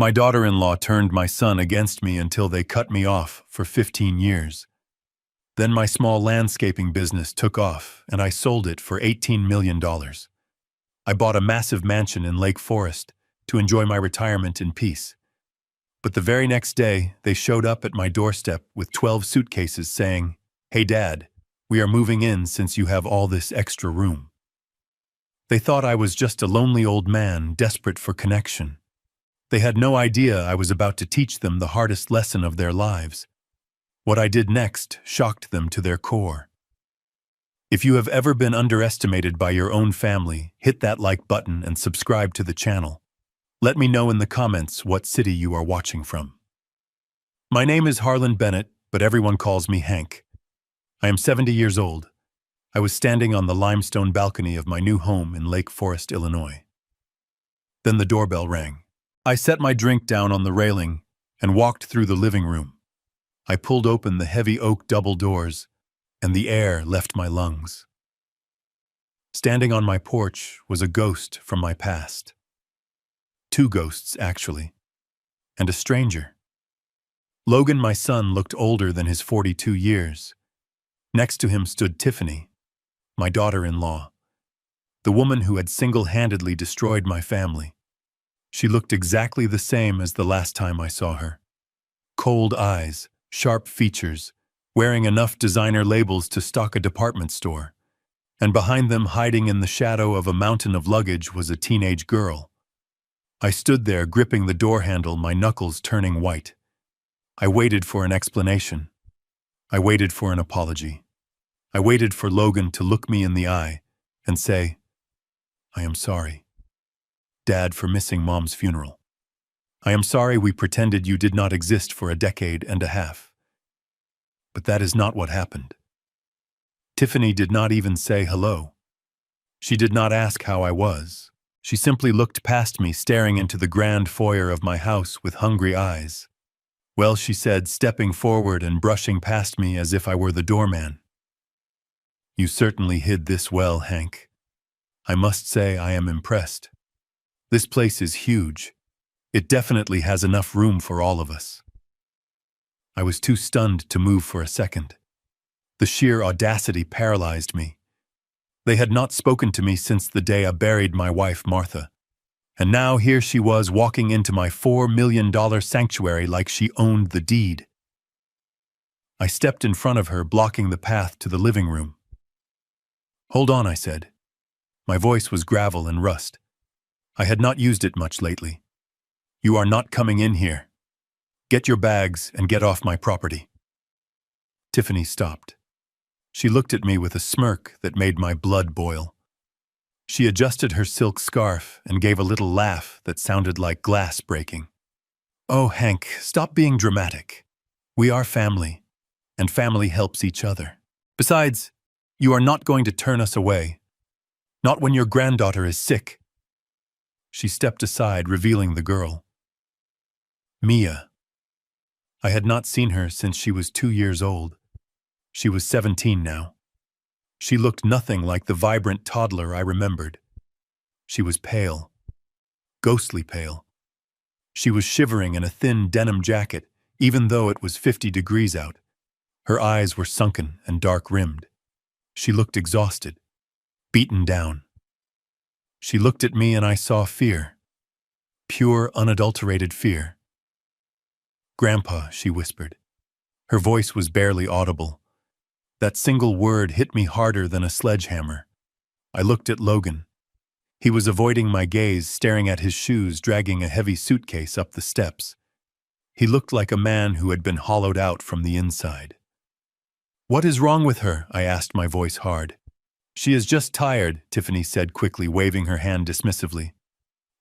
My daughter-in-law turned my son against me until they cut me off for 15 years. Then my small landscaping business took off, and I sold it for $18 million. I bought a massive mansion in Lake Forest to enjoy my retirement in peace. But the very next day, they showed up at my doorstep with 12 suitcases saying, "Hey Dad, we are moving in since you have all this extra room." They thought I was just a lonely old man desperate for connection. They had no idea I was about to teach them the hardest lesson of their lives. What I did next shocked them to their core. If you have ever been underestimated by your own family, hit that like button and subscribe to the channel. Let me know in the comments what city you are watching from. My name is Harlan Bennett, but everyone calls me Hank. I am 70 years old. I was standing on the limestone balcony of my new home in Lake Forest, Illinois. Then the doorbell rang. I set my drink down on the railing and walked through the living room. I pulled open the heavy oak double doors, and the air left my lungs. Standing on my porch was a ghost from my past. Two ghosts, actually, and a stranger. Logan, my son, looked older than his 42 years. Next to him stood Tiffany, my daughter-in-law, the woman who had single-handedly destroyed my family. She looked exactly the same as the last time I saw her. Cold eyes, sharp features, wearing enough designer labels to stock a department store. And behind them, hiding in the shadow of a mountain of luggage, was a teenage girl. I stood there gripping the door handle, my knuckles turning white. I waited for an explanation. I waited for an apology. I waited for Logan to look me in the eye and say, "I am sorry, Dad, for missing Mom's funeral. I am sorry we pretended you did not exist for a decade and a half." But that is not what happened. Tiffany did not even say hello. She did not ask how I was. She simply looked past me, staring into the grand foyer of my house with hungry eyes. "Well," she said, stepping forward and brushing past me as if I were the doorman. "You certainly hid this well, Hank. I must say I am impressed. This place is huge. It definitely has enough room for all of us." I was too stunned to move for a second. The sheer audacity paralyzed me. They had not spoken to me since the day I buried my wife, Martha. And now here she was walking into my $4 million sanctuary like she owned the deed. I stepped in front of her, blocking the path to the living room. "Hold on," I said. My voice was gravel and rust. I had not used it much lately. "You are not coming in here. Get your bags and get off my property." Tiffany stopped. She looked at me with a smirk that made my blood boil. She adjusted her silk scarf and gave a little laugh that sounded like glass breaking. "Oh, Hank, stop being dramatic. We are family, and family helps each other. Besides, you are not going to turn us away. Not when your granddaughter is sick." She stepped aside, revealing the girl. Mia. I had not seen her since she was 2 years old. She was 17 now. She looked nothing like the vibrant toddler I remembered. She was pale, ghostly pale. She was shivering in a thin denim jacket, even though it was 50 degrees out. Her eyes were sunken and dark-rimmed. She looked exhausted, beaten down. She looked at me and I saw fear. Pure, unadulterated fear. "Grandpa," she whispered. Her voice was barely audible. That single word hit me harder than a sledgehammer. I looked at Logan. He was avoiding my gaze, staring at his shoes, dragging a heavy suitcase up the steps. He looked like a man who had been hollowed out from the inside. "What is wrong with her?" I asked, my voice hard. "She is just tired," Tiffany said quickly, waving her hand dismissively.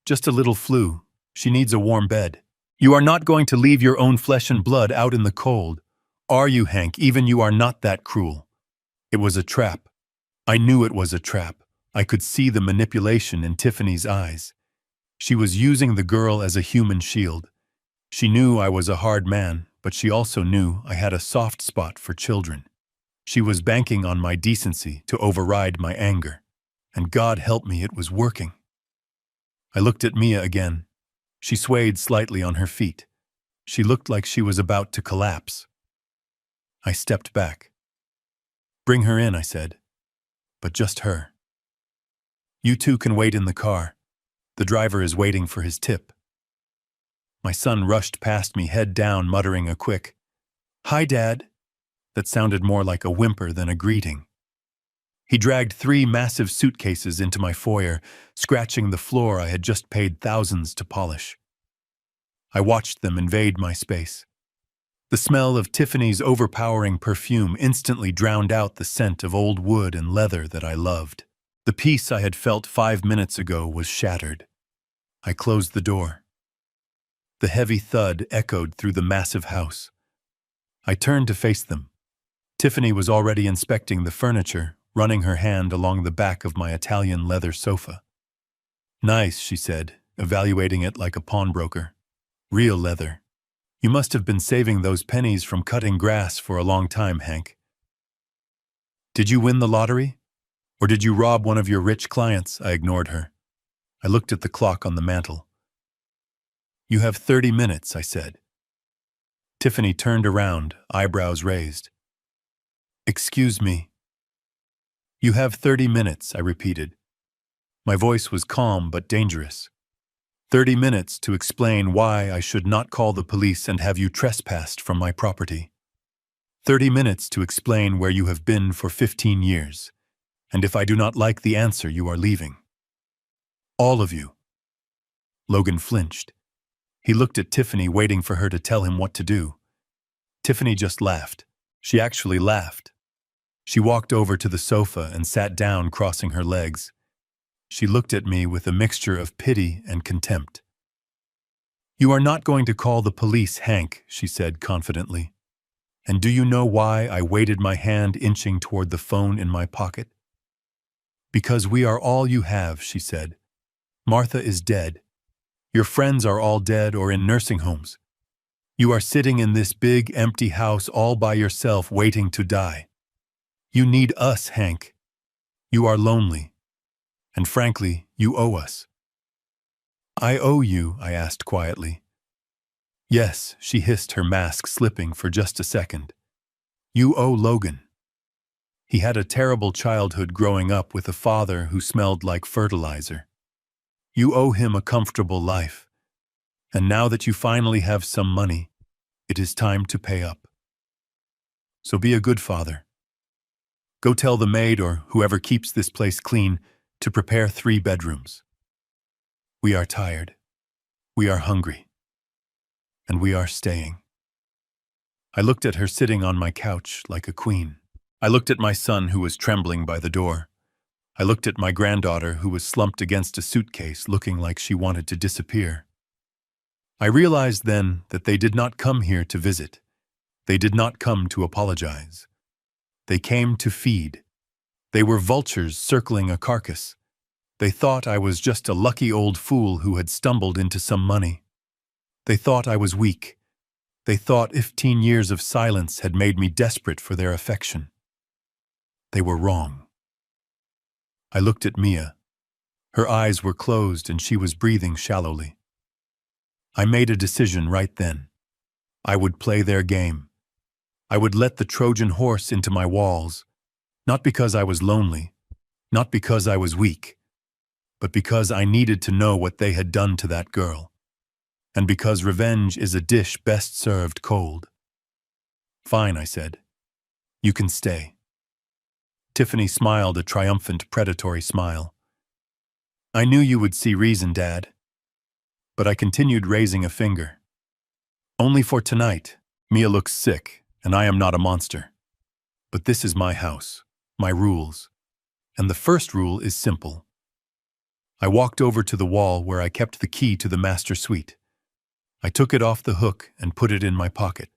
"Just a little flu. She needs a warm bed." "You are not going to leave your own flesh and blood out in the cold, are you, Hank? Even you are not that cruel." It was a trap. I knew it was a trap. I could see the manipulation in Tiffany's eyes. She was using the girl as a human shield. She knew I was a hard man, but she also knew I had a soft spot for children. She was banking on my decency to override my anger. And God help me, it was working. I looked at Mia again. She swayed slightly on her feet. She looked like she was about to collapse. I stepped back. "Bring her in," I said. "But just her. You two can wait in the car. The driver is waiting for his tip." My son rushed past me, head down, muttering a quick, "Hi, Dad," that sounded more like a whimper than a greeting. He dragged 3 massive suitcases into my foyer, scratching the floor I had just paid thousands to polish. I watched them invade my space. The smell of Tiffany's overpowering perfume instantly drowned out the scent of old wood and leather that I loved. The peace I had felt 5 minutes ago was shattered. I closed the door. The heavy thud echoed through the massive house. I turned to face them. Tiffany was already inspecting the furniture, running her hand along the back of my Italian leather sofa. "Nice," she said, evaluating it like a pawnbroker. "Real leather. You must have been saving those pennies from cutting grass for a long time, Hank. Did you win the lottery? Or did you rob one of your rich clients?" I ignored her. I looked at the clock on the mantel. "You have 30 minutes, I said." Tiffany turned around, eyebrows raised. "Excuse me." "You have 30 minutes, I repeated. My voice was calm but dangerous. 30 minutes to explain why I should not call the police and have you trespassed from my property. 30 minutes to explain where you have been for 15 years, and if I do not like the answer, you are leaving. All of you." Logan flinched. He looked at Tiffany, waiting for her to tell him what to do. Tiffany just laughed. She actually laughed. She walked over to the sofa and sat down, crossing her legs. She looked at me with a mixture of pity and contempt. "You are not going to call the police, Hank," she said confidently. "And do you know why I waited, my hand inching toward the phone in my pocket?" "Because we are all you have," she said. "Martha is dead. Your friends are all dead or in nursing homes. You are sitting in this big, empty house all by yourself, waiting to die. You need us, Hank. You are lonely. And frankly, you owe us." "I owe you?" I asked quietly. "Yes," she hissed, her mask slipping for just a second. "You owe Logan. He had a terrible childhood growing up with a father who smelled like fertilizer. You owe him a comfortable life. And now that you finally have some money, it is time to pay up. So be a good father. Go tell the maid or whoever keeps this place clean to prepare 3 bedrooms. We are tired. We are hungry. And we are staying." I looked at her sitting on my couch like a queen. I looked at my son who was trembling by the door. I looked at my granddaughter who was slumped against a suitcase looking like she wanted to disappear. I realized then that they did not come here to visit. They did not come to apologize. They came to feed. They were vultures circling a carcass. They thought I was just a lucky old fool who had stumbled into some money. They thought I was weak. They thought 15 years of silence had made me desperate for their affection. They were wrong. I looked at Mia. Her eyes were closed and she was breathing shallowly. I made a decision right then. I would play their game. I would let the Trojan horse into my walls, not because I was lonely, not because I was weak, but because I needed to know what they had done to that girl, and because revenge is a dish best served cold. "Fine," I said. "You can stay." Tiffany smiled a triumphant, predatory smile. "I knew you would see reason, Dad." But I continued, raising a finger. "Only for tonight. Mia looks sick, and I am not a monster. But this is my house, my rules. And the first rule is simple." I walked over to the wall where I kept the key to the master suite. I took it off the hook and put it in my pocket.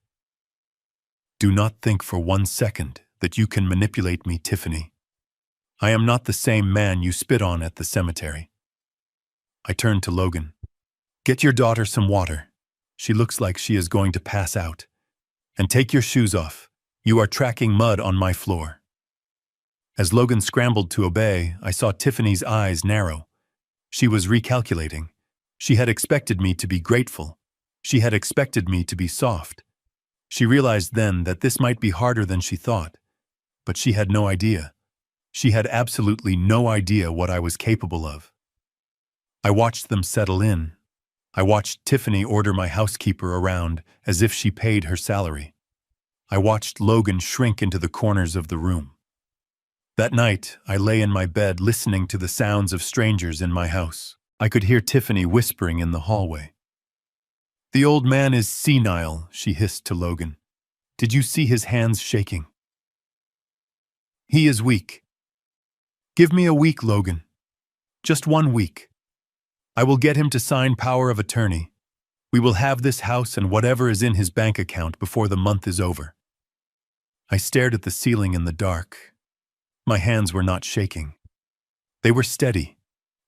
"Do not think for 1 second that you can manipulate me, Tiffany. I am not the same man you spit on at the cemetery." I turned to Logan. "Get your daughter some water. She looks like she is going to pass out. And take your shoes off. You are tracking mud on my floor." As Logan scrambled to obey, I saw Tiffany's eyes narrow. She was recalculating. She had expected me to be grateful. She had expected me to be soft. She realized then that this might be harder than she thought, but she had no idea. She had absolutely no idea what I was capable of. I watched them settle in. I watched Tiffany order my housekeeper around as if she paid her salary. I watched Logan shrink into the corners of the room. That night, I lay in my bed listening to the sounds of strangers in my house. I could hear Tiffany whispering in the hallway. "The old man is senile," she hissed to Logan. "Did you see his hands shaking? He is weak. Give me a week, Logan. Just 1 week. I will get him to sign power of attorney. We will have this house and whatever is in his bank account before the month is over." I stared at the ceiling in the dark. My hands were not shaking. They were steady,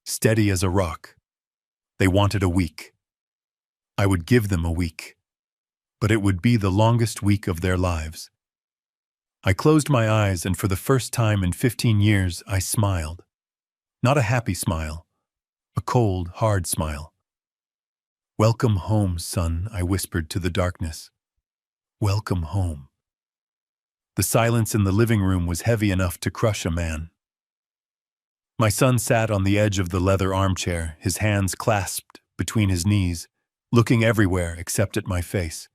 steady as a rock. They wanted a week. I would give them a week, but it would be the longest week of their lives. I closed my eyes, and for the first time in 15 years, I smiled. Not a happy smile, a cold, hard smile. "Welcome home, son," I whispered to the darkness. "Welcome home." The silence in the living room was heavy enough to crush a man. My son sat on the edge of the leather armchair, his hands clasped between his knees, looking everywhere except at my face.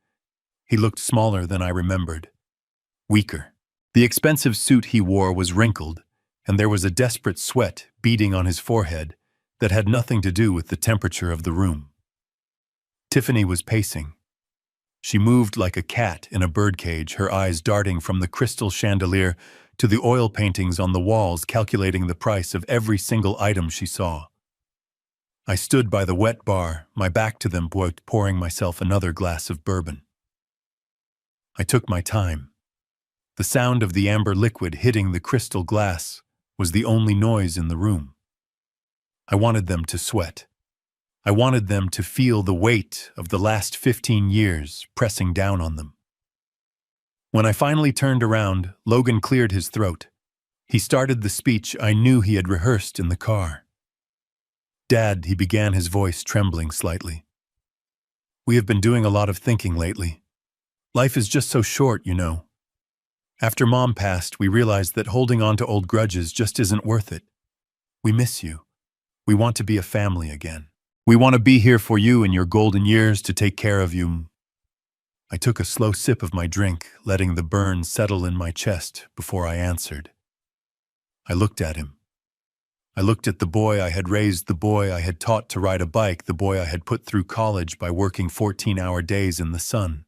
He looked smaller than I remembered, weaker. The expensive suit he wore was wrinkled, and there was a desperate sweat beading on his forehead that had nothing to do with the temperature of the room. Tiffany was pacing. She moved like a cat in a birdcage, her eyes darting from the crystal chandelier to the oil paintings on the walls, calculating the price of every single item she saw. I stood by the wet bar, my back to them, pouring myself another glass of bourbon. I took my time. The sound of the amber liquid hitting the crystal glass was the only noise in the room. I wanted them to sweat. I wanted them to feel the weight of the last 15 years pressing down on them. When I finally turned around, Logan cleared his throat. He started the speech I knew he had rehearsed in the car. "Dad," he began, his voice trembling slightly. "We have been doing a lot of thinking lately. Life is just so short, you know. After Mom passed, we realized that holding on to old grudges just isn't worth it. We miss you. We want to be a family again. We want to be here for you in your golden years, to take care of you." I took a slow sip of my drink, letting the burn settle in my chest before I answered. I looked at him. I looked at the boy I had raised, the boy I had taught to ride a bike, the boy I had put through college by working 14-hour days in the sun.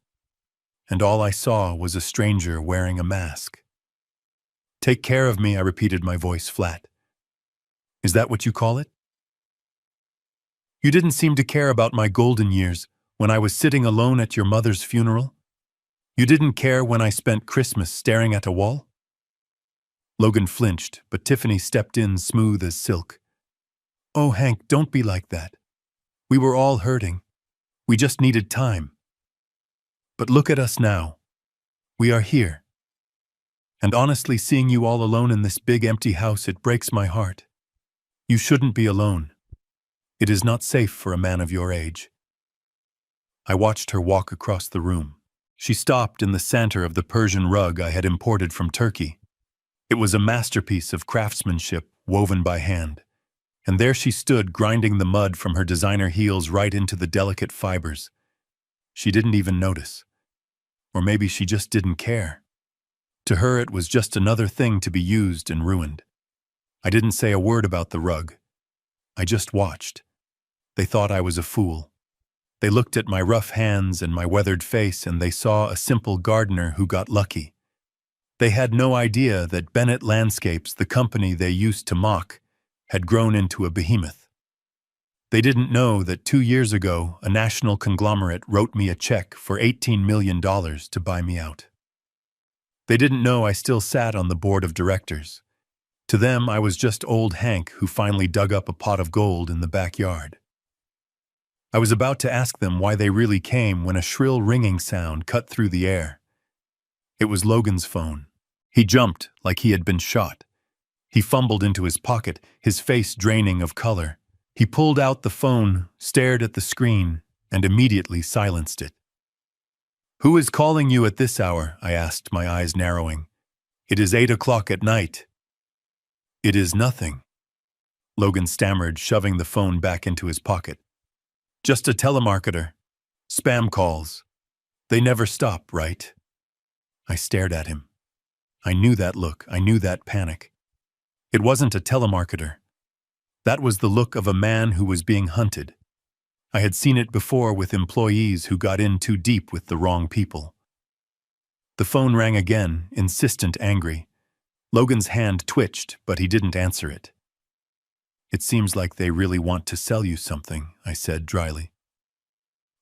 And all I saw was a stranger wearing a mask. "Take care of me," I repeated, my voice flat. "Is that what you call it? You didn't seem to care about my golden years when I was sitting alone at your mother's funeral? You didn't care when I spent Christmas staring at a wall?" Logan flinched, but Tiffany stepped in smooth as silk. "Oh, Hank, don't be like that. We were all hurting. We just needed time. But look at us now. We are here. And honestly, seeing you all alone in this big empty house, it breaks my heart. You shouldn't be alone. It is not safe for a man of your age." I watched her walk across the room. She stopped in the center of the Persian rug I had imported from Turkey. It was a masterpiece of craftsmanship woven by hand. And there she stood, grinding the mud from her designer heels right into the delicate fibers. She didn't even notice. Or maybe she just didn't care. To her, it was just another thing to be used and ruined. I didn't say a word about the rug. I just watched. They thought I was a fool. They looked at my rough hands and my weathered face, and they saw a simple gardener who got lucky. They had no idea that Bennett Landscapes, the company they used to mock, had grown into a behemoth. They didn't know that 2 years ago, a national conglomerate wrote me a check for $18 million to buy me out. They didn't know I still sat on the board of directors. To them, I was just old Hank who finally dug up a pot of gold in the backyard. I was about to ask them why they really came when a shrill ringing sound cut through the air. It was Logan's phone. He jumped like he had been shot. He fumbled into his pocket, his face draining of color. He pulled out the phone, stared at the screen, and immediately silenced it. "Who is calling you at this hour?" I asked, my eyes narrowing. "It is 8 o'clock at night." "It is nothing," Logan stammered, shoving the phone back into his pocket. "Just a telemarketer. Spam calls. They never stop, right?" I stared at him. I knew that look, I knew that panic. It wasn't a telemarketer. That was the look of a man who was being hunted. I had seen it before with employees who got in too deep with the wrong people. The phone rang again, insistent, angry. Logan's hand twitched, but he didn't answer it. "It seems like they really want to sell you something," I said dryly.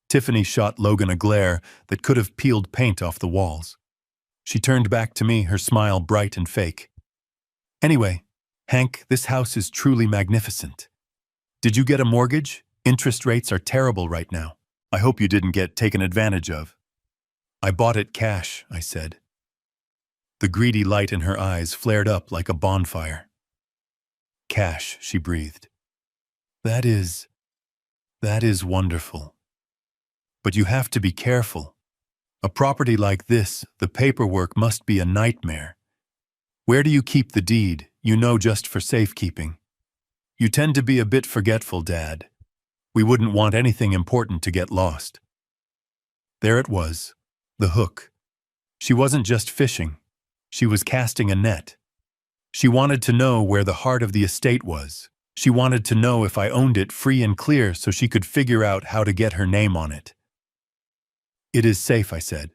Tiffany shot Logan a glare that could have peeled paint off the walls. She turned back to me, her smile bright and fake. "Anyway, Hank, this house is truly magnificent. Did you get a mortgage? Interest rates are terrible right now. I hope you didn't get taken advantage of." "I bought it cash," I said. The greedy light in her eyes flared up like a bonfire. "Cash," she breathed. That is wonderful. But you have to be careful. A property like this, the paperwork must be a nightmare. Where do you keep the deed, just for safekeeping? You tend to be a bit forgetful, Dad. We wouldn't want anything important to get lost." There it was, the hook. She wasn't just fishing. She was casting a net. She wanted to know where the heart of the estate was. She wanted to know if I owned it free and clear so she could figure out how to get her name on it. "It is safe," I said.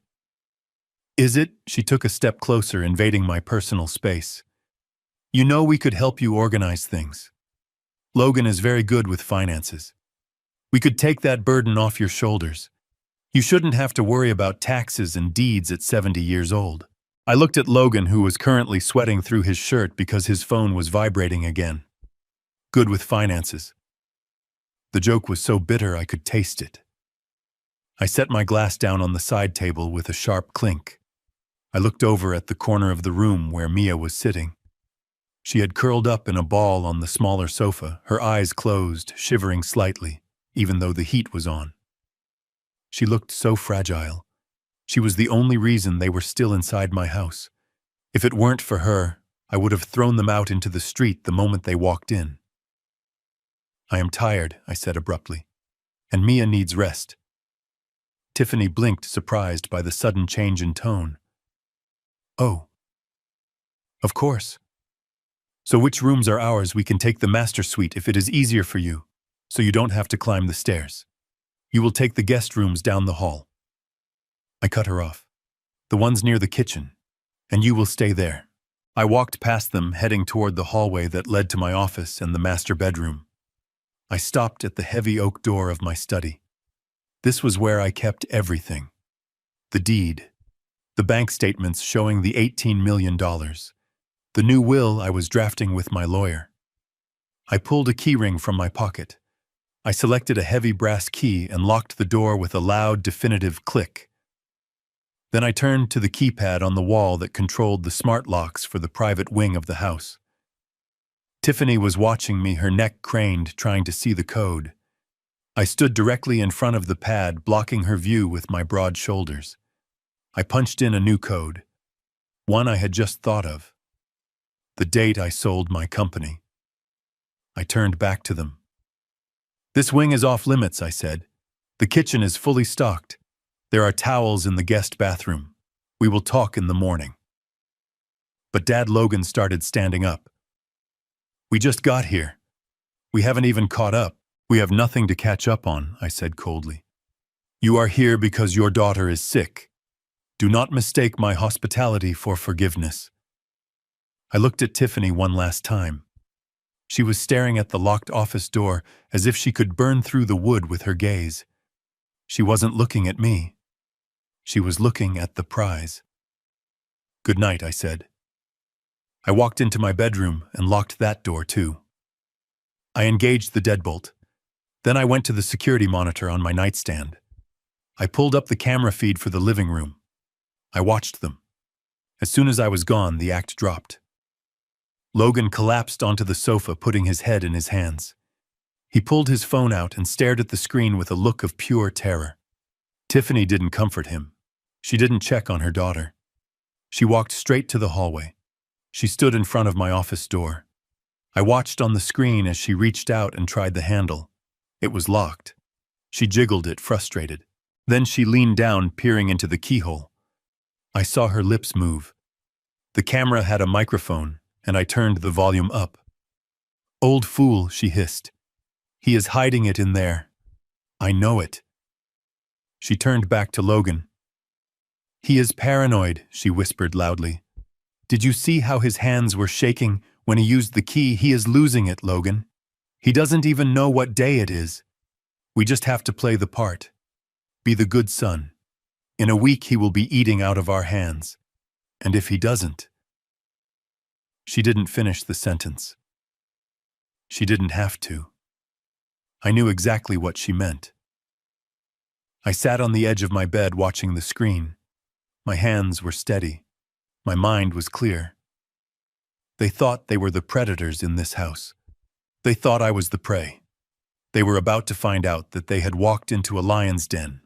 "Is it?" She took a step closer, invading my personal space. We could help you organize things. Logan is very good with finances. We could take that burden off your shoulders. You shouldn't have to worry about taxes and deeds at 70 years old." I looked at Logan, who was currently sweating through his shirt because his phone was vibrating again. Good with finances. The joke was so bitter I could taste it. I set my glass down on the side table with a sharp clink. I looked over at the corner of the room where Mia was sitting. She had curled up in a ball on the smaller sofa, her eyes closed, shivering slightly, even though the heat was on. She looked so fragile. She was the only reason they were still inside my house. If it weren't for her, I would have thrown them out into the street the moment they walked in. "I am tired," I said abruptly, "and Mia needs rest." Tiffany blinked, surprised by the sudden change in tone. "Oh. Of course. So which rooms are ours? We can take the master suite if it is easier for you, so you don't have to climb the stairs. You will take the guest rooms down the hall." I cut her off. "The ones near the kitchen, and you will stay there." I walked past them, heading toward the hallway that led to my office and the master bedroom. I stopped at the heavy oak door of my study. This was where I kept everything. The deed, the bank statements showing the $18 million, the new will I was drafting with my lawyer. I pulled a keyring from my pocket. I selected a heavy brass key and locked the door with a loud, definitive click. Then I turned to the keypad on the wall that controlled the smart locks for the private wing of the house. Tiffany was watching me, her neck craned, trying to see the code. I stood directly in front of the pad, blocking her view with my broad shoulders. I punched in a new code, one I had just thought of. The date I sold my company. I turned back to them. "This wing is off limits," I said. "The kitchen is fully stocked. There are towels in the guest bathroom. We will talk in the morning." But Dad Logan started standing up. "We just got here. We haven't even caught up. We have nothing to catch up on," I said coldly. "You are here because your daughter is sick. Do not mistake my hospitality for forgiveness." I looked at Tiffany one last time. She was staring at the locked office door as if she could burn through the wood with her gaze. She wasn't looking at me. She was looking at the prize. "Good night," I said. I walked into my bedroom and locked that door too. I engaged the deadbolt. Then I went to the security monitor on my nightstand. I pulled up the camera feed for the living room. I watched them. As soon as I was gone, the act dropped. Logan collapsed onto the sofa, putting his head in his hands. He pulled his phone out and stared at the screen with a look of pure terror. Tiffany didn't comfort him. She didn't check on her daughter. She walked straight to the hallway. She stood in front of my office door. I watched on the screen as she reached out and tried the handle. It was locked. She jiggled it, frustrated. Then she leaned down, peering into the keyhole. I saw her lips move. The camera had a microphone, and I turned the volume up. "Old fool," she hissed. "He is hiding it in there. I know it." She turned back to Logan. "He is paranoid," she whispered loudly. "Did you see how his hands were shaking when he used the key? He is losing it, Logan. He doesn't even know what day it is. We just have to play the part. Be the good son. In a week he will be eating out of our hands. And if he doesn't..." She didn't finish the sentence. She didn't have to. I knew exactly what she meant. I sat on the edge of my bed watching the screen. My hands were steady. My mind was clear. They thought they were the predators in this house. They thought I was the prey. They were about to find out that they had walked into a lion's den,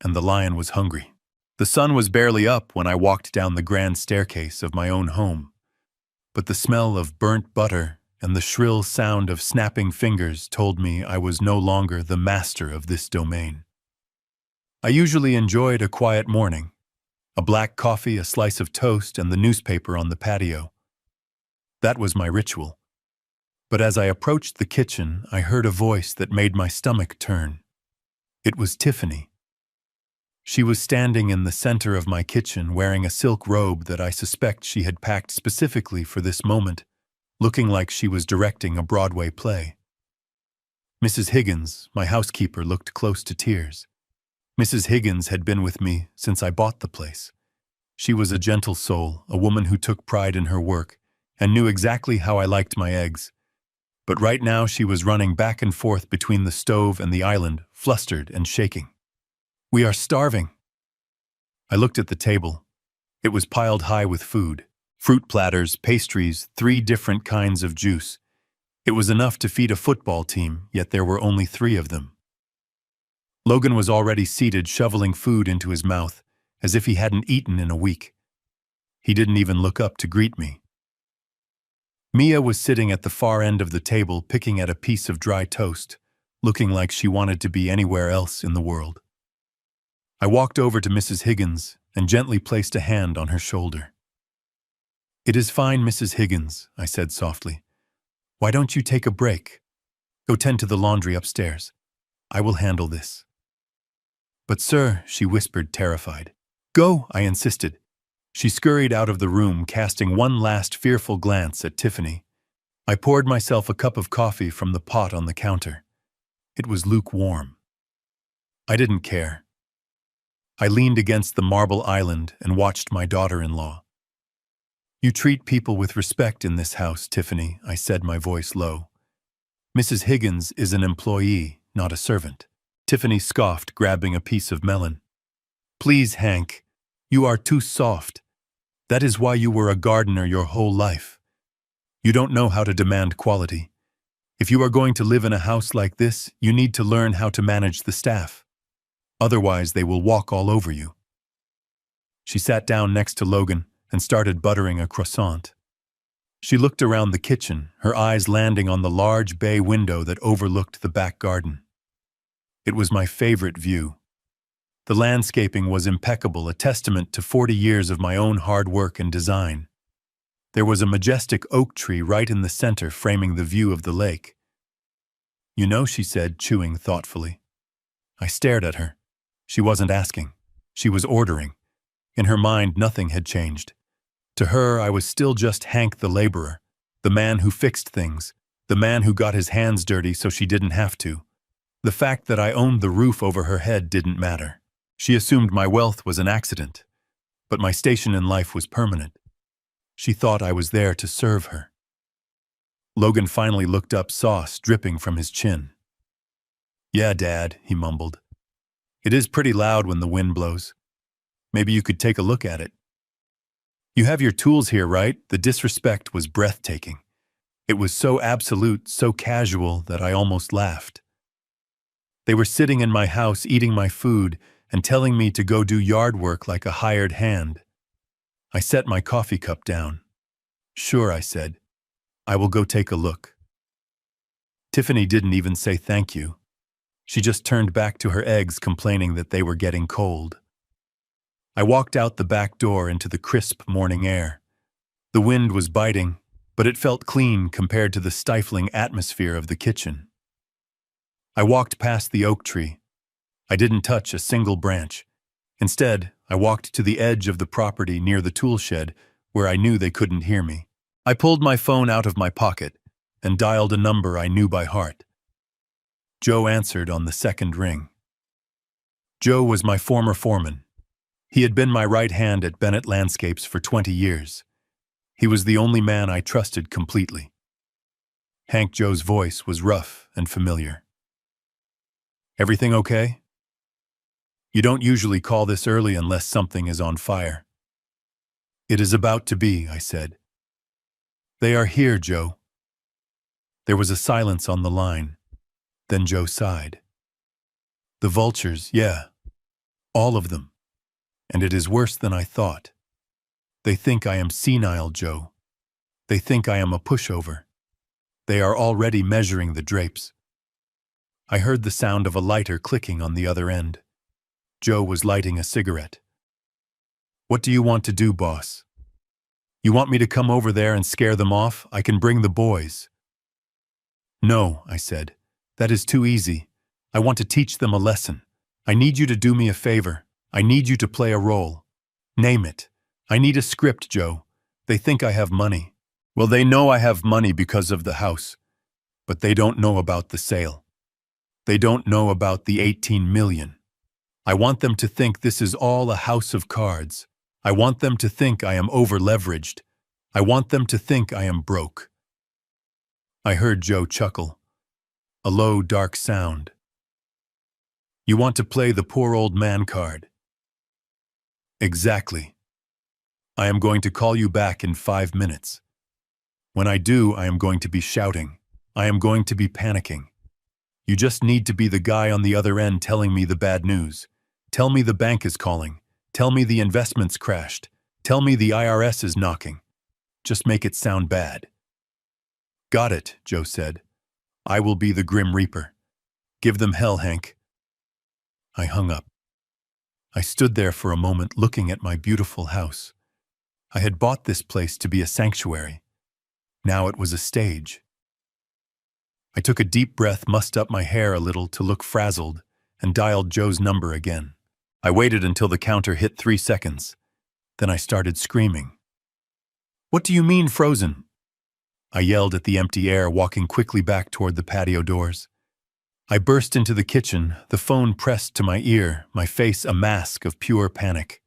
and the lion was hungry. The sun was barely up when I walked down the grand staircase of my own home, but the smell of burnt butter and the shrill sound of snapping fingers told me I was no longer the master of this domain. I usually enjoyed a quiet morning, a black coffee, a slice of toast, and the newspaper on the patio. That was my ritual. But as I approached the kitchen, I heard a voice that made my stomach turn. It was Tiffany. She was standing in the center of my kitchen wearing a silk robe that I suspect she had packed specifically for this moment, looking like she was directing a Broadway play. Mrs. Higgins, my housekeeper, looked close to tears. Mrs. Higgins had been with me since I bought the place. She was a gentle soul, a woman who took pride in her work and knew exactly how I liked my eggs. But right now she was running back and forth between the stove and the island, flustered and shaking. "We are starving." I looked at the table. It was piled high with food. Fruit platters, pastries, 3 different kinds of juice. It was enough to feed a football team, yet there were only 3 of them. Logan was already seated, shoveling food into his mouth, as if he hadn't eaten in a week. He didn't even look up to greet me. Mia was sitting at the far end of the table, picking at a piece of dry toast, looking like she wanted to be anywhere else in the world. I walked over to Mrs. Higgins and gently placed a hand on her shoulder. "It is fine, Mrs. Higgins," I said softly. "Why don't you take a break? Go tend to the laundry upstairs. I will handle this." "But sir," she whispered, terrified. "Go," I insisted. She scurried out of the room, casting one last fearful glance at Tiffany. I poured myself a cup of coffee from the pot on the counter. It was lukewarm. I didn't care. I leaned against the marble island and watched my daughter-in-law. "You treat people with respect in this house, Tiffany," I said, my voice low. "Mrs. Higgins is an employee, not a servant." Tiffany scoffed, grabbing a piece of melon. "Please, Hank, you are too soft. That is why you were a gardener your whole life. You don't know how to demand quality. If you are going to live in a house like this, you need to learn how to manage the staff. Otherwise, they will walk all over you." She sat down next to Logan and started buttering a croissant. She looked around the kitchen, her eyes landing on the large bay window that overlooked the back garden. It was my favorite view. The landscaping was impeccable, a testament to 40 years of my own hard work and design. There was a majestic oak tree right in the center, framing the view of the lake. "You know," she said, chewing thoughtfully. I stared at her. She wasn't asking. She was ordering. In her mind, nothing had changed. To her, I was still just Hank the laborer, the man who fixed things, the man who got his hands dirty so she didn't have to. The fact that I owned the roof over her head didn't matter. She assumed my wealth was an accident, but my station in life was permanent. She thought I was there to serve her. Logan finally looked up, sauce dripping from his chin. "Yeah, Dad," he mumbled. "It is pretty loud when the wind blows. Maybe you could take a look at it." "You have your tools here, right?" The disrespect was breathtaking. It was so absolute, so casual that I almost laughed. They were sitting in my house eating my food and telling me to go do yard work like a hired hand. I set my coffee cup down. "Sure," I said. "I will go take a look." Tiffany didn't even say thank you. She just turned back to her eggs, complaining that they were getting cold. I walked out the back door into the crisp morning air. The wind was biting, but it felt clean compared to the stifling atmosphere of the kitchen. I walked past the oak tree. I didn't touch a single branch. Instead, I walked to the edge of the property near the tool shed, where I knew they couldn't hear me. I pulled my phone out of my pocket and dialed a number I knew by heart. Joe answered on the second ring. Joe was my former foreman. He had been my right hand at Bennett Landscapes for 20 years. He was the only man I trusted completely. Hank Joe's voice was rough and familiar. "Everything okay? You don't usually call this early unless something is on fire." "It is about to be," I said. "They are here, Joe." There was a silence on the line. Then Joe sighed. "The vultures, yeah. All of them. And it is worse than I thought. They think I am senile, Joe. They think I am a pushover. They are already measuring the drapes." I heard the sound of a lighter clicking on the other end. Joe was lighting a cigarette. "What do you want to do, boss? You want me to come over there and scare them off? I can bring the boys." "No," I said. "That is too easy. I want to teach them a lesson. I need you to do me a favor. I need you to play a role. Name it. I need a script, Joe. They think I have money. Well, they know I have money because of the house. But they don't know about the sale. They don't know about the 18 million. I want them to think this is all a house of cards. I want them to think I am over-leveraged. I want them to think I am broke." I heard Joe chuckle. A low, dark sound. "You want to play the poor old man card?" "Exactly. I am going to call you back in 5 minutes. When I do, I am going to be shouting. I am going to be panicking. You just need to be the guy on the other end telling me the bad news. Tell me the bank is calling. Tell me the investments crashed. Tell me the IRS is knocking. Just make it sound bad." "Got it," Joe said. "I will be the Grim Reaper. Give them hell, Hank." I hung up. I stood there for a moment looking at my beautiful house. I had bought this place to be a sanctuary. Now it was a stage. I took a deep breath, mussed up my hair a little to look frazzled, and dialed Joe's number again. I waited until the counter hit 3 seconds. Then I started screaming. "What do you mean, frozen?" I yelled at the empty air, walking quickly back toward the patio doors. I burst into the kitchen, the phone pressed to my ear, my face a mask of pure panic.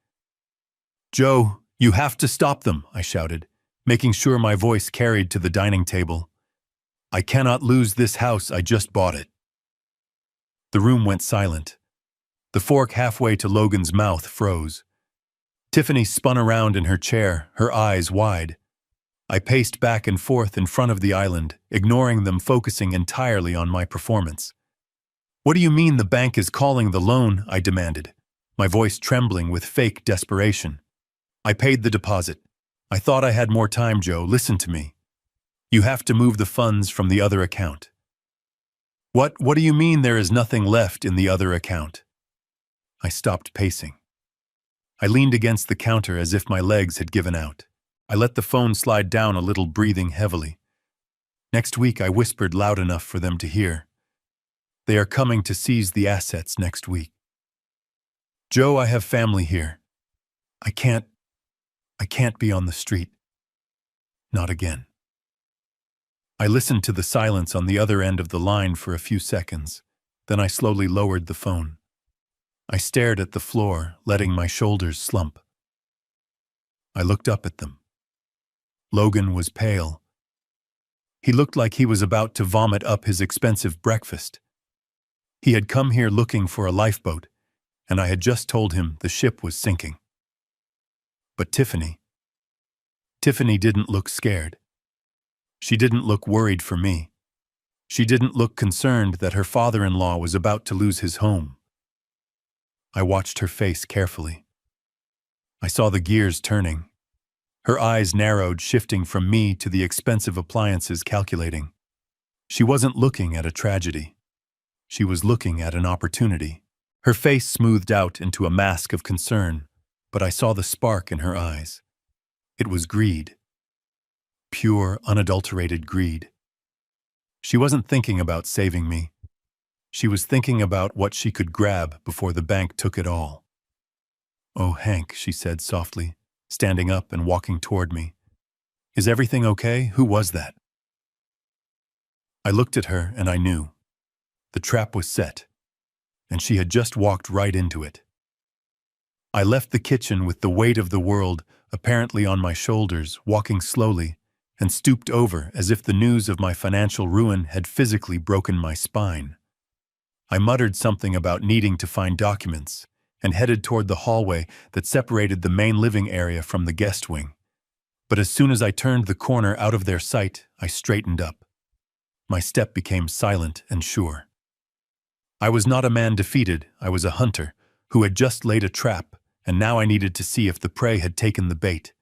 "Joe, you have to stop them," I shouted, making sure my voice carried to the dining table. "I cannot lose this house, I just bought it." The room went silent. The fork halfway to Logan's mouth froze. Tiffany spun around in her chair, her eyes wide. I paced back and forth in front of the island, ignoring them, focusing entirely on my performance. "What do you mean the bank is calling the loan?" I demanded, my voice trembling with fake desperation. "I paid the deposit. I thought I had more time, Joe. Listen to me. You have to move the funds from the other account." What do you mean there is nothing left in the other account?" I stopped pacing. I leaned against the counter as if my legs had given out. I let the phone slide down a little, breathing heavily. "Next week," I whispered loud enough for them to hear. "They are coming to seize the assets next week. Joe, I have family here. I can't be on the street. Not again." I listened to the silence on the other end of the line for a few seconds. Then I slowly lowered the phone. I stared at the floor, letting my shoulders slump. I looked up at them. Logan was pale. He looked like he was about to vomit up his expensive breakfast. He had come here looking for a lifeboat, and I had just told him the ship was sinking. But Tiffany didn't look scared. She didn't look worried for me. She didn't look concerned that her father-in-law was about to lose his home. I watched her face carefully. I saw the gears turning. Her eyes narrowed, shifting from me to the expensive appliances, calculating. She wasn't looking at a tragedy. She was looking at an opportunity. Her face smoothed out into a mask of concern, but I saw the spark in her eyes. It was greed. Pure, unadulterated greed. She wasn't thinking about saving me. She was thinking about what she could grab before the bank took it all. "Oh, Hank," she said softly, standing up and walking toward me. "Is everything okay? Who was that?" I looked at her and I knew. The trap was set, and she had just walked right into it. I left the kitchen with the weight of the world apparently on my shoulders, walking slowly, and stooped over as if the news of my financial ruin had physically broken my spine. I muttered something about needing to find documents and headed toward the hallway that separated the main living area from the guest wing. But as soon as I turned the corner out of their sight, I straightened up. My step became silent and sure. I was not a man defeated, I was a hunter who had just laid a trap, and now I needed to see if the prey had taken the bait.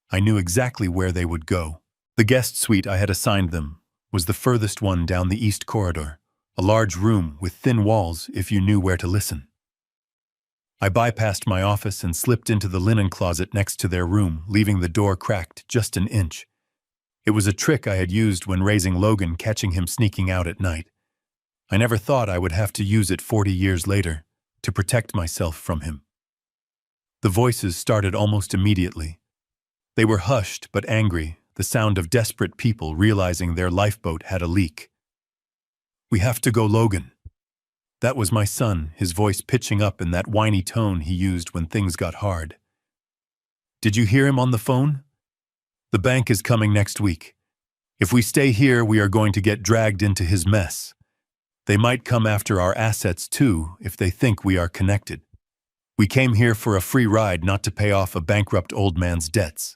I knew exactly where they would go. The guest suite I had assigned them was the furthest one down the east corridor, a large room with thin walls if you knew where to listen. I bypassed my office and slipped into the linen closet next to their room, leaving the door cracked just an inch. It was a trick I had used when raising Logan, catching him sneaking out at night. I never thought I would have to use it 40 years later to protect myself from him. The voices started almost immediately. They were hushed but angry, the sound of desperate people realizing their lifeboat had a leak. "We have to go, Logan." That was my son, his voice pitching up in that whiny tone he used when things got hard. "Did you hear him on the phone? The bank is coming next week. If we stay here, we are going to get dragged into his mess. They might come after our assets too if they think we are connected. We came here for a free ride, not to pay off a bankrupt old man's debts."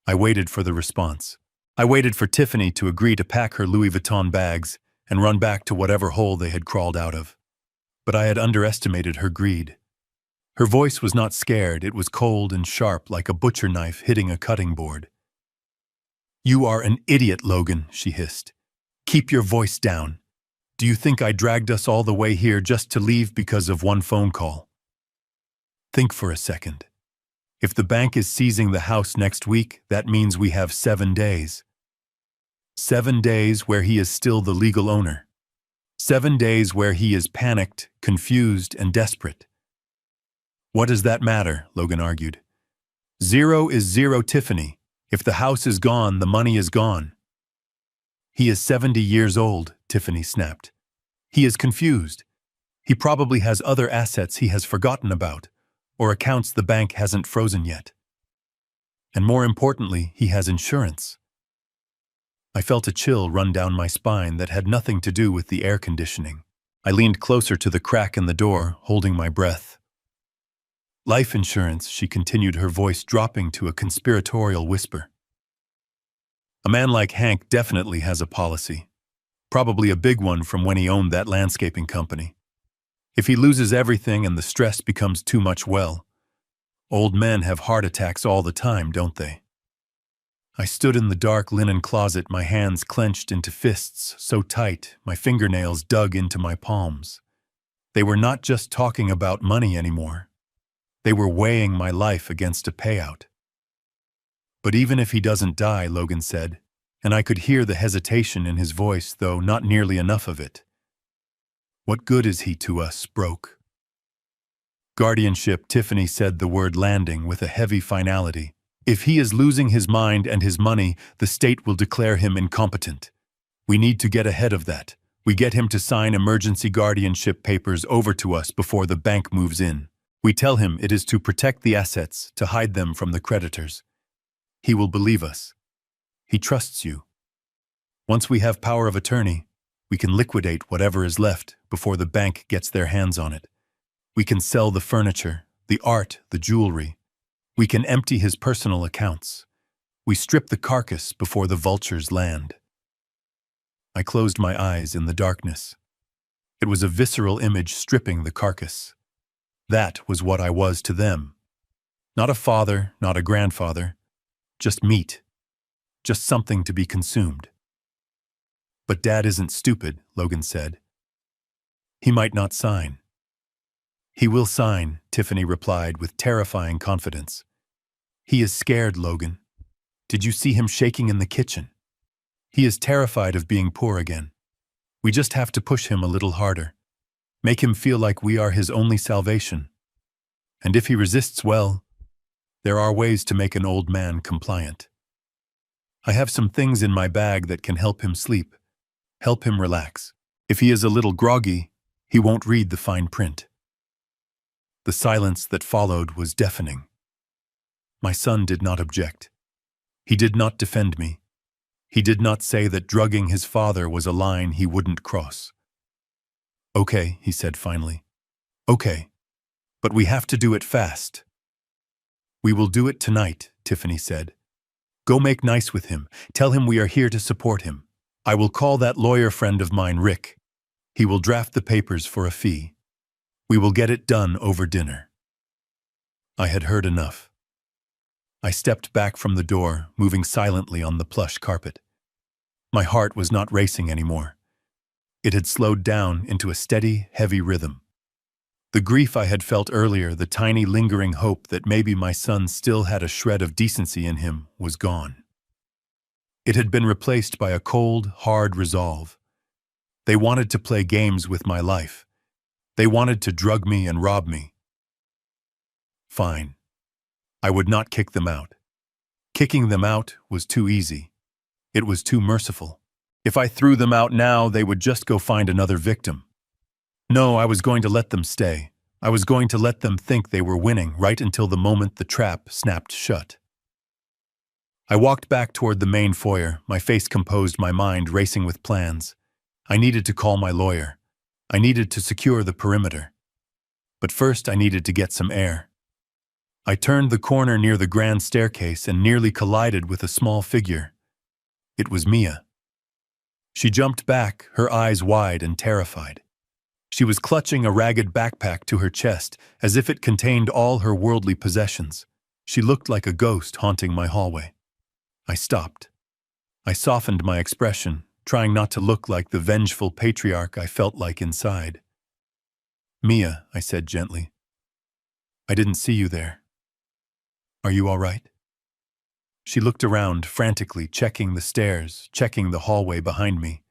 I waited for the response. I waited for Tiffany to agree to pack her Louis Vuitton bags and run back to whatever hole they had crawled out of. But I had underestimated her greed. Her voice was not scared, it was cold and sharp like a butcher knife hitting a cutting board. "You are an idiot, Logan," she hissed. "Keep your voice down. Do you think I dragged us all the way here just to leave because of one phone call? Think for a second. If the bank is seizing the house next week, that means we have 7 days. 7 days where he is still the legal owner. 7 days where he is panicked, confused, and desperate." "What does that matter?" Logan argued. "Zero is zero, Tiffany. If the house is gone, the money is gone." "He is 70 years old," Tiffany snapped. "He is confused. He probably has other assets he has forgotten about, or accounts the bank hasn't frozen yet. And more importantly, he has insurance." I felt a chill run down my spine that had nothing to do with the air conditioning. I leaned closer to the crack in the door, holding my breath. "Life insurance," she continued, her voice dropping to a conspiratorial whisper. "A man like Hank definitely has a policy. Probably a big one from when he owned that landscaping company. If he loses everything and the stress becomes too much, well, old men have heart attacks all the time, don't they?" I stood in the dark linen closet, my hands clenched into fists so tight my fingernails dug into my palms. They were not just talking about money anymore. They were weighing my life against a payout. "But even if he doesn't die," Logan said, and I could hear the hesitation in his voice, though not nearly enough of it. "What good is he to us, broke?" "Guardianship," Tiffany said the word landing with a heavy finality. "If he is losing his mind and his money, the state will declare him incompetent. We need to get ahead of that. We get him to sign emergency guardianship papers over to us before the bank moves in. We tell him it is to protect the assets, to hide them from the creditors. He will believe us. He trusts you. Once we have power of attorney, we can liquidate whatever is left before the bank gets their hands on it. We can sell the furniture, the art, the jewelry. We can empty his personal accounts. We strip the carcass before the vultures land. I closed my eyes in the darkness. It was a visceral image stripping the carcass. That was what I was to them. Not a father, not a grandfather. Just meat. Just something to be consumed. But Dad isn't stupid, Logan said. He might not sign. He will sign, Tiffany replied with terrifying confidence. He is scared, Logan. Did you see him shaking in the kitchen? He is terrified of being poor again. We just have to push him a little harder. Make him feel like we are his only salvation. And if he resists, well, there are ways to make an old man compliant. I have some things in my bag that can help him sleep, help him relax. If he is a little groggy, he won't read the fine print. The silence that followed was deafening. My son did not object. He did not defend me. He did not say that drugging his father was a line he wouldn't cross. Okay, he said finally. Okay, but we have to do it fast. We will do it tonight, Tiffany said. Go make nice with him. Tell him we are here to support him. I will call that lawyer friend of mine, Rick. He will draft the papers for a fee. We will get it done over dinner. I had heard enough. I stepped back from the door, moving silently on the plush carpet. My heart was not racing anymore. It had slowed down into a steady, heavy rhythm. The grief I had felt earlier, the tiny lingering hope that maybe my son still had a shred of decency in him, was gone. It had been replaced by a cold, hard resolve. They wanted to play games with my life. They wanted to drug me and rob me. Fine. I would not kick them out. Kicking them out was too easy. It was too merciful. If I threw them out now, they would just go find another victim. No, I was going to let them stay. I was going to let them think they were winning right until the moment the trap snapped shut. I walked back toward the main foyer, my face composed, my mind racing with plans. I needed to call my lawyer. I needed to secure the perimeter. But first I needed to get some air. I turned the corner near the grand staircase and nearly collided with a small figure. It was Mia. She jumped back, her eyes wide and terrified. She was clutching a ragged backpack to her chest, as if it contained all her worldly possessions. She looked like a ghost haunting my hallway. I stopped. I softened my expression, trying not to look like the vengeful patriarch I felt like inside. Mia, I said gently. I didn't see you there. Are you all right? She looked around, frantically checking the stairs, checking the hallway behind me.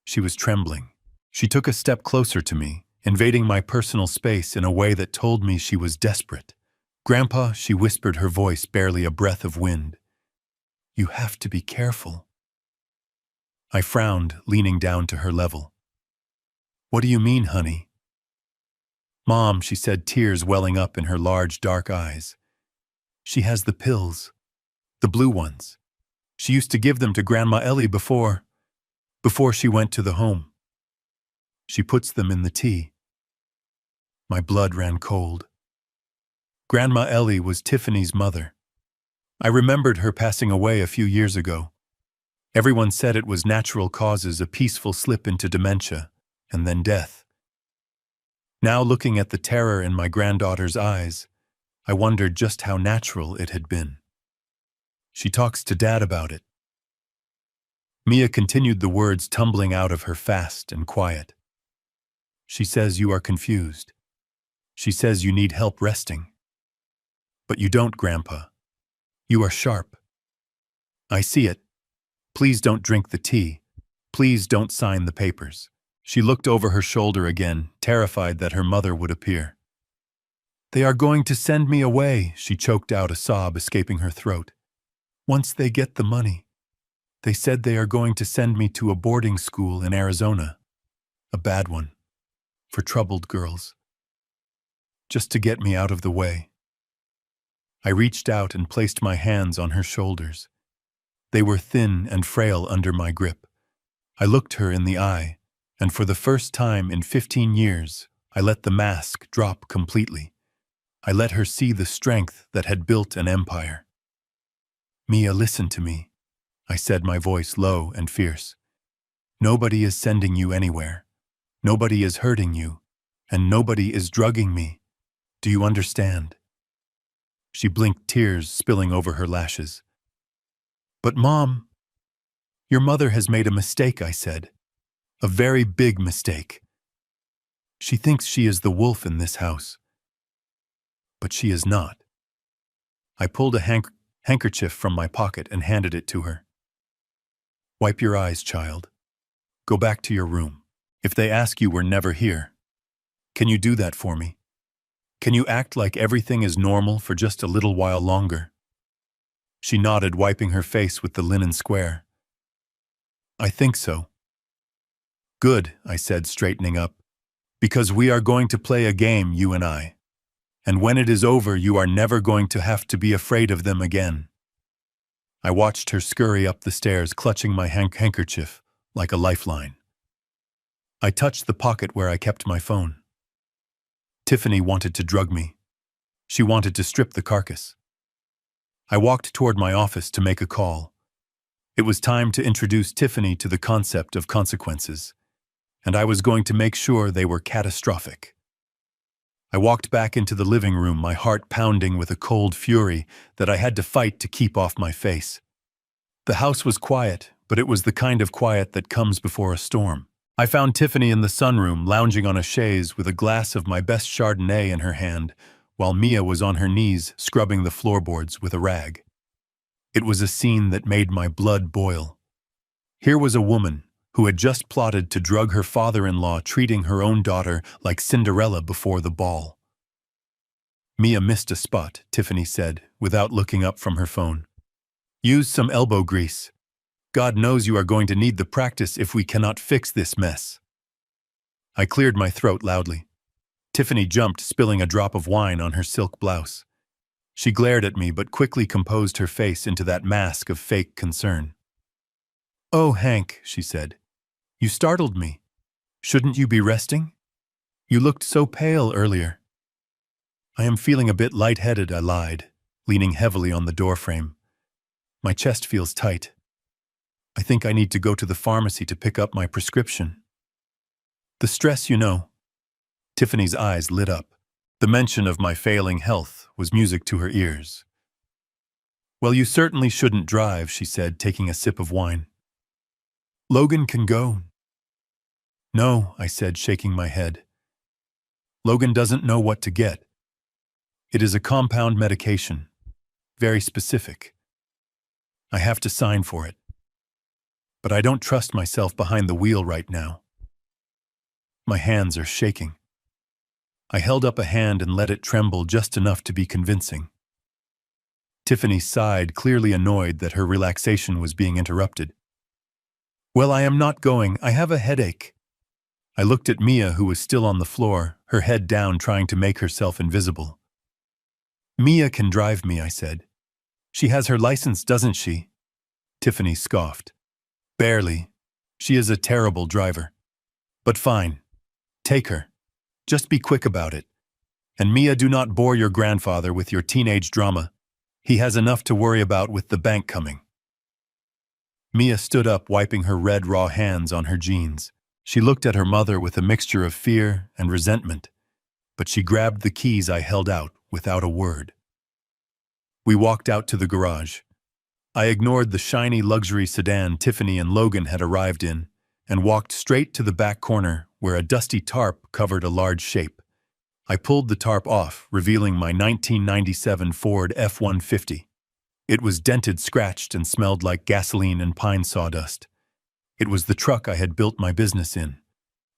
She was trembling. She took a step closer to me, invading my personal space in a way that told me she was desperate. Grandpa, she whispered, her voice barely a breath of wind. You have to be careful. I frowned, leaning down to her level. What do you mean, honey? Mom, she said, tears welling up in her large, dark eyes. She has the pills. The blue ones. She used to give them to Grandma Ellie before she went to the home. She puts them in the tea. My blood ran cold. Grandma Ellie was Tiffany's mother. I remembered her passing away a few years ago. Everyone said it was natural causes, a peaceful slip into dementia, and then death. Now, looking at the terror in my granddaughter's eyes, I wondered just how natural it had been. She talks to Dad about it. Mia continued, the words tumbling out of her fast and quiet. She says you are confused. She says you need help resting. But you don't, Grandpa. You are sharp. I see it. Please don't drink the tea. Please don't sign the papers. She looked over her shoulder again, terrified that her mother would appear. They are going to send me away, she choked out, a sob escaping her throat. Once they get the money. They said they are going to send me to a boarding school in Arizona. A bad one. For troubled girls. Just to get me out of the way. I reached out and placed my hands on her shoulders. They were thin and frail under my grip. I looked her in the eye, and for the first time in 15 years, I let the mask drop completely. I let her see the strength that had built an empire. Mia, listen to me, I said, my voice low and fierce. Nobody is sending you anywhere. Nobody is hurting you. And nobody is drugging me. Do you understand? She blinked, tears spilling over her lashes. But Mom, your mother has made a mistake, I said. A very big mistake. She thinks she is the wolf in this house. But she is not. I pulled a handkerchief from my pocket and handed it to her. Wipe your eyes, child. Go back to your room. If they ask you, we're never here. Can you do that for me? Can you act like everything is normal for just a little while longer? She nodded, wiping her face with the linen square. I think so. Good, I said, straightening up. Because we are going to play a game, you and I. And when it is over, you are never going to have to be afraid of them again. I watched her scurry up the stairs, clutching my handkerchief like a lifeline. I touched the pocket where I kept my phone. Tiffany wanted to drug me. She wanted to strip the carcass. I walked toward my office to make a call. It was time to introduce Tiffany to the concept of consequences, and I was going to make sure they were catastrophic. I walked back into the living room, my heart pounding with a cold fury that I had to fight to keep off my face. The house was quiet, but it was the kind of quiet that comes before a storm. I found Tiffany in the sunroom, lounging on a chaise with a glass of my best Chardonnay in her hand, while Mia was on her knees scrubbing the floorboards with a rag. It was a scene that made my blood boil. Here was a woman who had just plotted to drug her father-in-law, treating her own daughter like Cinderella before the ball. Mia missed a spot, Tiffany said, without looking up from her phone. Use some elbow grease. God knows you are going to need the practice if we cannot fix this mess. I cleared my throat loudly. Tiffany jumped, spilling a drop of wine on her silk blouse. She glared at me but quickly composed her face into that mask of fake concern. Oh, Hank, she said. You startled me. Shouldn't you be resting? You looked so pale earlier. I am feeling a bit lightheaded, I lied, leaning heavily on the doorframe. My chest feels tight. I think I need to go to the pharmacy to pick up my prescription. The stress, you know. Tiffany's eyes lit up. The mention of my failing health was music to her ears. Well, you certainly shouldn't drive, she said, taking a sip of wine. Logan can go. No, I said, shaking my head. Logan doesn't know what to get. It is a compound medication, very specific. I have to sign for it. But I don't trust myself behind the wheel right now. My hands are shaking. I held up a hand and let it tremble just enough to be convincing. Tiffany sighed, clearly annoyed that her relaxation was being interrupted. Well, I am not going. I have a headache. I looked at Mia, who was still on the floor, her head down, trying to make herself invisible. Mia can drive me, I said. She has her license, doesn't she? Tiffany scoffed. Barely. She is a terrible driver. But fine. Take her. Just be quick about it. And Mia, do not bore your grandfather with your teenage drama. He has enough to worry about with the bank coming. Mia stood up, wiping her red, raw hands on her jeans. She looked at her mother with a mixture of fear and resentment, but she grabbed the keys I held out without a word. We walked out to the garage. I ignored the shiny luxury sedan Tiffany and Logan had arrived in and walked straight to the back corner where a dusty tarp covered a large shape. I pulled the tarp off, revealing my 1997 Ford F-150. It was dented, scratched, and smelled like gasoline and pine sawdust. It was the truck I had built my business in.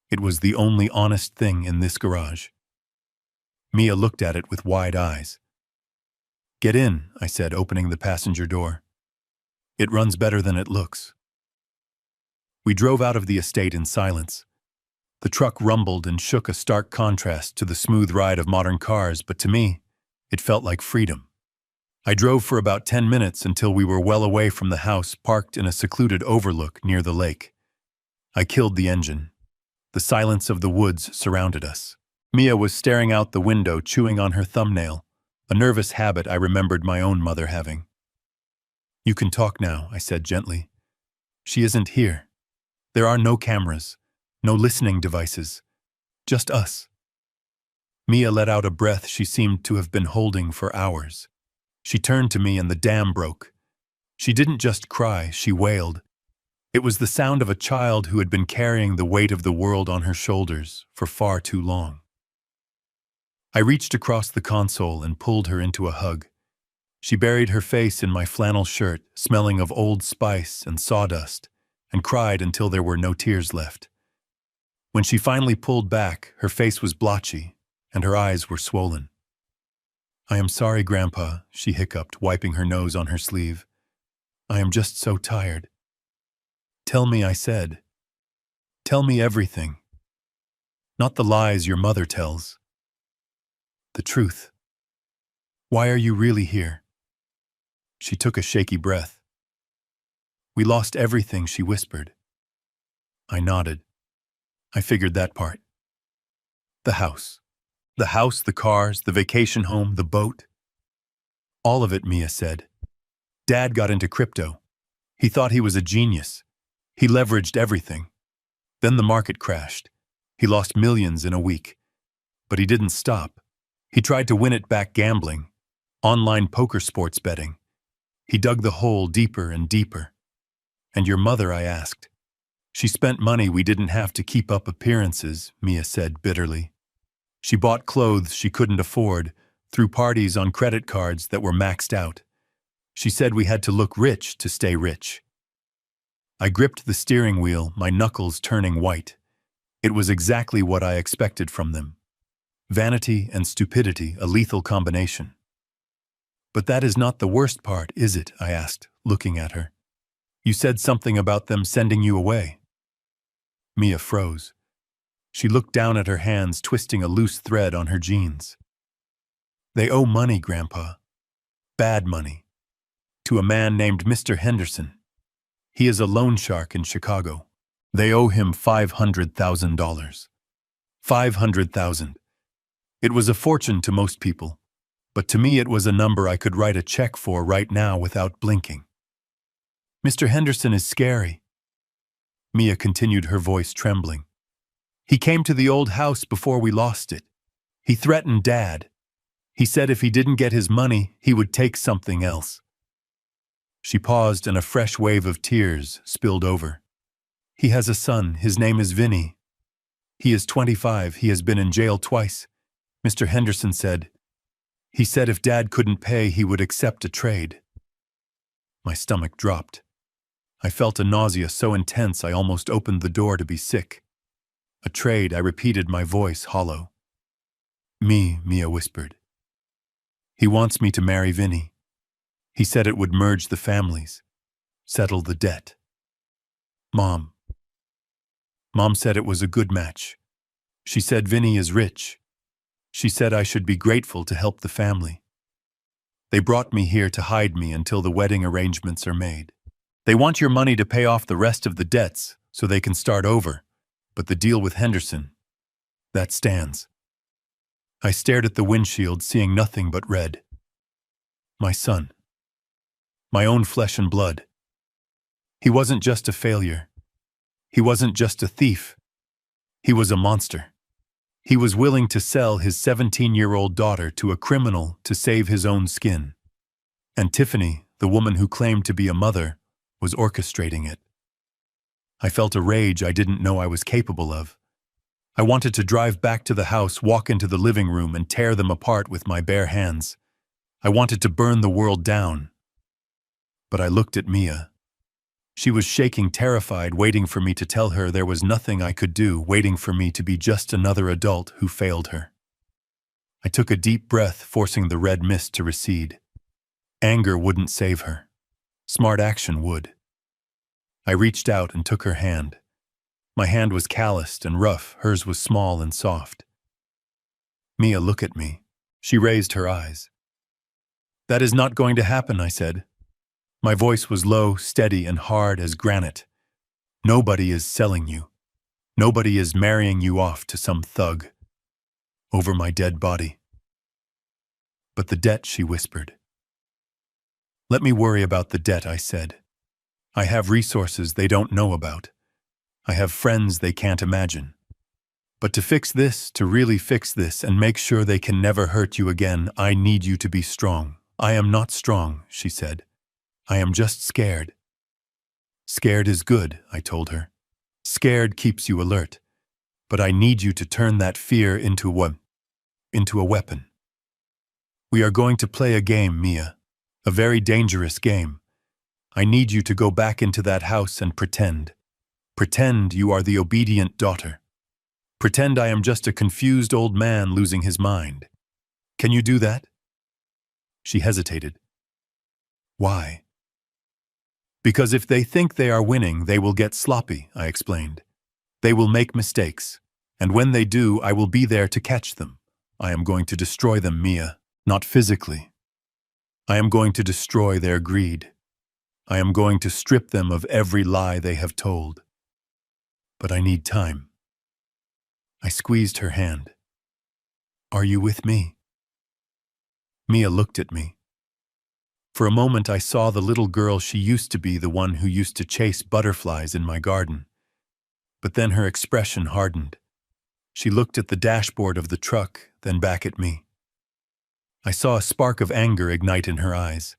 It was the only honest thing in this garage. Mia looked at it with wide eyes. Get in, I said, opening the passenger door. It runs better than it looks. We drove out of the estate in silence. The truck rumbled and shook, a stark contrast to the smooth ride of modern cars, but to me, it felt like freedom. I drove for about 10 minutes until we were well away from the house, parked in a secluded overlook near the lake. I killed the engine. The silence of the woods surrounded us. Mia was staring out the window, chewing on her thumbnail, a nervous habit I remembered my own mother having. You can talk now, I said gently. She isn't here. There are no cameras, no listening devices, just us. Mia let out a breath she seemed to have been holding for hours. She turned to me and the dam broke. She didn't just cry, she wailed. It was the sound of a child who had been carrying the weight of the world on her shoulders for far too long. I reached across the console and pulled her into a hug. She buried her face in my flannel shirt, smelling of old spice and sawdust, and cried until there were no tears left. When she finally pulled back, her face was blotchy, and her eyes were swollen. I am sorry, Grandpa, she hiccuped, wiping her nose on her sleeve. I am just so tired. Tell me, I said. Tell me everything. Not the lies your mother tells. The truth. Why are you really here? She took a shaky breath. We lost everything, she whispered. I nodded. I figured that part. The house. The house, the cars, the vacation home, the boat. All of it, Mia said. Dad got into crypto. He thought he was a genius. He leveraged everything. Then the market crashed. He lost millions in a week. But he didn't stop. He tried to win it back gambling, online poker sports betting. He dug the hole deeper and deeper. And your mother, I asked. She spent money we didn't have to keep up appearances, Mia said bitterly. She bought clothes she couldn't afford, threw parties on credit cards that were maxed out. She said we had to look rich to stay rich. I gripped the steering wheel, my knuckles turning white. It was exactly what I expected from them. Vanity and stupidity, a lethal combination. But that is not the worst part, is it? I asked, looking at her. You said something about them sending you away. Mia froze. She looked down at her hands, twisting a loose thread on her jeans. They owe money, Grandpa. Bad money. To a man named Mr. Henderson. He is a loan shark in Chicago. They owe him $500,000. $500,000. It was a fortune to most people, but to me it was a number I could write a check for right now without blinking. Mr. Henderson is scary. Mia continued, her voice trembling. He came to the old house before we lost it. He threatened Dad. He said if he didn't get his money, he would take something else. She paused and a fresh wave of tears spilled over. He has a son. His name is Vinny. He is 25. He has been in jail twice. Mr. Henderson said. He said if Dad couldn't pay, he would accept a trade. My stomach dropped. I felt a nausea so intense I almost opened the door to be sick. A trade, I repeated, my voice hollow. Mia whispered. He wants me to marry Vinny. He said it would merge the families, settle the debt. Mom said it was a good match. She said Vinny is rich. She said I should be grateful to help the family. They brought me here to hide me until the wedding arrangements are made. They want your money to pay off the rest of the debts so they can start over, but the deal with Henderson, that stands. I stared at the windshield, seeing nothing but red. My son. My own flesh and blood. He wasn't just a failure. He wasn't just a thief. He was a monster. He was willing to sell his 17-year-old daughter to a criminal to save his own skin. And Tiffany, the woman who claimed to be a mother, was orchestrating it. I felt a rage I didn't know I was capable of. I wanted to drive back to the house, walk into the living room, and tear them apart with my bare hands. I wanted to burn the world down. But I looked at Mia. She was shaking, terrified, waiting for me to tell her there was nothing I could do, waiting for me to be just another adult who failed her. I took a deep breath, forcing the red mist to recede. Anger wouldn't save her. Smart action would. I reached out and took her hand. My hand was calloused and rough, hers was small and soft. Mia, look at me. She raised her eyes. That is not going to happen, I said. My voice was low, steady, and hard as granite. Nobody is selling you. Nobody is marrying you off to some thug. Over my dead body. But the debt, she whispered. Let me worry about the debt, I said. I have resources they don't know about. I have friends they can't imagine. But to fix this, to really fix this and make sure they can never hurt you again, I need you to be strong. I am not strong, she said. I am just scared. Scared is good, I told her. Scared keeps you alert. But I need you to turn that fear into a weapon. We are going to play a game, Mia. A very dangerous game. I need you to go back into that house and pretend. Pretend you are the obedient daughter. Pretend I am just a confused old man losing his mind. Can you do that? She hesitated. Why? Because if they think they are winning, they will get sloppy, I explained. They will make mistakes. And when they do, I will be there to catch them. I am going to destroy them, Mia. Not physically. I am going to destroy their greed. I am going to strip them of every lie they have told. But I need time. I squeezed her hand. Are you with me? Mia looked at me. For a moment I saw the little girl she used to be, the one who used to chase butterflies in my garden. But then her expression hardened. She looked at the dashboard of the truck, then back at me. I saw a spark of anger ignite in her eyes.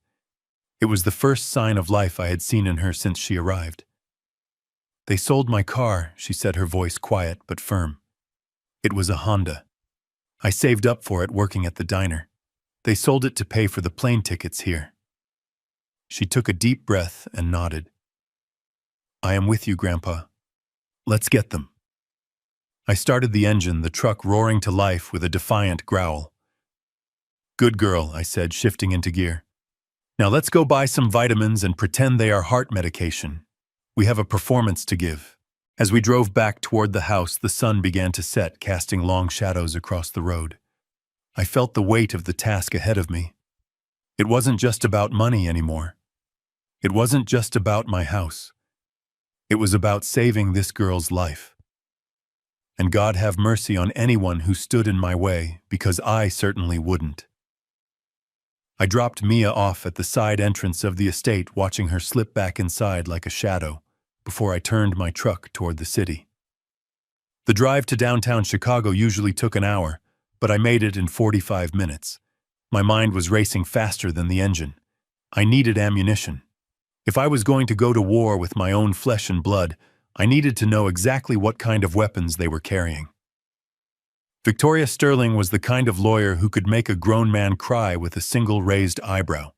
It was the first sign of life I had seen in her since she arrived. They sold my car, she said, her voice quiet but firm. It was a Honda. I saved up for it working at the diner. They sold it to pay for the plane tickets here. She took a deep breath and nodded. I am with you, Grandpa. Let's get them. I started the engine, the truck roaring to life with a defiant growl. Good girl, I said, shifting into gear. Now let's go buy some vitamins and pretend they are heart medication. We have a performance to give. As we drove back toward the house, the sun began to set, casting long shadows across the road. I felt the weight of the task ahead of me. It wasn't just about money anymore. It wasn't just about my house. It was about saving this girl's life. And God have mercy on anyone who stood in my way, because I certainly wouldn't. I dropped Mia off at the side entrance of the estate, watching her slip back inside like a shadow, before I turned my truck toward the city. The drive to downtown Chicago usually took an hour, but I made it in 45 minutes. My mind was racing faster than the engine. I needed ammunition. If I was going to go to war with my own flesh and blood, I needed to know exactly what kind of weapons they were carrying. Victoria Sterling was the kind of lawyer who could make a grown man cry with a single raised eyebrow.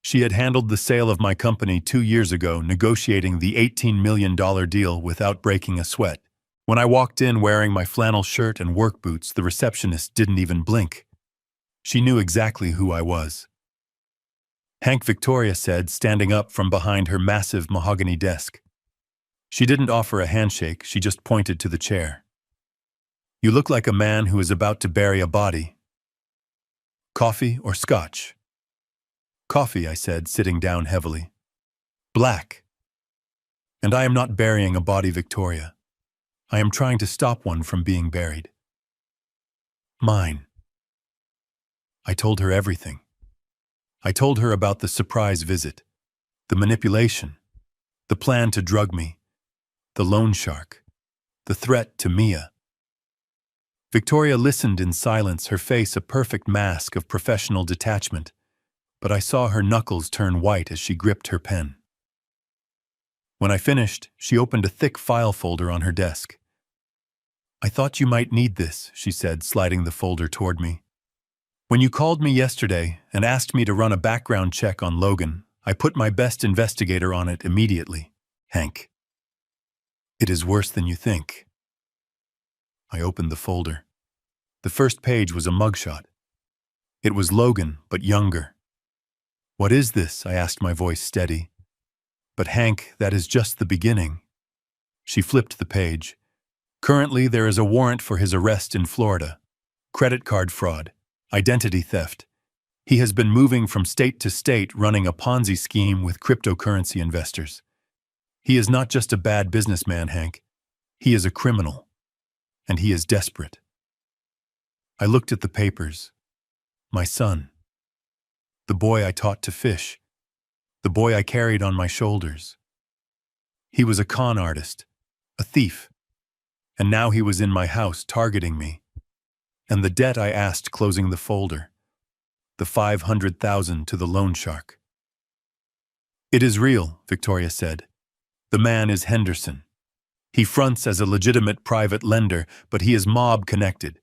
She had handled the sale of my company 2 years ago, negotiating the $18 million deal without breaking a sweat. When I walked in wearing my flannel shirt and work boots, the receptionist didn't even blink. She knew exactly who I was. Hank, Victoria said, standing up from behind her massive mahogany desk. She didn't offer a handshake, she just pointed to the chair. You look like a man who is about to bury a body. Coffee or scotch? Coffee, I said, sitting down heavily. Black. And I am not burying a body, Victoria. I am trying to stop one from being buried. Mine. I told her everything. I told her about the surprise visit, the manipulation, the plan to drug me, the loan shark, the threat to Mia. Victoria listened in silence, her face a perfect mask of professional detachment, but I saw her knuckles turn white as she gripped her pen. When I finished, she opened a thick file folder on her desk. I thought you might need this, she said, sliding the folder toward me. When you called me yesterday and asked me to run a background check on Logan, I put my best investigator on it immediately, Hank. It is worse than you think. I opened the folder. The first page was a mugshot. It was Logan, but younger. What is this? I asked, my voice steady. But Hank, that is just the beginning. She flipped the page. Currently, there is a warrant for his arrest in Florida. Credit card fraud. Identity theft. He has been moving from state to state running a Ponzi scheme with cryptocurrency investors. He is not just a bad businessman, Hank. He is a criminal. And he is desperate. I looked at the papers. My son. the boy I taught to fish, the boy I carried on my shoulders. He was a con artist, a thief, and now he was in my house targeting me. And the debt I asked closing the folder, the 500,000 to the loan shark. It is real, Victoria said. The man is Henderson. He fronts as a legitimate private lender, but he is mob-connected.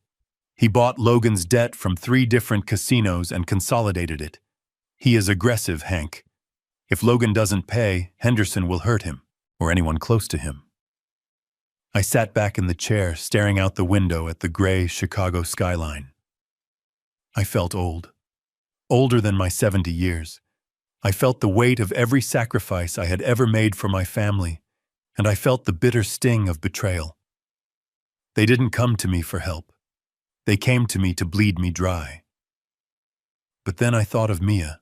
He bought Logan's debt from 3 different casinos and consolidated it. He is aggressive, Hank. If Logan doesn't pay, Henderson will hurt him, or anyone close to him. I sat back in the chair, staring out the window at the gray Chicago skyline. I felt old. Older than my 70 years. I felt the weight of every sacrifice I had ever made for my family, and I felt the bitter sting of betrayal. They didn't come to me for help. They came to me to bleed me dry. But then I thought of Mia.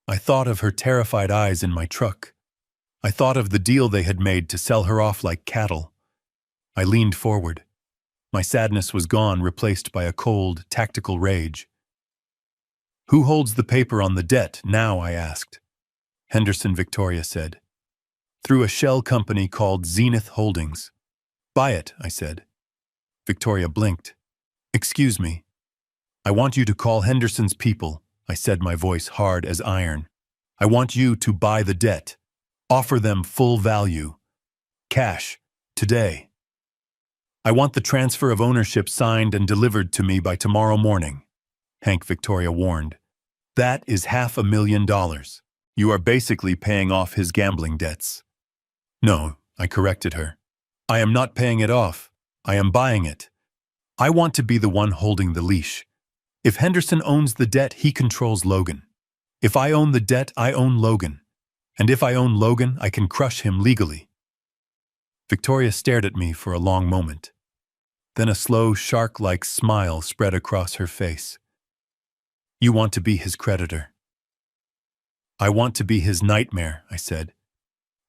I thought of her terrified eyes in my truck. I thought of the deal they had made to sell her off like cattle. I leaned forward. My sadness was gone, replaced by a cold, tactical rage. Who holds the paper on the debt now? I asked. Henderson, Victoria said. Through a shell company called Zenith Holdings. Buy it, I said. Victoria blinked. Excuse me. I want you to call Henderson's people, I said, my voice hard as iron. I want you to buy the debt. Offer them full value. Cash. Today. I want the transfer of ownership signed and delivered to me by tomorrow morning, Hank, Victoria warned. That is $500,000. You are basically paying off his gambling debts. No, I corrected her. I am not paying it off. I am buying it. I want to be the one holding the leash. If Henderson owns the debt, he controls Logan. If I own the debt, I own Logan. And if I own Logan, I can crush him legally. Victoria stared at me for a long moment. Then a slow, shark-like smile spread across her face. You want to be his creditor. I want to be his nightmare, I said.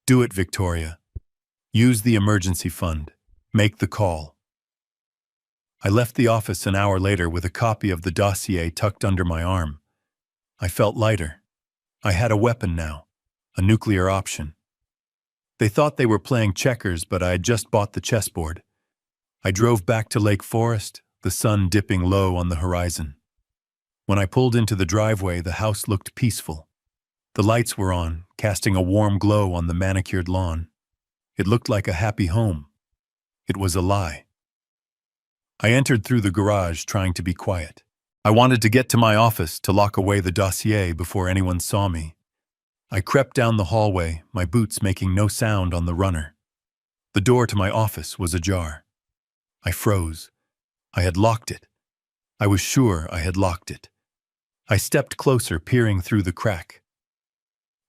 Do it, Victoria. Use the emergency fund. Make the call. I left the office an hour later with a copy of the dossier tucked under my arm. I felt lighter. I had a weapon now, a nuclear option. They thought they were playing checkers, but I had just bought the chessboard. I drove back to Lake Forest, the sun dipping low on the horizon. When I pulled into the driveway, the house looked peaceful. The lights were on, casting a warm glow on the manicured lawn. It looked like a happy home. It was a lie. I entered through the garage, trying to be quiet. I wanted to get to my office to lock away the dossier before anyone saw me. I crept down the hallway, my boots making no sound on the runner. The door to my office was ajar. I froze. I had locked it. I was sure I had locked it. I stepped closer, peering through the crack.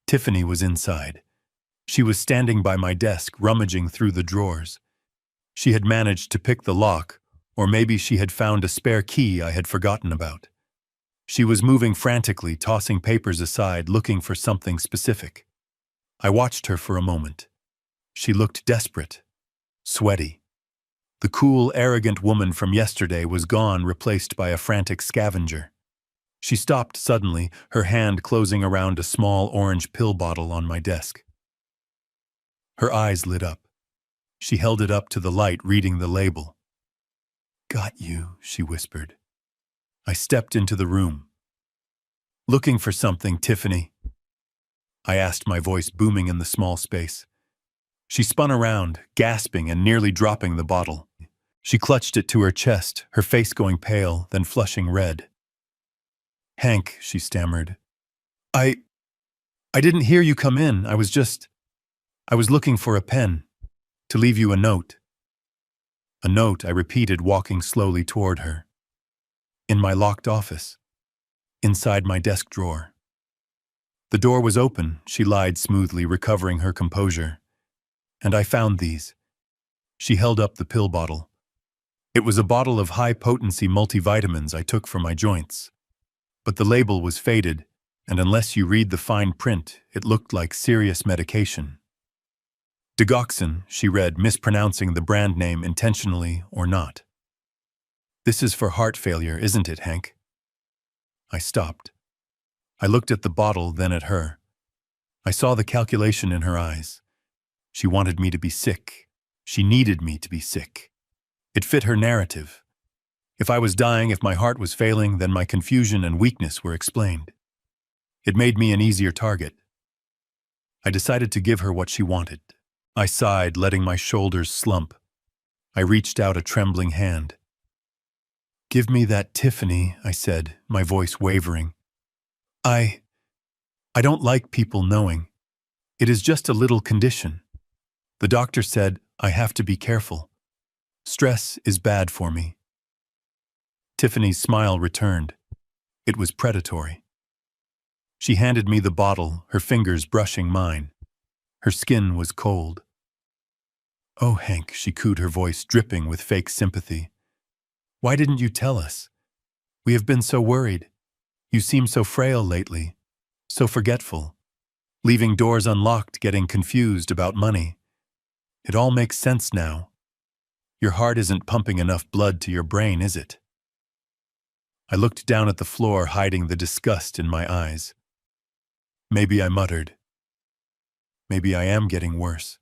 Tiffany was inside. She was standing by my desk, rummaging through the drawers. She had managed to pick the lock, or maybe she had found a spare key I had forgotten about. She was moving frantically, tossing papers aside, looking for something specific. I watched her for a moment. She looked desperate, sweaty. The cool, arrogant woman from yesterday was gone, replaced by a frantic scavenger. She stopped suddenly, her hand closing around a small orange pill bottle on my desk. Her eyes lit up. She held it up to the light, reading the label. Got you, she whispered. I stepped into the room. Looking for something, Tiffany? I asked, my voice booming in the small space. She spun around, gasping and nearly dropping the bottle. She clutched it to her chest, her face going pale, then flushing red. Hank, she stammered. I didn't hear you come in. I was looking for a pen, to leave you a note. A note, I repeated, walking slowly toward her. In my locked office. Inside my desk drawer. The door was open, she lied smoothly, recovering her composure. And I found these. She held up the pill bottle. It was a bottle of high-potency multivitamins I took for my joints. But the label was faded, and unless you read the fine print, it looked like serious medication. Digoxin, she read, mispronouncing the brand name intentionally or not. This is for heart failure, isn't it, Hank? I stopped. I looked at the bottle, then at her. I saw the calculation in her eyes. She wanted me to be sick. She needed me to be sick. It fit her narrative. If I was dying, if my heart was failing, then my confusion and weakness were explained. It made me an easier target. I decided to give her what she wanted. I sighed, letting my shoulders slump. I reached out a trembling hand. "Give me that, Tiffany," I said, my voice wavering. I don't like people knowing. It is just a little condition. The doctor said I have to be careful. Stress is bad for me." Tiffany's smile returned. It was predatory. She handed me the bottle, her fingers brushing mine. Her skin was cold. "Oh, Hank," she cooed, her voice dripping with fake sympathy. "Why didn't you tell us? We have been so worried. You seem so frail lately, so forgetful, leaving doors unlocked, getting confused about money. It all makes sense now. Your heart isn't pumping enough blood to your brain, is it?" I looked down at the floor, hiding the disgust in my eyes. "Maybe," I muttered. "Maybe I am getting worse."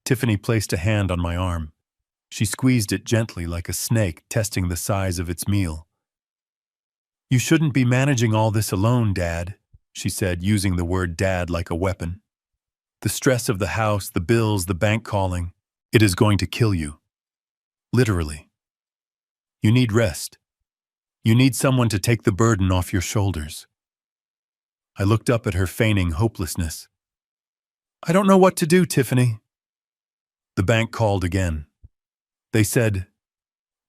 Tiffany placed a hand on my arm. She squeezed it gently like a snake testing the size of its meal. "You shouldn't be managing all this alone, Dad," she said, using the word dad like a weapon. "The stress of the house, the bills, the bank calling, it is going to kill you. Literally. You need rest. You need someone to take the burden off your shoulders." I looked up at her, feigning hopelessness. "I don't know what to do, Tiffany." The bank called again. They said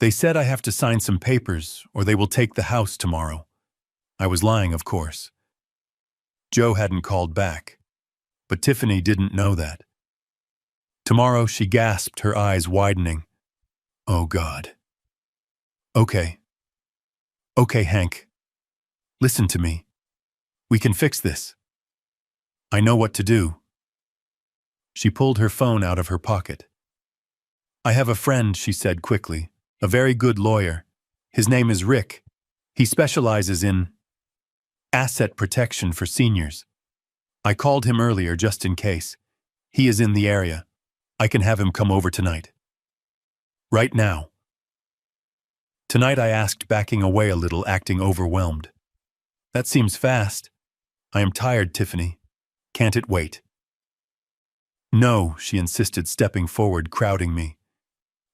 I have to sign some papers or they will take the house tomorrow. I was lying, of course. Joe hadn't called back, but Tiffany didn't know that. "Tomorrow," she gasped, her eyes widening. "Oh, God." Okay, Hank. Listen to me. We can fix this. I know what to do." She pulled her phone out of her pocket. "I have a friend," she said quickly, "a very good lawyer. His name is Rick. He specializes in asset protection for seniors. I called him earlier just in case. He is in the area. I can have him come over tonight." "Right now." "Tonight," I asked, backing away a little, acting overwhelmed. "That seems fast. I am tired, Tiffany. Can't it wait?" "No," she insisted, stepping forward, crowding me.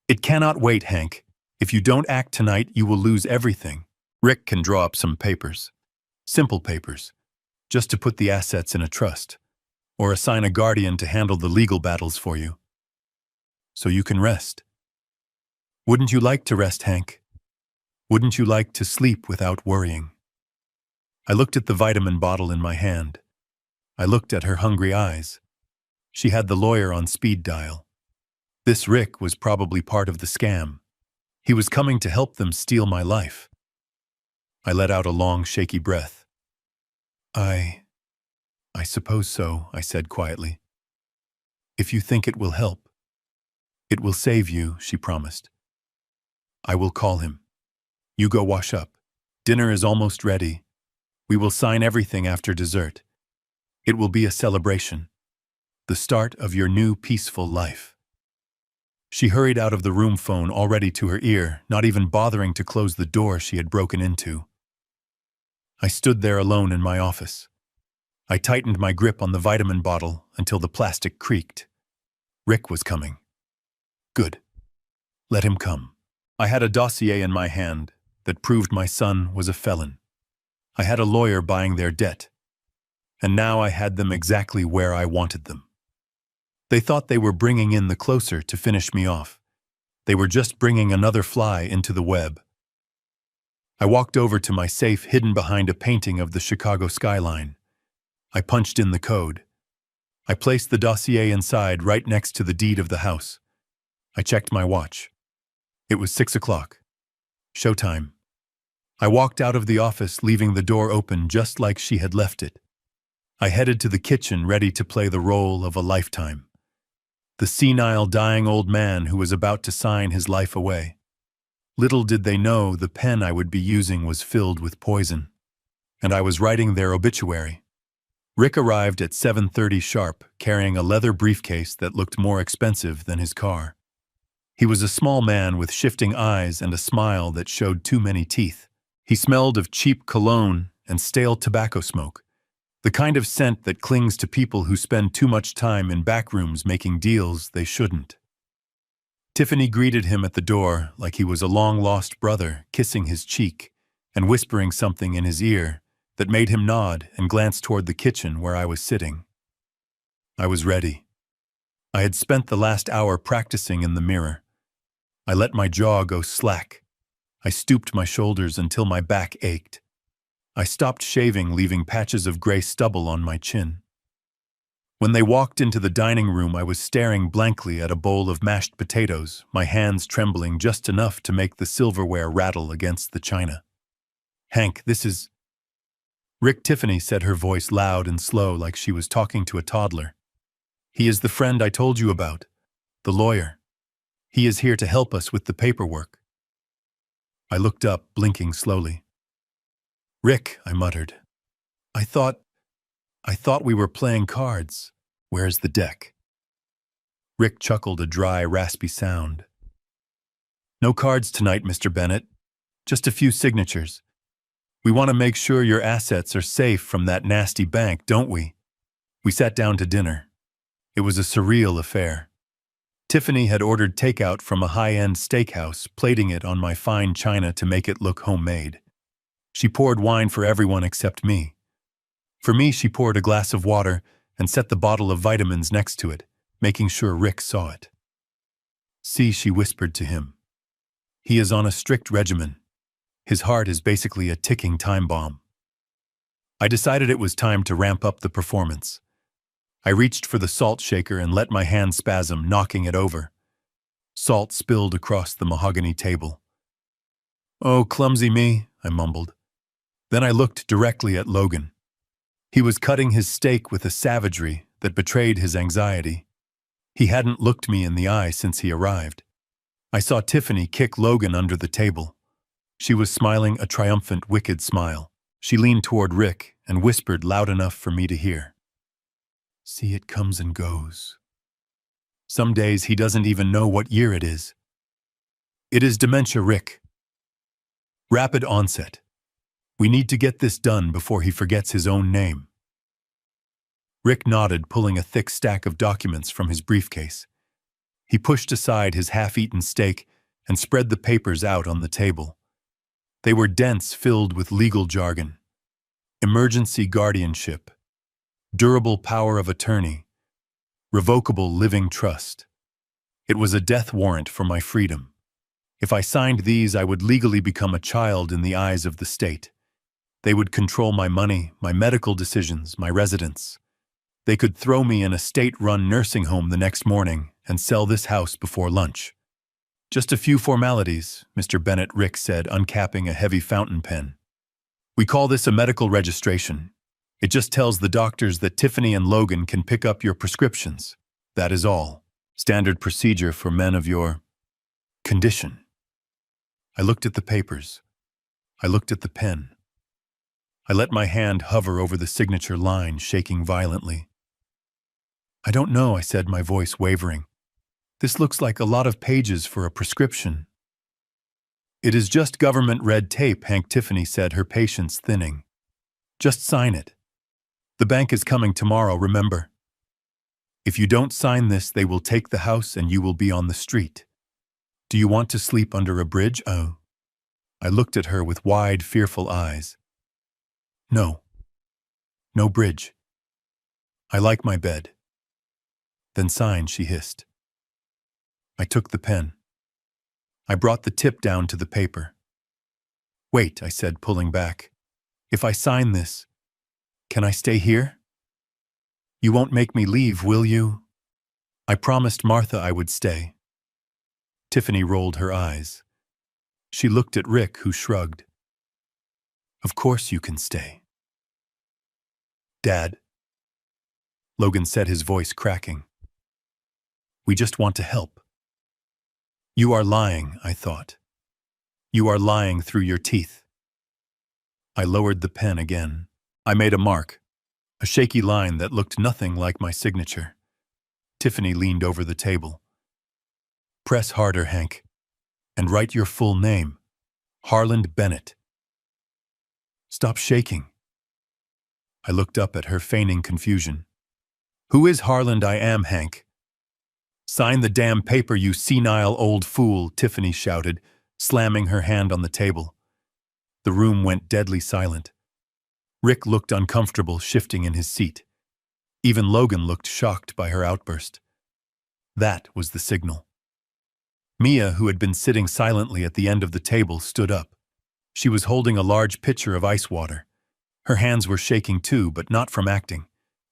"It cannot wait, Hank. If you don't act tonight, you will lose everything. Rick can draw up some papers. Simple papers. Just to put the assets in a trust. Or assign a guardian to handle the legal battles for you. So you can rest. Wouldn't you like to rest, Hank? Wouldn't you like to sleep without worrying?" I looked at the vitamin bottle in my hand. I looked at her hungry eyes. She had the lawyer on speed dial. This Rick was probably part of the scam. He was coming to help them steal my life. I let out a long, shaky breath. I suppose so," I said quietly. "If you think it will help." "It will save you," she promised. "I will call him. You go wash up. Dinner is almost ready. We will sign everything after dessert. It will be a celebration. The start of your new peaceful life." She hurried out of the room, phone already to her ear, not even bothering to close the door she had broken into. I stood there alone in my office. I tightened my grip on the vitamin bottle until the plastic creaked. Rick was coming. Good. Let him come. I had a dossier in my hand that proved my son was a felon. I had a lawyer buying their debt. And now I had them exactly where I wanted them. They thought they were bringing in the closer to finish me off. They were just bringing another fly into the web. I walked over to my safe hidden behind a painting of the Chicago skyline. I punched in the code. I placed the dossier inside right next to the deed of the house. I checked my watch. It was 6 o'clock. Showtime. I walked out of the office, leaving the door open just like she had left it. I headed to the kitchen, ready to play the role of a lifetime. The senile, dying old man who was about to sign his life away. Little did they know the pen I would be using was filled with poison. and I was writing their obituary. Rick arrived at 7:30 sharp, carrying a leather briefcase that looked more expensive than his car. He was a small man with shifting eyes and a smile that showed too many teeth. He smelled of cheap cologne and stale tobacco smoke, the kind of scent that clings to people who spend too much time in back rooms making deals they shouldn't. Tiffany greeted him at the door like he was a long-lost brother, kissing his cheek and whispering something in his ear that made him nod and glance toward the kitchen where I was sitting. I was ready. I had spent the last hour practicing in the mirror. I let my jaw go slack. I stooped my shoulders until my back ached. I stopped shaving, leaving patches of gray stubble on my chin. When they walked into the dining room, I was staring blankly at a bowl of mashed potatoes, my hands trembling just enough to make the silverware rattle against the china. "Hank, this is—" "Rick," Tiffany said, her voice loud and slow like she was talking to a toddler. "He is the friend I told you about, the lawyer. He is here to help us with the paperwork." I looked up, blinking slowly. "Rick," I muttered. I thought we were playing cards. Where's the deck?" Rick chuckled, a dry, raspy sound. "No cards tonight, Mr. Bennett. Just a few signatures. We want to make sure your assets are safe from that nasty bank, don't we?" We sat down to dinner. It was a surreal affair. Tiffany had ordered takeout from a high-end steakhouse, plating it on my fine china to make it look homemade. She poured wine for everyone except me. For me, she poured a glass of water and set the bottle of vitamins next to it, making sure Rick saw it. "See," she whispered to him. "He is on a strict regimen. His heart is basically a ticking time bomb." I decided it was time to ramp up the performance. I reached for the salt shaker and let my hand spasm, knocking it over. Salt spilled across the mahogany table. "Oh, clumsy me," I mumbled. Then I looked directly at Logan. He was cutting his steak with a savagery that betrayed his anxiety. He hadn't looked me in the eye since he arrived. I saw Tiffany kick Logan under the table. She was smiling a triumphant, wicked smile. She leaned toward Rick and whispered loud enough for me to hear. "See, it comes and goes. Some days he doesn't even know what year it is. It is dementia, Rick. Rapid onset. We need to get this done before he forgets his own name." Rick nodded, pulling a thick stack of documents from his briefcase. He pushed aside his half-eaten steak and spread the papers out on the table. They were dense, filled with legal jargon. Emergency guardianship, durable power of attorney, revocable living trust. It was a death warrant for my freedom. If I signed these, I would legally become a child in the eyes of the state. They would control my money, my medical decisions, my residence. They could throw me in a state-run nursing home the next morning and sell this house before lunch. "Just a few formalities," Mr. Bennett, Rick said, uncapping a heavy fountain pen. "We call this a medical registration. It just tells the doctors that Tiffany and Logan can pick up your prescriptions. That is all. Standard procedure for men of your condition." I looked at the papers. I looked at the pen. I let my hand hover over the signature line, shaking violently. "I don't know," I said, my voice wavering. "This looks like a lot of pages for a prescription." "It is just government red tape," Hank, Tiffany said, her patience thinning. "Just sign it. The bank is coming tomorrow, remember? If you don't sign this, they will take the house and you will be on the street. Do you want to sleep under a bridge?" "Oh." I looked at her with wide, fearful eyes. "No. No bridge. I like my bed." "Then sign," she hissed. I took the pen. I brought the tip down to the paper. "Wait," I said, pulling back. "If I sign this, can I stay here? You won't make me leave, will you?" I promised Martha I would stay. Tiffany rolled her eyes. She looked at Rick, who shrugged. "Of course you can stay." "Dad," Logan said, his voice cracking. "We just want to help." "You are lying," I thought. "You are lying through your teeth." I lowered the pen again. I made a mark, a shaky line that looked nothing like my signature. Tiffany leaned over the table. "Press harder, Hank, and write your full name, Harland Bennett." "Stop shaking." I looked up at her, feigning confusion. "Who is Harland? I am Hank." "Sign the damn paper, you senile old fool," Tiffany shouted, slamming her hand on the table. The room went deadly silent. Rick looked uncomfortable, shifting in his seat. Even Logan looked shocked by her outburst. That was the signal. Mia, who had been sitting silently at the end of the table, stood up. She was holding a large pitcher of ice water. Her hands were shaking too, but not from acting.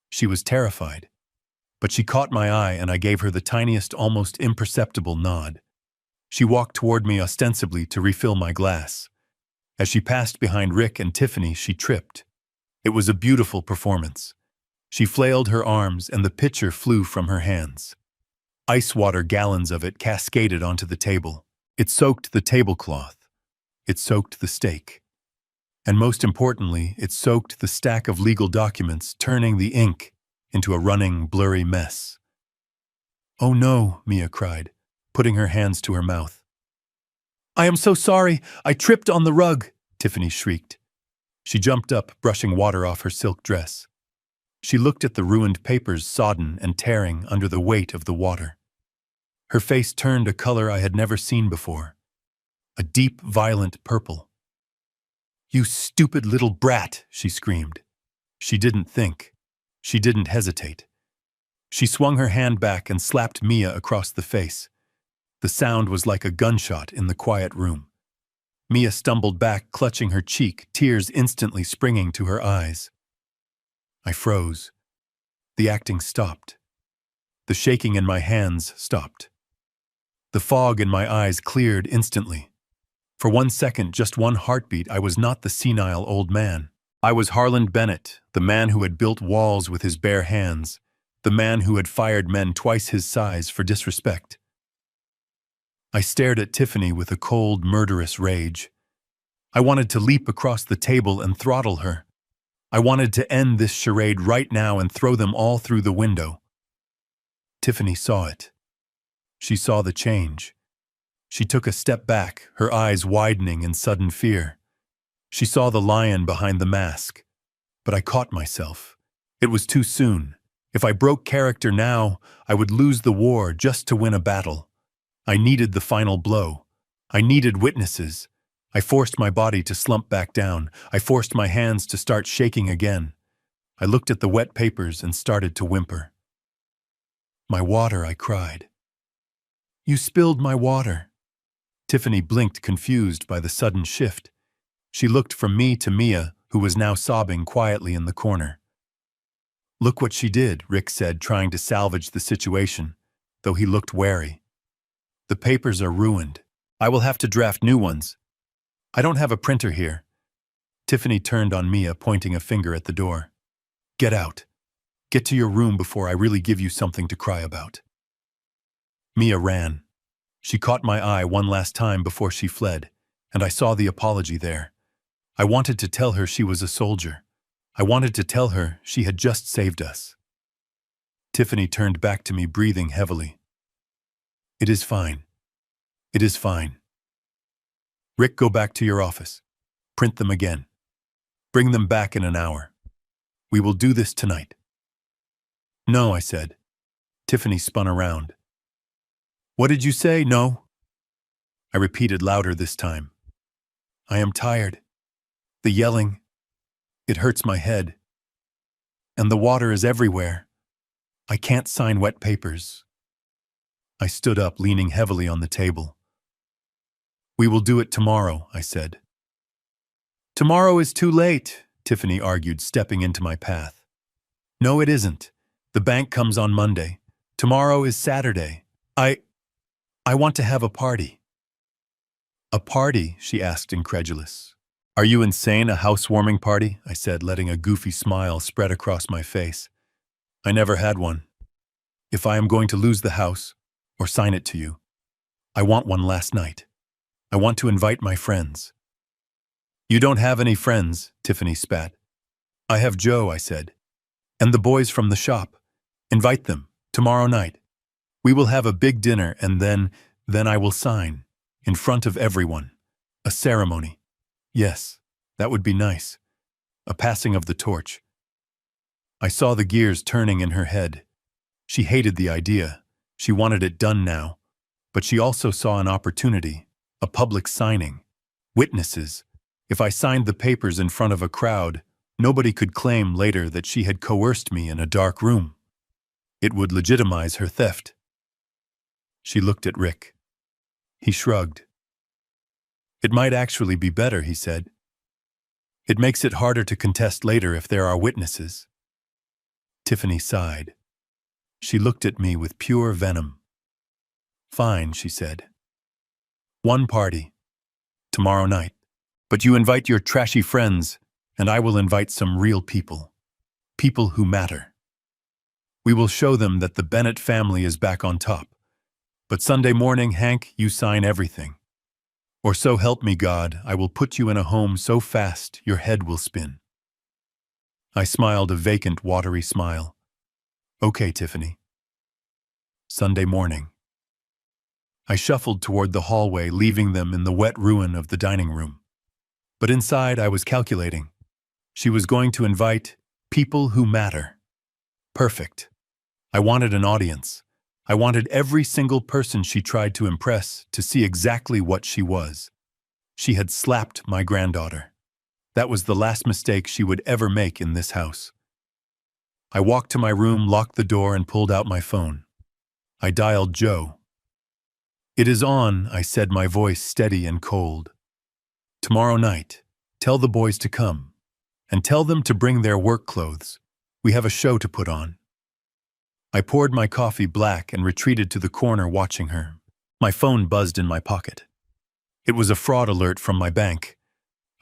She was terrified. But she caught my eye, and I gave her the tiniest, almost imperceptible nod. She walked toward me ostensibly to refill my glass. As she passed behind Rick and Tiffany, she tripped. It was a beautiful performance. She flailed her arms, and the pitcher flew from her hands. Ice water, gallons of it, cascaded onto the table. It soaked the tablecloth. It soaked the steak. And most importantly, it soaked the stack of legal documents, turning the ink into a running, blurry mess. "Oh no," Mia cried, putting her hands to her mouth. "I am so sorry. I tripped on the rug," Tiffany shrieked. She jumped up, brushing water off her silk dress. She looked at the ruined papers, sodden and tearing under the weight of the water. Her face turned a color I had never seen before, a deep, violent purple. "You stupid little brat," she screamed. She didn't think. She didn't hesitate. She swung her hand back and slapped Mia across the face. The sound was like a gunshot in the quiet room. Mia stumbled back, clutching her cheek, tears instantly springing to her eyes. I froze. The acting stopped. The shaking in my hands stopped. The fog in my eyes cleared instantly. For 1 second, just one heartbeat, I was not the senile old man. I was Harland Bennett, the man who had built walls with his bare hands, the man who had fired men twice his size for disrespect. I stared at Tiffany with a cold, murderous rage. I wanted to leap across the table and throttle her. I wanted to end this charade right now and throw them all through the window. Tiffany saw it. She saw the change. She took a step back, her eyes widening in sudden fear. She saw the lion behind the mask. But I caught myself. It was too soon. If I broke character now, I would lose the war just to win a battle. I needed the final blow. I needed witnesses. I forced my body to slump back down. I forced my hands to start shaking again. I looked at the wet papers and started to whimper. "My water," I cried. "You spilled my water." Tiffany blinked, confused by the sudden shift. She looked from me to Mia, who was now sobbing quietly in the corner. "Look what she did," Rick said, trying to salvage the situation, though he looked wary. "The papers are ruined. I will have to draft new ones. I don't have a printer here." Tiffany turned on Mia, pointing a finger at the door. "Get out. Get to your room before I really give you something to cry about." Mia ran. She caught my eye one last time before she fled, and I saw the apology there. I wanted to tell her she was a soldier. I wanted to tell her she had just saved us. Tiffany turned back to me, breathing heavily. "It is fine. It is fine. Rick, go back to your office. Print them again. Bring them back in an hour. We will do this tonight." "No," I said. Tiffany spun around. "What did you say? No?" I repeated louder this time. "I am tired. The yelling, it hurts my head. And the water is everywhere. I can't sign wet papers." I stood up, leaning heavily on the table. "We will do it tomorrow," I said. "Tomorrow is too late," Tiffany argued, stepping into my path. "No, it isn't. The bank comes on Monday. Tomorrow is Saturday. I want to have a party." "A party?" she asked, incredulous. "Are you insane? A housewarming party?" I said, letting a goofy smile spread across my face. "I never had one. If I am going to lose the house, or sign it to you, I want one last night. I want to invite my friends." You don't have any friends, Tiffany spat. I have Joe, I said. And the boys from the shop. Invite them, tomorrow night. We will have a big dinner and then I will sign, in front of everyone. A ceremony. Yes, that would be nice. A passing of the torch. I saw the gears turning in her head. She hated the idea. She wanted it done now. But she also saw an opportunity, a public signing. Witnesses. If I signed the papers in front of a crowd, nobody could claim later that she had coerced me in a dark room. It would legitimize her theft. She looked at Rick. He shrugged. It might actually be better, he said. It makes it harder to contest later if there are witnesses. Tiffany sighed. She looked at me with pure venom. Fine, she said. One party. Tomorrow night. But you invite your trashy friends, and I will invite some real people. People who matter. We will show them that the Bennett family is back on top. But Sunday morning, Hank, you sign everything. Or so help me God, I will put you in a home so fast your head will spin. I smiled a vacant, watery smile. Okay, Tiffany. Sunday morning. I shuffled toward the hallway, leaving them in the wet ruin of the dining room. But inside I was calculating. She was going to invite people who matter. Perfect. I wanted an audience. I wanted every single person she tried to impress to see exactly what she was. She had slapped my granddaughter. That was the last mistake she would ever make in this house. I walked to my room, locked the door, and pulled out my phone. I dialed Joe. It is on, I said, my voice steady and cold. Tomorrow night, tell the boys to come. And tell them to bring their work clothes. We have a show to put on. I poured my coffee black and retreated to the corner watching her. My phone buzzed in my pocket. It was a fraud alert from my bank.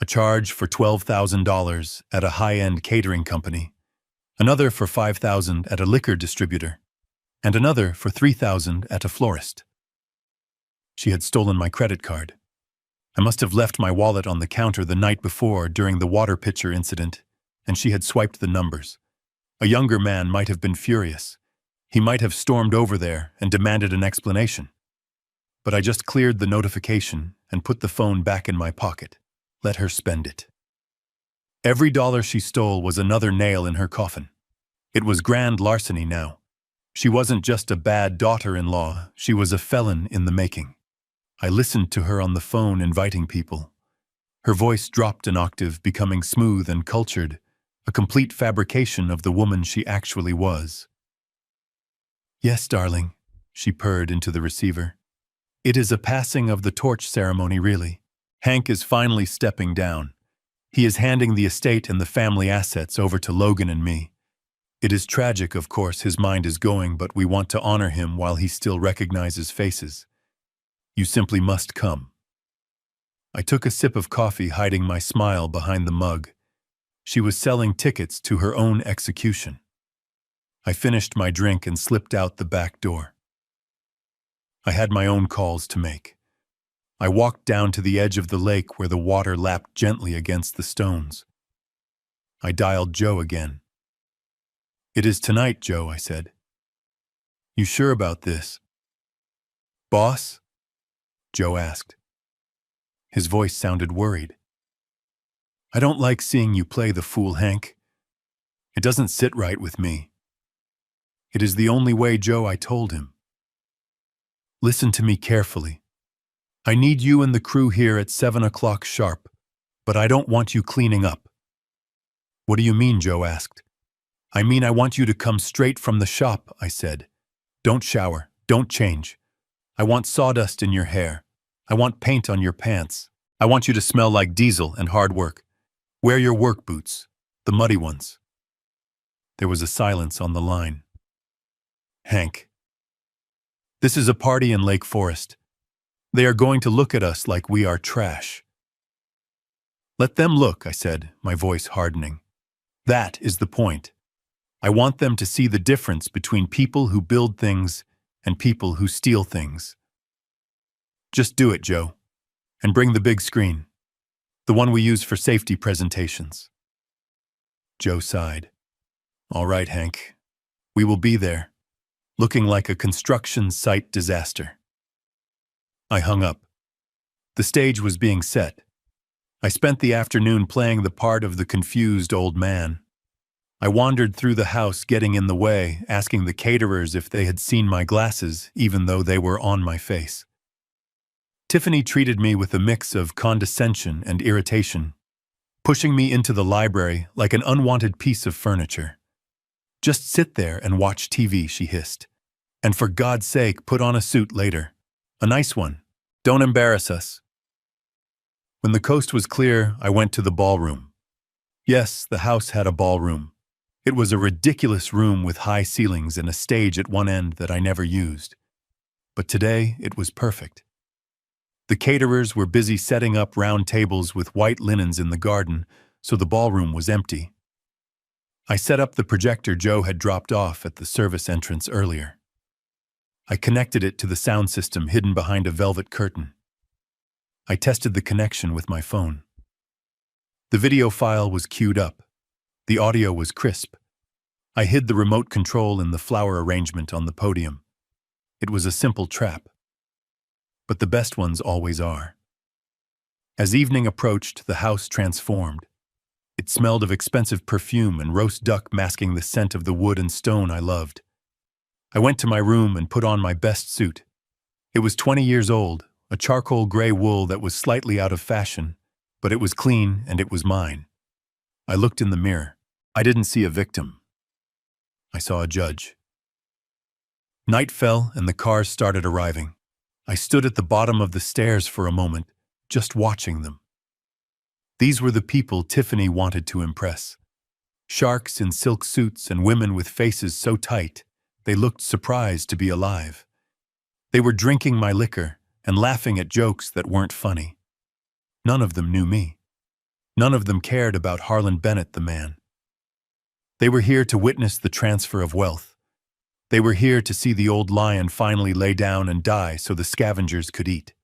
A charge for $12,000 at a high-end catering company. Another for $5,000 at a liquor distributor. And another for $3,000 at a florist. She had stolen my credit card. I must have left my wallet on the counter the night before during the water pitcher incident, and she had swiped the numbers. A younger man might have been furious. He might have stormed over there and demanded an explanation. But I just cleared the notification and put the phone back in my pocket. Let her spend it. Every dollar she stole was another nail in her coffin. It was grand larceny now. She wasn't just a bad daughter-in-law, she was a felon in the making. I listened to her on the phone inviting people. Her voice dropped an octave, becoming smooth and cultured, a complete fabrication of the woman she actually was. Yes, darling, she purred into the receiver. It is a passing of the torch ceremony, really. Hank is finally stepping down. He is handing the estate and the family assets over to Logan and me. It is tragic, of course, his mind is going, but we want to honor him while he still recognizes faces. You simply must come. I took a sip of coffee, hiding my smile behind the mug. She was selling tickets to her own execution. I finished my drink and slipped out the back door. I had my own calls to make. I walked down to the edge of the lake where the water lapped gently against the stones. I dialed Joe again. It is tonight, Joe, I said. You sure about this? Boss? Joe asked. His voice sounded worried. I don't like seeing you play the fool, Hank. It doesn't sit right with me. It is the only way, Joe, I told him. Listen to me carefully. I need you and the crew here at 7 o'clock sharp, but I don't want you cleaning up. What do you mean, Joe asked. I mean I want you to come straight from the shop, I said. Don't shower, don't change. I want sawdust in your hair. I want paint on your pants. I want you to smell like diesel and hard work. Wear your work boots, the muddy ones. There was a silence on the line. Hank. This is a party in Lake Forest. They are going to look at us like we are trash. Let them look, I said, my voice hardening. That is the point. I want them to see the difference between people who build things and people who steal things. Just do it, Joe, and bring the big screen. The one we use for safety presentations. Joe sighed. All right, Hank. We will be there, looking like a construction site disaster. I hung up. The stage was being set. I spent the afternoon playing the part of the confused old man. I wandered through the house, getting in the way, asking the caterers if they had seen my glasses, even though they were on my face. Tiffany treated me with a mix of condescension and irritation, pushing me into the library like an unwanted piece of furniture. Just sit there and watch TV, she hissed. And for God's sake, put on a suit later. A nice one. Don't embarrass us. When the coast was clear, I went to the ballroom. Yes, the house had a ballroom. It was a ridiculous room with high ceilings and a stage at one end that I never used. But today, it was perfect. The caterers were busy setting up round tables with white linens in the garden, so the ballroom was empty. I set up the projector Joe had dropped off at the service entrance earlier. I connected it to the sound system hidden behind a velvet curtain. I tested the connection with my phone. The video file was queued up. The audio was crisp. I hid the remote control in the flower arrangement on the podium. It was a simple trap. But the best ones always are. As evening approached, the house transformed. It smelled of expensive perfume and roast duck masking the scent of the wood and stone I loved. I went to my room and put on my best suit. It was 20 years old, a charcoal gray wool that was slightly out of fashion, but it was clean and it was mine. I looked in the mirror. I didn't see a victim. I saw a judge. Night fell and the cars started arriving. I stood at the bottom of the stairs for a moment, just watching them. These were the people Tiffany wanted to impress. Sharks in silk suits and women with faces so tight, they looked surprised to be alive. They were drinking my liquor and laughing at jokes that weren't funny. None of them knew me. None of them cared about Harlan Bennett, the man. They were here to witness the transfer of wealth. They were here to see the old lion finally lay down and die so the scavengers could eat.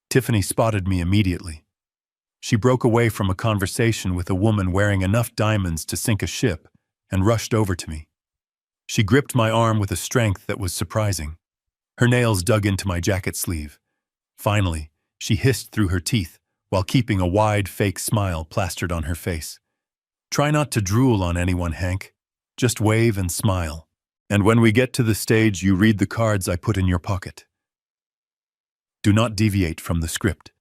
Tiffany spotted me immediately. She broke away from a conversation with a woman wearing enough diamonds to sink a ship and rushed over to me. She gripped my arm with a strength that was surprising. Her nails dug into my jacket sleeve. Finally, she hissed through her teeth while keeping a wide, fake smile plastered on her face. Try not to drool on anyone, Hank. Just wave and smile. And when we get to the stage, you read the cards I put in your pocket. Do not deviate from the script.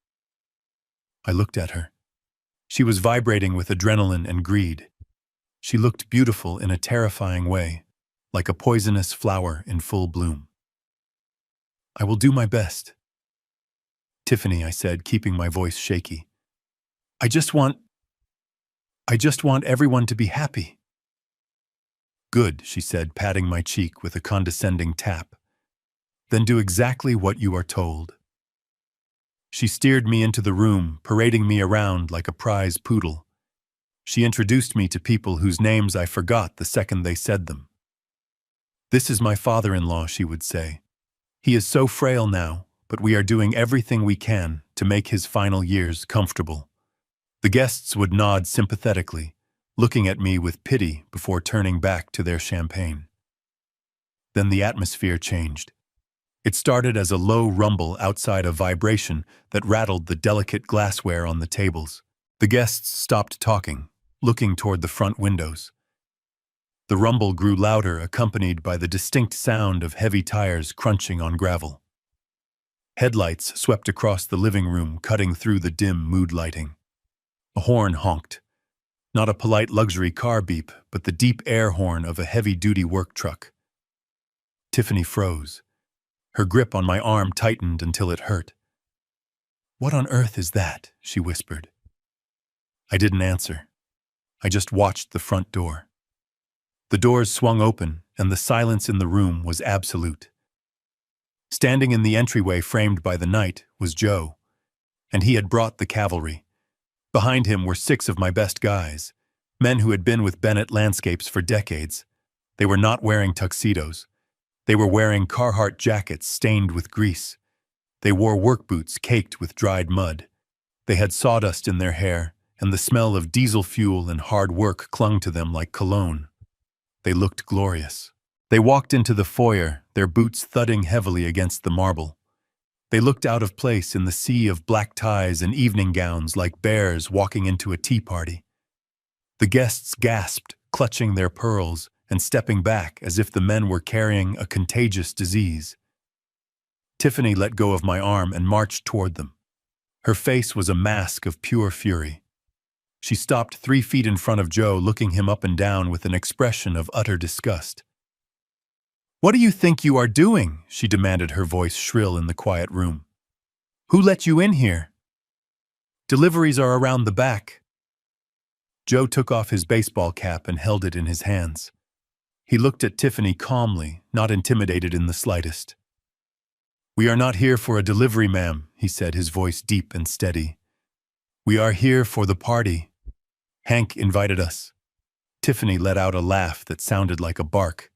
I looked at her. She was vibrating with adrenaline and greed. She looked beautiful in a terrifying way, like a poisonous flower in full bloom. I will do my best. Tiffany, I said, keeping my voice shaky. I just want everyone to be happy. Good, she said, patting my cheek with a condescending tap. Then do exactly what you are told. She steered me into the room, parading me around like a prize poodle. She introduced me to people whose names I forgot the second they said them. This is my father-in-law, she would say. He is so frail now, but we are doing everything we can to make his final years comfortable. The guests would nod sympathetically, looking at me with pity before turning back to their champagne. Then the atmosphere changed. It started as a low rumble outside a vibration that rattled the delicate glassware on the tables. The guests stopped talking, looking toward the front windows. The rumble grew louder, accompanied by the distinct sound of heavy tires crunching on gravel. Headlights swept across the living room, cutting through the dim mood lighting. A horn honked. Not a polite luxury car beep, but the deep air horn of a heavy-duty work truck. Tiffany froze. Her grip on my arm tightened until it hurt. "What on earth is that?" she whispered. I didn't answer. I just watched the front door. The doors swung open, and the silence in the room was absolute. Standing in the entryway framed by the night was Joe, and he had brought the cavalry. Behind him were 6 of my best guys, men who had been with Bennett Landscapes for decades. They were not wearing tuxedos. They were wearing Carhartt jackets stained with grease. They wore work boots caked with dried mud. They had sawdust in their hair, and the smell of diesel fuel and hard work clung to them like cologne. They looked glorious. They walked into the foyer, their boots thudding heavily against the marble. They looked out of place in the sea of black ties and evening gowns like bears walking into a tea party. The guests gasped, clutching their pearls and stepping back as if the men were carrying a contagious disease. Tiffany let go of my arm and marched toward them. Her face was a mask of pure fury. She stopped 3 feet in front of Joe, looking him up and down with an expression of utter disgust. "What do you think you are doing?" she demanded, her voice shrill in the quiet room. "Who let you in here? Deliveries are around the back." Joe took off his baseball cap and held it in his hands. He looked at Tiffany calmly, not intimidated in the slightest. "We are not here for a delivery, ma'am," he said, his voice deep and steady. "We are here for the party. Hank invited us." Tiffany let out a laugh that sounded like a bark.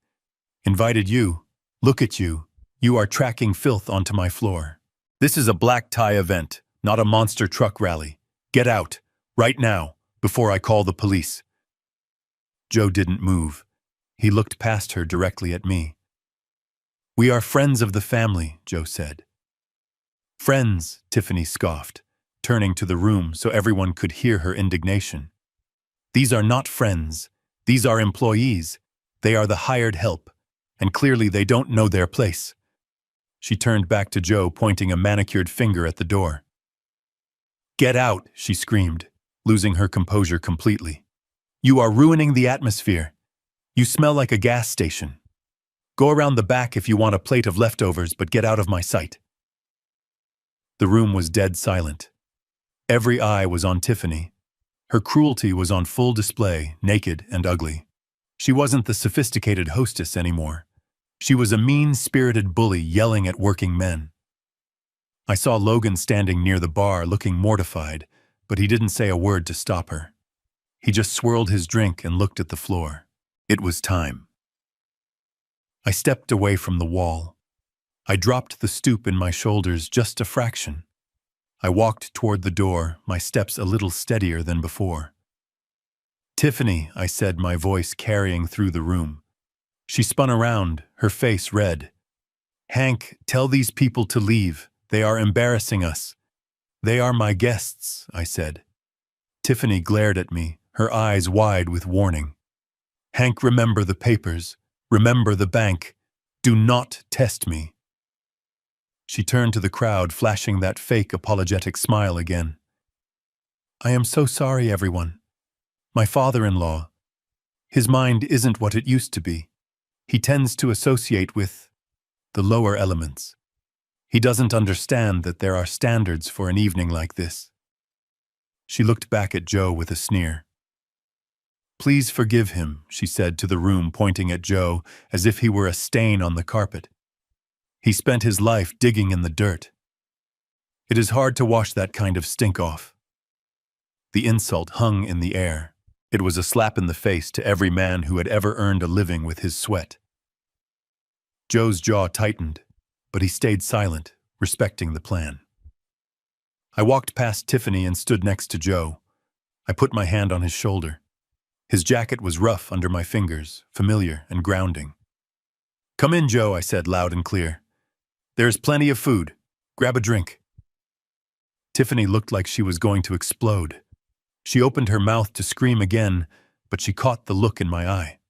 "Invited you? Look at you. You are tracking filth onto my floor. This is a black tie event, not a monster truck rally. Get out, right now, before I call the police." Joe didn't move. He looked past her directly at me. "We are friends of the family," Joe said. "Friends," Tiffany scoffed, turning to the room so everyone could hear her indignation. "These are not friends. These are employees. They are the hired help, and clearly they don't know their place." She turned back to Joe, pointing a manicured finger at the door. "Get out," she screamed, losing her composure completely. "You are ruining the atmosphere. You smell like a gas station. Go around the back if you want a plate of leftovers, but get out of my sight." The room was dead silent. Every eye was on Tiffany. Her cruelty was on full display, naked and ugly. She wasn't the sophisticated hostess anymore. She was a mean-spirited bully yelling at working men. I saw Logan standing near the bar looking mortified, but he didn't say a word to stop her. He just swirled his drink and looked at the floor. It was time. I stepped away from the wall. I dropped the stoop in my shoulders just a fraction. I walked toward the door, my steps a little steadier than before. "Tiffany," I said, my voice carrying through the room. She spun around, her face red. "Hank, tell these people to leave. They are embarrassing us." "They are my guests," I said. Tiffany glared at me, her eyes wide with warning. "Hank, remember the papers. Remember the bank. Do not test me." She turned to the crowd, flashing that fake apologetic smile again. "I am so sorry, everyone. My father-in-law. His mind isn't what it used to be. He tends to associate with the lower elements. He doesn't understand that there are standards for an evening like this." She looked back at Joe with a sneer. "Please forgive him," she said to the room, pointing at Joe as if he were a stain on the carpet. "He spent his life digging in the dirt. It is hard to wash that kind of stink off." The insult hung in the air. It was a slap in the face to every man who had ever earned a living with his sweat. Joe's jaw tightened, but he stayed silent, respecting the plan. I walked past Tiffany and stood next to Joe. I put my hand on his shoulder. His jacket was rough under my fingers, familiar and grounding. "Come in, Joe," I said loud and clear. "There is plenty of food. Grab a drink." Tiffany looked like she was going to explode. She opened her mouth to scream again, but she caught the look in my eye.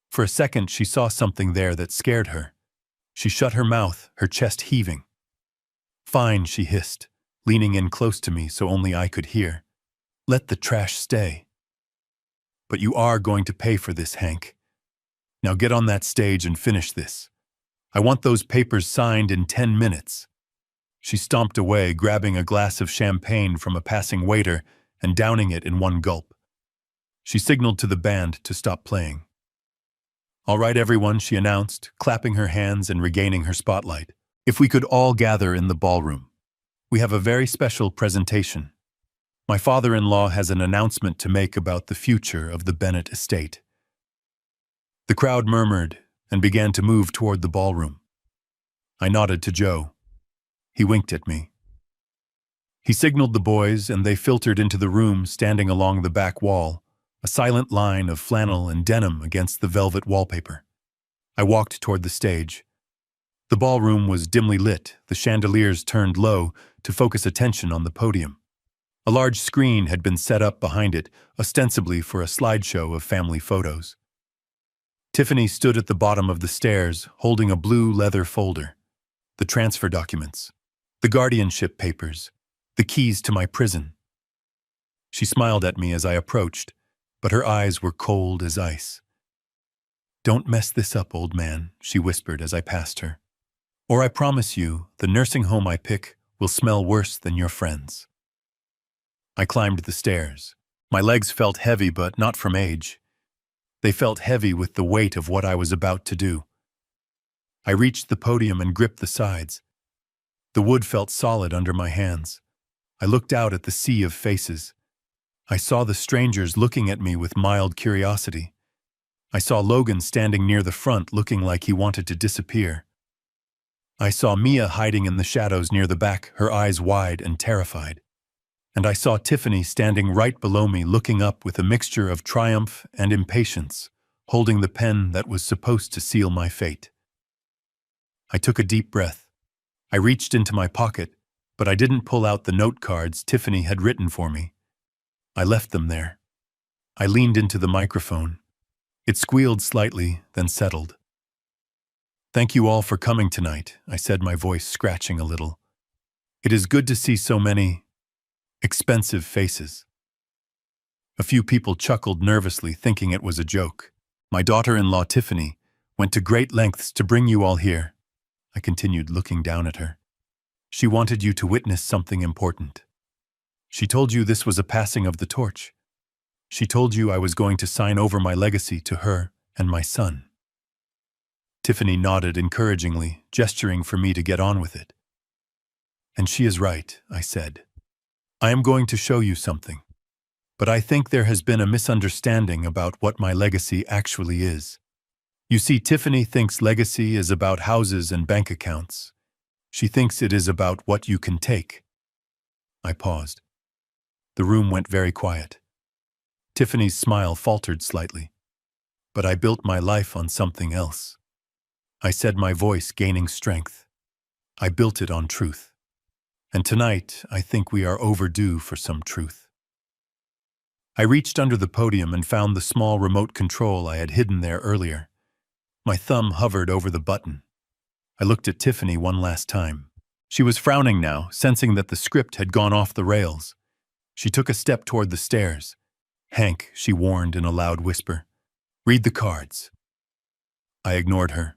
For a second, she saw something there that scared her. She shut her mouth, her chest heaving. "Fine," she hissed, leaning in close to me so only I could hear. "Let the trash stay. But you are going to pay for this, Hank. Now get on that stage and finish this. I want those papers signed in 10 minutes. She stomped away, grabbing a glass of champagne from a passing waiter and downing it in one gulp. She signaled to the band to stop playing. "All right, everyone," she announced, clapping her hands and regaining her spotlight. "If we could all gather in the ballroom. We have a very special presentation. My father-in-law has an announcement to make about the future of the Bennett estate." The crowd murmured and began to move toward the ballroom. I nodded to Joe. He winked at me. He signaled the boys, and they filtered into the room standing along the back wall, a silent line of flannel and denim against the velvet wallpaper. I walked toward the stage. The ballroom was dimly lit, the chandeliers turned low to focus attention on the podium. A large screen had been set up behind it, ostensibly for a slideshow of family photos. Tiffany stood at the bottom of the stairs, holding a blue leather folder. The transfer documents, the guardianship papers, the keys to my prison. She smiled at me as I approached, but her eyes were cold as ice. "Don't mess this up, old man," she whispered as I passed her. "Or I promise you, the nursing home I pick will smell worse than your friends." I climbed the stairs. My legs felt heavy, but not from age. They felt heavy with the weight of what I was about to do. I reached the podium and gripped the sides. The wood felt solid under my hands. I looked out at the sea of faces. I saw the strangers looking at me with mild curiosity. I saw Logan standing near the front looking like he wanted to disappear. I saw Mia hiding in the shadows near the back, her eyes wide and terrified. And I saw Tiffany standing right below me looking up with a mixture of triumph and impatience, holding the pen that was supposed to seal my fate. I took a deep breath. I reached into my pocket, but I didn't pull out the note cards Tiffany had written for me. I left them there. I leaned into the microphone. It squealed slightly, then settled. "Thank you all for coming tonight," I said, my voice scratching a little. "It is good to see so many expensive faces." A few people chuckled nervously, thinking it was a joke. "My daughter-in-law, Tiffany, went to great lengths to bring you all here," I continued, looking down at her. "She wanted you to witness something important. She told you this was a passing of the torch. She told you I was going to sign over my legacy to her and my son." Tiffany nodded encouragingly, gesturing for me to get on with it. "And she is right," I said. "I am going to show you something. But I think there has been a misunderstanding about what my legacy actually is. You see, Tiffany thinks legacy is about houses and bank accounts. She thinks it is about what you can take." I paused. The room went very quiet. Tiffany's smile faltered slightly. "But I built my life on something else," I said, my voice gaining strength. "I built it on truth. And tonight, I think we are overdue for some truth." I reached under the podium and found the small remote control I had hidden there earlier. My thumb hovered over the button. I looked at Tiffany one last time. She was frowning now, sensing that the script had gone off the rails. She took a step toward the stairs. "Hank," she warned in a loud whisper, "read the cards." I ignored her.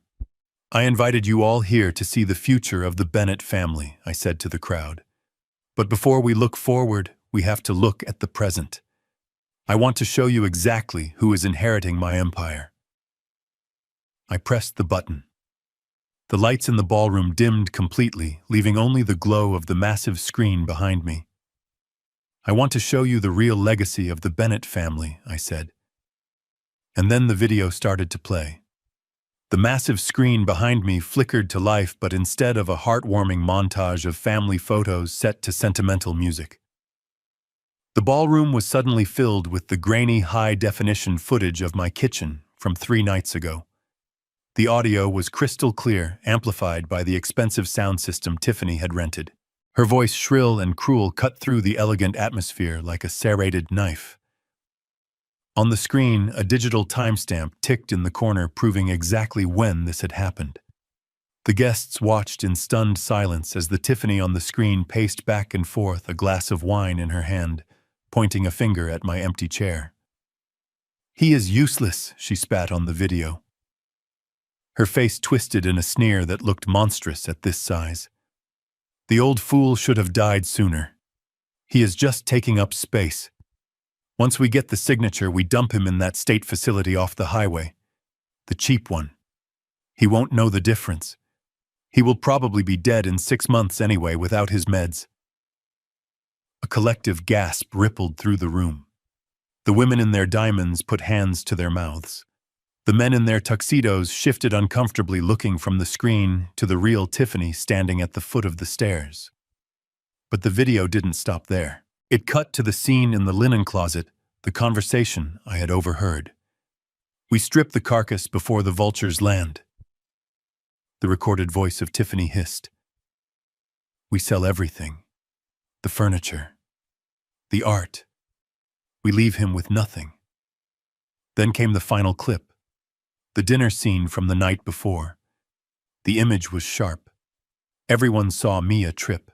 "I invited you all here to see the future of the Bennett family," I said to the crowd. "But before we look forward, we have to look at the present. I want to show you exactly who is inheriting my empire." I pressed the button. The lights in the ballroom dimmed completely, leaving only the glow of the massive screen behind me. "I want to show you the real legacy of the Bennett family," I said. And then the video started to play. The massive screen behind me flickered to life, but instead of a heartwarming montage of family photos set to sentimental music. The ballroom was suddenly filled with the grainy, high-definition footage of my kitchen from 3 nights ago. The audio was crystal clear, amplified by the expensive sound system Tiffany had rented. Her voice, shrill and cruel, cut through the elegant atmosphere like a serrated knife. On the screen, a digital timestamp ticked in the corner, proving exactly when this had happened. The guests watched in stunned silence as the Tiffany on the screen paced back and forth, a glass of wine in her hand, pointing a finger at my empty chair. "He is useless," she spat on the video. Her face twisted in a sneer that looked monstrous at this size. "The old fool should have died sooner. He is just taking up space. Once we get the signature, we dump him in that state facility off the highway. The cheap one. He won't know the difference. He will probably be dead in 6 months anyway without his meds." A collective gasp rippled through the room. The women in their diamonds put hands to their mouths. The men in their tuxedos shifted uncomfortably, looking from the screen to the real Tiffany standing at the foot of the stairs. But the video didn't stop there. It cut to the scene in the linen closet, the conversation I had overheard. "We strip the carcass before the vultures land," the recorded voice of Tiffany hissed. "We sell everything. The furniture. The art. We leave him with nothing." Then came the final clip. The dinner scene from the night before. The image was sharp. Everyone saw Mia trip.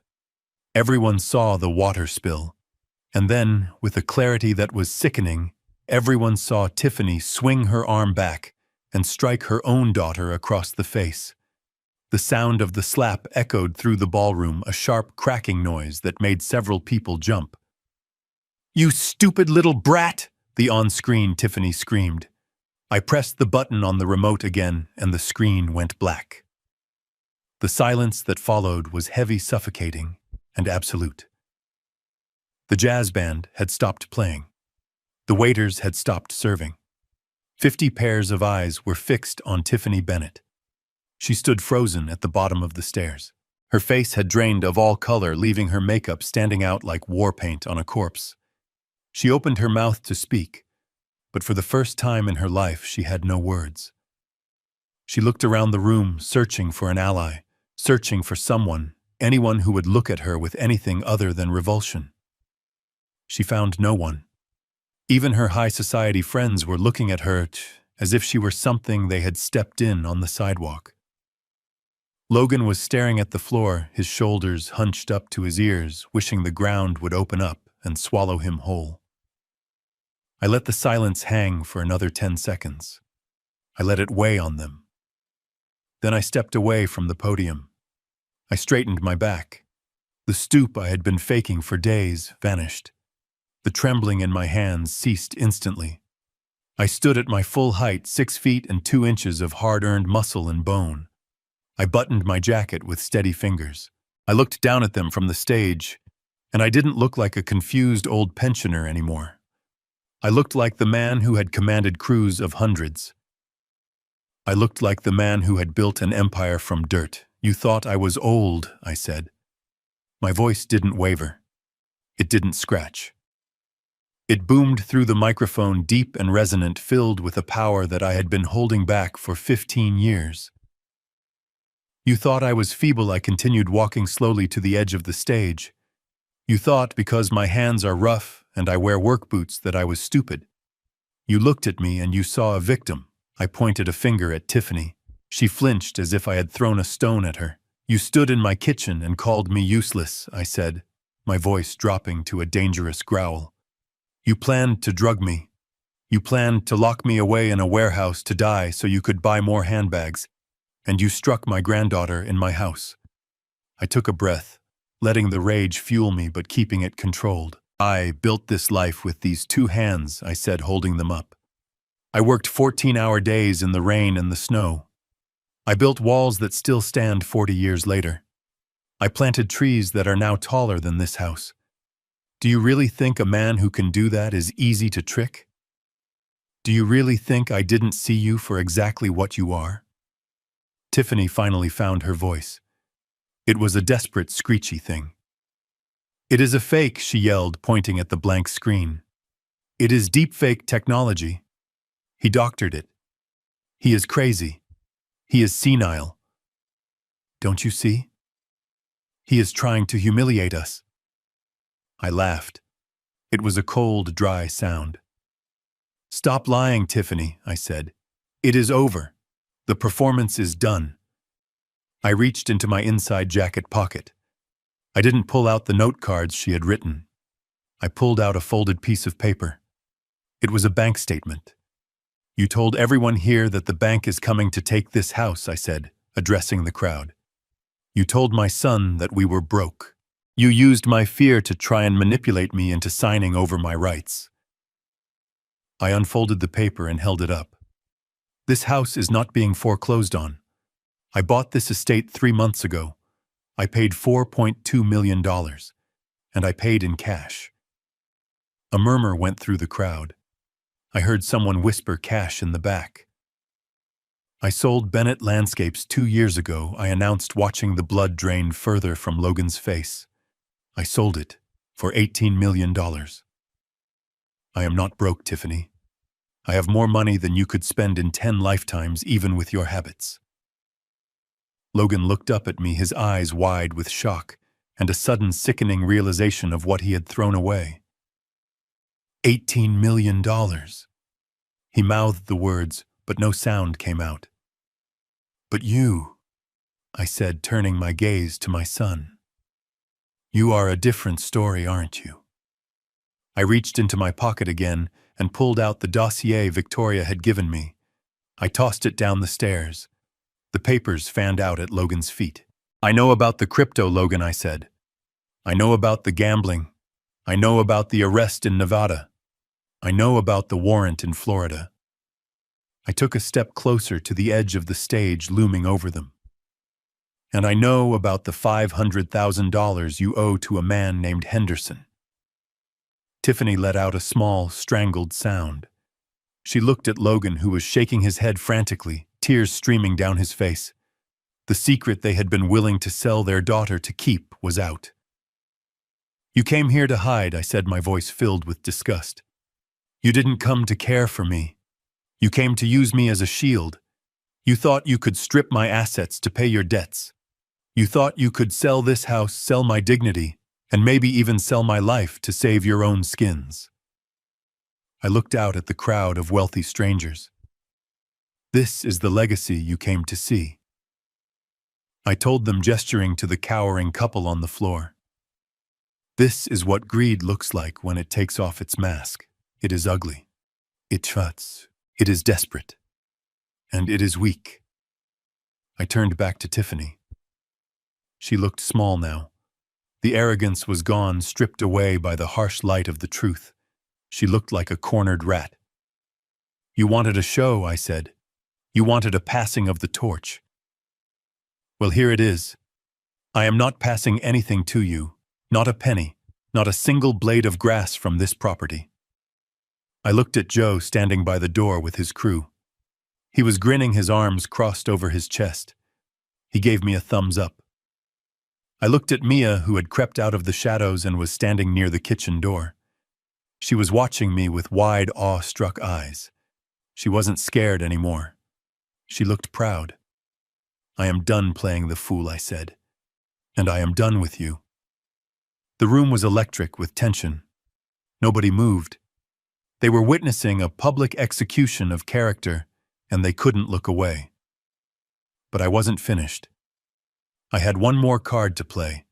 Everyone saw the water spill. And then, with a clarity that was sickening, everyone saw Tiffany swing her arm back and strike her own daughter across the face. The sound of the slap echoed through the ballroom, a sharp cracking noise that made several people jump. "You stupid little brat!" the on-screen Tiffany screamed. I pressed the button on the remote again, and the screen went black. The silence that followed was heavy, suffocating, and absolute. The jazz band had stopped playing. The waiters had stopped serving. 50 pairs of eyes were fixed on Tiffany Bennett. She stood frozen at the bottom of the stairs. Her face had drained of all color, leaving her makeup standing out like war paint on a corpse. She opened her mouth to speak, but for the first time in her life she had no words. She looked around the room, searching for an ally, searching for someone, anyone who would look at her with anything other than revulsion. She found no one. Even her high society friends were looking at her as if she were something they had stepped in on the sidewalk. Logan was staring at the floor, his shoulders hunched up to his ears, wishing the ground would open up and swallow him whole. I let the silence hang for another 10 seconds. I let it weigh on them. Then I stepped away from the podium. I straightened my back. The stoop I had been faking for days vanished. The trembling in my hands ceased instantly. I stood at my full height, 6 feet and 2 inches of hard-earned muscle and bone. I buttoned my jacket with steady fingers. I looked down at them from the stage, and I didn't look like a confused old pensioner anymore. I looked like the man who had commanded crews of hundreds. I looked like the man who had built an empire from dirt. "You thought I was old," I said. My voice didn't waver. It didn't scratch. It boomed through the microphone, deep and resonant, filled with a power that I had been holding back for 15 years. "You thought I was feeble," I continued, walking slowly to the edge of the stage. "You thought because my hands are rough and I wear work boots that I was stupid. You looked at me and you saw a victim." I pointed a finger at Tiffany. She flinched as if I had thrown a stone at her. "You stood in my kitchen and called me useless," I said, my voice dropping to a dangerous growl. "You planned to drug me. You planned to lock me away in a warehouse to die so you could buy more handbags. And you struck my granddaughter in my house." I took a breath, letting the rage fuel me but keeping it controlled. "I built this life with these 2 hands," I said, holding them up. "I worked 14-hour days in the rain and the snow. I built walls that still stand 40 years later. I planted trees that are now taller than this house. Do you really think a man who can do that is easy to trick? Do you really think I didn't see you for exactly what you are?" Tiffany finally found her voice. It was a desperate, screechy thing. "It is a fake," she yelled, pointing at the blank screen. "It is deepfake technology. He doctored it. He is crazy. He is senile. Don't you see? He is trying to humiliate us." I laughed. It was a cold, dry sound. "Stop lying, Tiffany," I said. "It is over. The performance is done." I reached into my inside jacket pocket. I didn't pull out the note cards she had written. I pulled out a folded piece of paper. It was a bank statement. "You told everyone here that the bank is coming to take this house," I said, addressing the crowd. "You told my son that we were broke. You used my fear to try and manipulate me into signing over my rights." I unfolded the paper and held it up. "This house is not being foreclosed on. I bought this estate 3 months ago. I paid $4.2 million, and I paid in cash." A murmur went through the crowd. I heard someone whisper cash in the back. "I sold Bennett Landscapes 2 years ago," I announced, watching the blood drain further from Logan's face. I sold it for $18 million. I am not broke, Tiffany. I have more money than you could spend in 10 lifetimes, even with your habits. Logan looked up at me, his eyes wide with shock and a sudden sickening realization of what he had thrown away. $18 million. He mouthed the words, but no sound came out. But you, I said, turning my gaze to my son. You are a different story, aren't you? I reached into my pocket again and pulled out the dossier Victoria had given me. I tossed it down the stairs. The papers fanned out at Logan's feet. I know about the crypto, Logan, I said. I know about the gambling. I know about the arrest in Nevada. I know about the warrant in Florida. I took a step closer to the edge of the stage looming over them. And I know about the $500,000 you owe to a man named Henderson. Tiffany let out a small, strangled sound. She looked at Logan, who was shaking his head frantically, tears streaming down his face. The secret they had been willing to sell their daughter to keep was out. You came here to hide, I said, my voice filled with disgust. You didn't come to care for me. You came to use me as a shield. You thought you could strip my assets to pay your debts. You thought you could sell this house, sell my dignity, and maybe even sell my life to save your own skins. I looked out at the crowd of wealthy strangers. This is the legacy you came to see. I told them, gesturing to the cowering couple on the floor. This is what greed looks like when it takes off its mask. It is ugly. It shuts. It is desperate. And it is weak. I turned back to Tiffany. She looked small now. The arrogance was gone, stripped away by the harsh light of the truth. She looked like a cornered rat. You wanted a show, I said. You wanted a passing of the torch. Well, here it is. I am not passing anything to you, not a penny, not a single blade of grass from this property. I looked at Joe standing by the door with his crew. He was grinning, his arms crossed over his chest. He gave me a thumbs up. I looked at Mia, who had crept out of the shadows and was standing near the kitchen door. She was watching me with wide, awe-struck eyes. She wasn't scared anymore. She looked proud. I am done playing the fool, I said. And I am done with you. The room was electric with tension. Nobody moved. They were witnessing a public execution of character, and they couldn't look away. But I wasn't finished. I had one more card to play.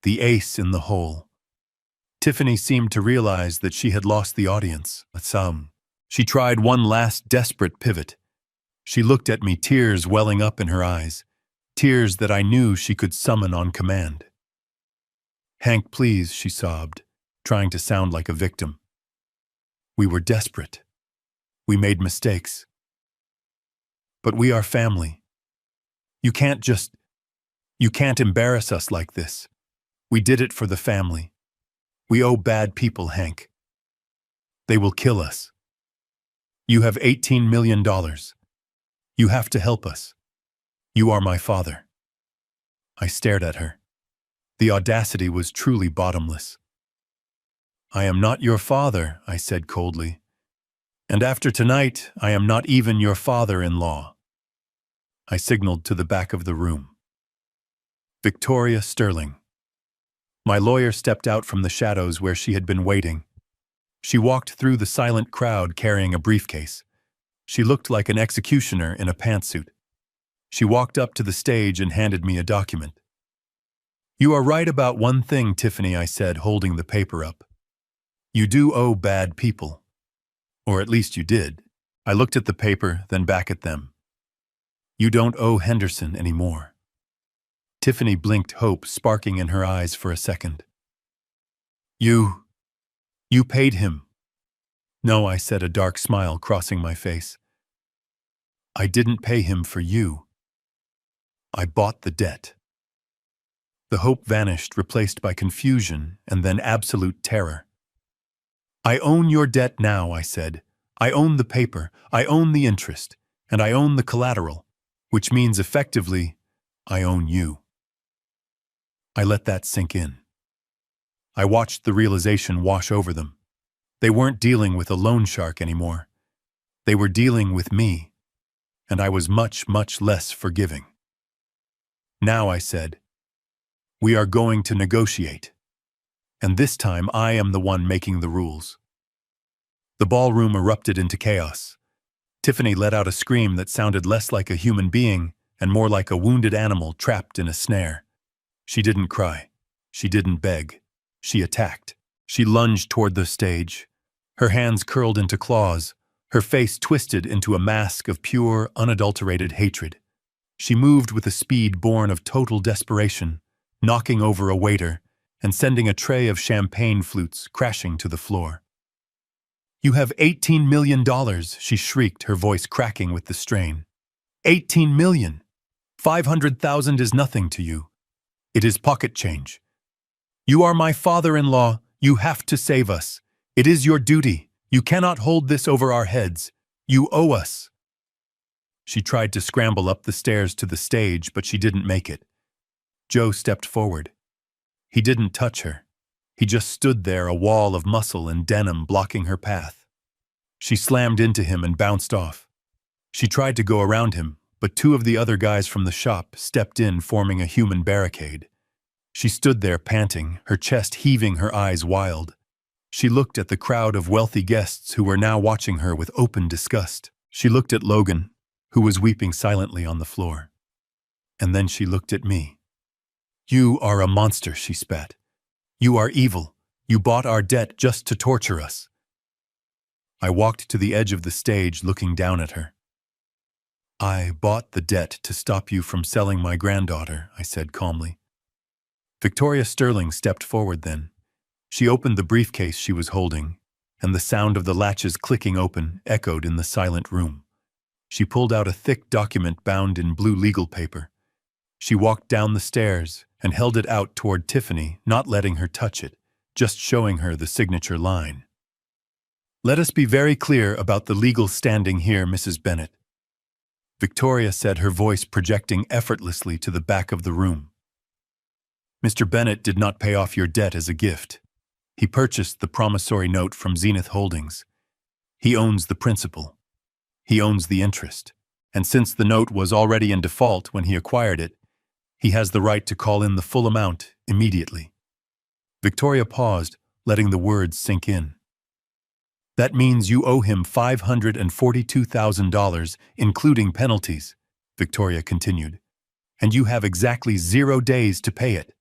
The ace in the hole. Tiffany seemed to realize that she had lost the audience. She tried one last desperate pivot. She looked at me, tears welling up in her eyes, tears that I knew she could summon on command. Hank, please, she sobbed, trying to sound like a victim. We were desperate. We made mistakes. But we are family. You can't embarrass us like this. We did it for the family. We owe bad people, Hank. They will kill us. You have $18 million. You have to help us. You are my father. I stared at her. The audacity was truly bottomless. I am not your father, I said coldly. And after tonight, I am not even your father-in-law. I signaled to the back of the room. Victoria Sterling. My lawyer stepped out from the shadows where she had been waiting. She walked through the silent crowd carrying a briefcase. She looked like an executioner in a pantsuit. She walked up to the stage and handed me a document. You are right about one thing, Tiffany, I said, holding the paper up. You do owe bad people. Or at least you did. I looked at the paper, then back at them. You don't owe Henderson anymore. Tiffany blinked, hope sparking in her eyes for a second. You paid him. No, I said, a dark smile crossing my face. I didn't pay him for you. I bought the debt. The hope vanished, replaced by confusion and then absolute terror. I own your debt now, I said. I own the paper, I own the interest, and I own the collateral, which means effectively, I own you. I let that sink in. I watched the realization wash over them. They weren't dealing with a loan shark anymore. They were dealing with me, and I was much, much less forgiving. Now, I said, we are going to negotiate. And this time I am the one making the rules. The ballroom erupted into chaos. Tiffany let out a scream that sounded less like a human being and more like a wounded animal trapped in a snare. She didn't cry. She didn't beg. She attacked. She lunged toward the stage. Her hands curled into claws, her face twisted into a mask of pure, unadulterated hatred. She moved with a speed born of total desperation, knocking over a waiter and sending a tray of champagne flutes crashing to the floor. "You have $18 million, she shrieked, her voice cracking with the strain. 18 million! 500,000 is nothing to you. It is pocket change. You are my father-in-law. You have to save us. It is your duty. You cannot hold this over our heads. You owe us." She tried to scramble up the stairs to the stage, but she didn't make it. Joe stepped forward. He didn't touch her. He just stood there, a wall of muscle and denim blocking her path. She slammed into him and bounced off. She tried to go around him, but two of the other guys from the shop stepped in, forming a human barricade. She stood there panting, her chest heaving, her eyes wild. She looked at the crowd of wealthy guests who were now watching her with open disgust. She looked at Logan, who was weeping silently on the floor. And then she looked at me. "You are a monster," she spat. "You are evil. You bought our debt just to torture us." I walked to the edge of the stage, looking down at her. "I bought the debt to stop you from selling my granddaughter," I said calmly. Victoria Sterling stepped forward then. She opened the briefcase she was holding, and the sound of the latches clicking open echoed in the silent room. She pulled out a thick document bound in blue legal paper. She walked down the stairs and held it out toward Tiffany, not letting her touch it, just showing her the signature line. "Let us be very clear about the legal standing here, Mrs. Bennett," Victoria said, her voice projecting effortlessly to the back of the room. "Mr. Bennett did not pay off your debt as a gift. He purchased the promissory note from Zenith Holdings. He owns the principal. He owns the interest. And since the note was already in default when he acquired it, he has the right to call in the full amount immediately." Victoria paused, letting the words sink in. "That means you owe him $542,000, including penalties," Victoria continued, "and you have exactly 0 days to pay it."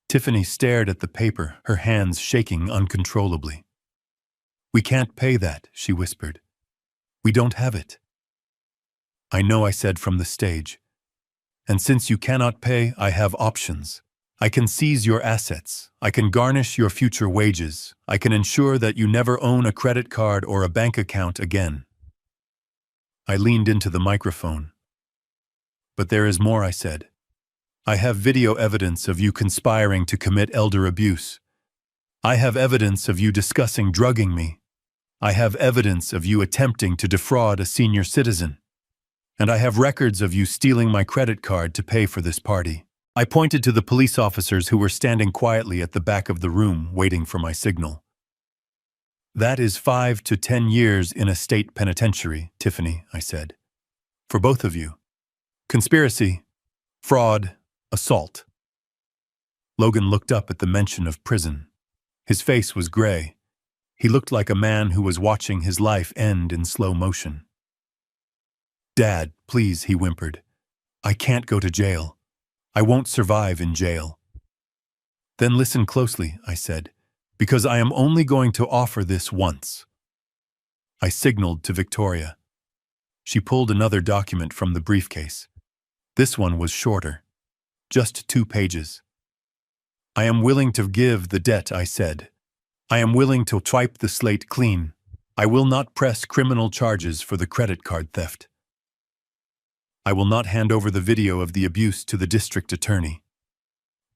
Tiffany stared at the paper, her hands shaking uncontrollably. "We can't pay that," she whispered. "We don't have it." "I know," I said from the stage. "And since you cannot pay, I have options. I can seize your assets. I can garnish your future wages. I can ensure that you never own a credit card or a bank account again." I leaned into the microphone. "But there is more," I said. "I have video evidence of you conspiring to commit elder abuse. I have evidence of you discussing drugging me. I have evidence of you attempting to defraud a senior citizen. And I have records of you stealing my credit card to pay for this party." I pointed to the police officers who were standing quietly at the back of the room, waiting for my signal. "That is 5 to 10 years in a state penitentiary, Tiffany," I said. "For both of you. Conspiracy, fraud, assault." Logan looked up at the mention of prison. His face was gray. He looked like a man who was watching his life end in slow motion. "Dad, please," he whimpered. "I can't go to jail. I won't survive in jail." "Then listen closely," I said, "because I am only going to offer this once." I signaled to Victoria. She pulled another document from the briefcase. This one was shorter, just 2 pages. "I am willing to give the debt," I said. "I am willing to wipe the slate clean. I will not press criminal charges for the credit card theft. I will not hand over the video of the abuse to the district attorney."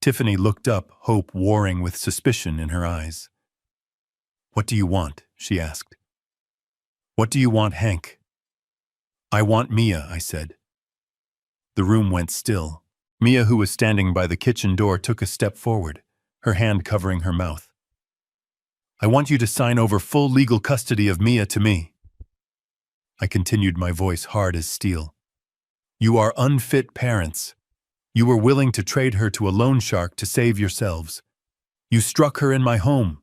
Tiffany looked up, hope warring with suspicion in her eyes. "What do you want?" she asked. "What do you want, Hank?" "I want Mia," I said. The room went still. Mia, who was standing by the kitchen door, took a step forward. her hand covering her mouth. I want you to sign over full legal custody of Mia to me. I continued, my voice hard as steel. You are unfit parents. You were willing to trade her to a loan shark to save yourselves. You struck her in my home.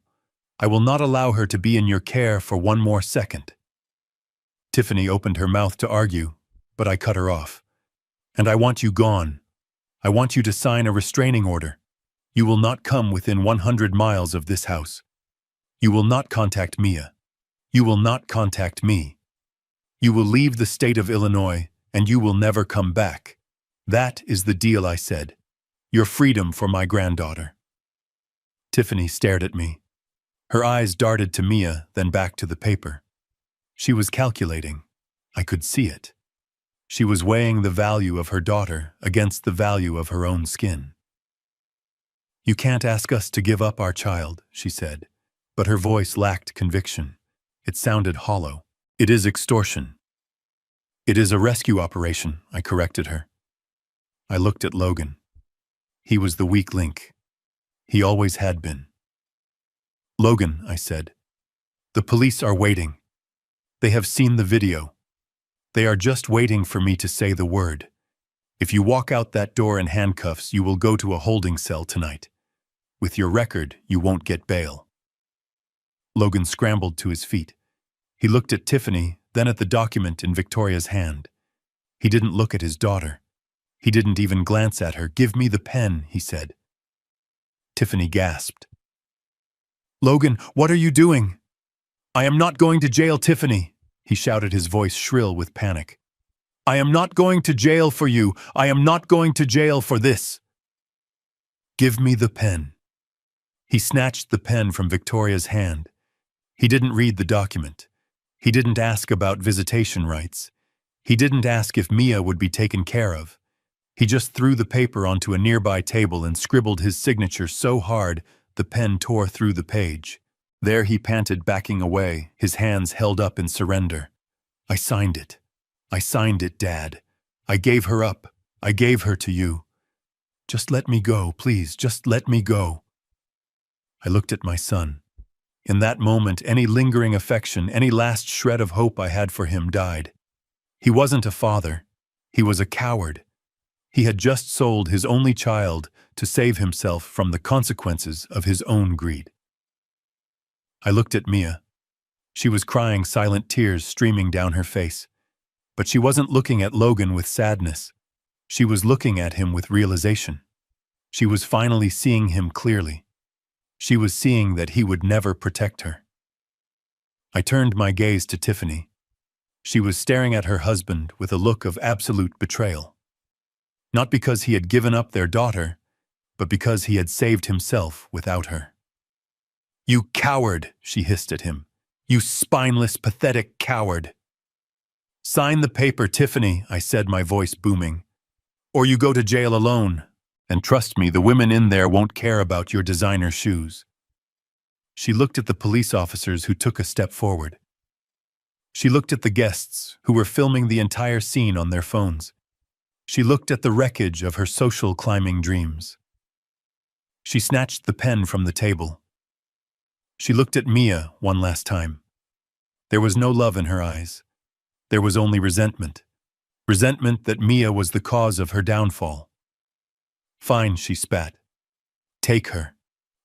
I will not allow her to be in your care for one more second. Tiffany opened her mouth to argue, but I cut her off. And I want you gone. I want you to sign a restraining order. You will not come within 100 miles of this house. You will not contact Mia. You will not contact me. You will leave the state of Illinois, and you will never come back. That is the deal, I said. Your freedom for my granddaughter. Tiffany stared at me. Her eyes darted to Mia, then back to the paper. She was calculating. I could see it. She was weighing the value of her daughter against the value of her own skin. You can't ask us to give up our child, she said, but her voice lacked conviction. It sounded hollow. It is extortion. It is a rescue operation, I corrected her. I looked at Logan. He was the weak link. He always had been. Logan, I said, the police are waiting. They have seen the video. They are just waiting for me to say the word. If you walk out that door in handcuffs, you will go to a holding cell tonight. With your record, you won't get bail. Logan scrambled to his feet. He looked at Tiffany, then at the document in Victoria's hand. He didn't look at his daughter. He didn't even glance at her. Give me the pen, he said. Tiffany gasped. Logan, what are you doing? I am not going to jail, Tiffany, he shouted, his voice shrill with panic. I am not going to jail for you. I am not going to jail for this. Give me the pen. He snatched the pen from Victoria's hand. He didn't read the document. He didn't ask about visitation rights. He didn't ask if Mia would be taken care of. He just threw the paper onto a nearby table and scribbled his signature so hard the pen tore through the page. There he panted, backing away, his hands held up in surrender. I signed it. I signed it, Dad. I gave her up. I gave her to you. Just let me go, please. Just let me go. I looked at my son. In that moment, any lingering affection, any last shred of hope I had for him died. He wasn't a father. He was a coward. He had just sold his only child to save himself from the consequences of his own greed. I looked at Mia. She was crying, silent tears streaming down her face. But she wasn't looking at Logan with sadness. She was looking at him with realization. She was finally seeing him clearly. She was seeing that he would never protect her. I turned my gaze to Tiffany. She was staring at her husband with a look of absolute betrayal. Not because he had given up their daughter, but because he had saved himself without her. You coward, she hissed at him. You spineless, pathetic coward. Sign the paper, Tiffany, I said, my voice booming. Or you go to jail alone. And trust me, the women in there won't care about your designer shoes. She looked at the police officers who took a step forward. She looked at the guests who were filming the entire scene on their phones. She looked at the wreckage of her social climbing dreams. She snatched the pen from the table. She looked at Mia one last time. There was no love in her eyes. There was only resentment. Resentment that Mia was the cause of her downfall. Fine, she spat. Take her.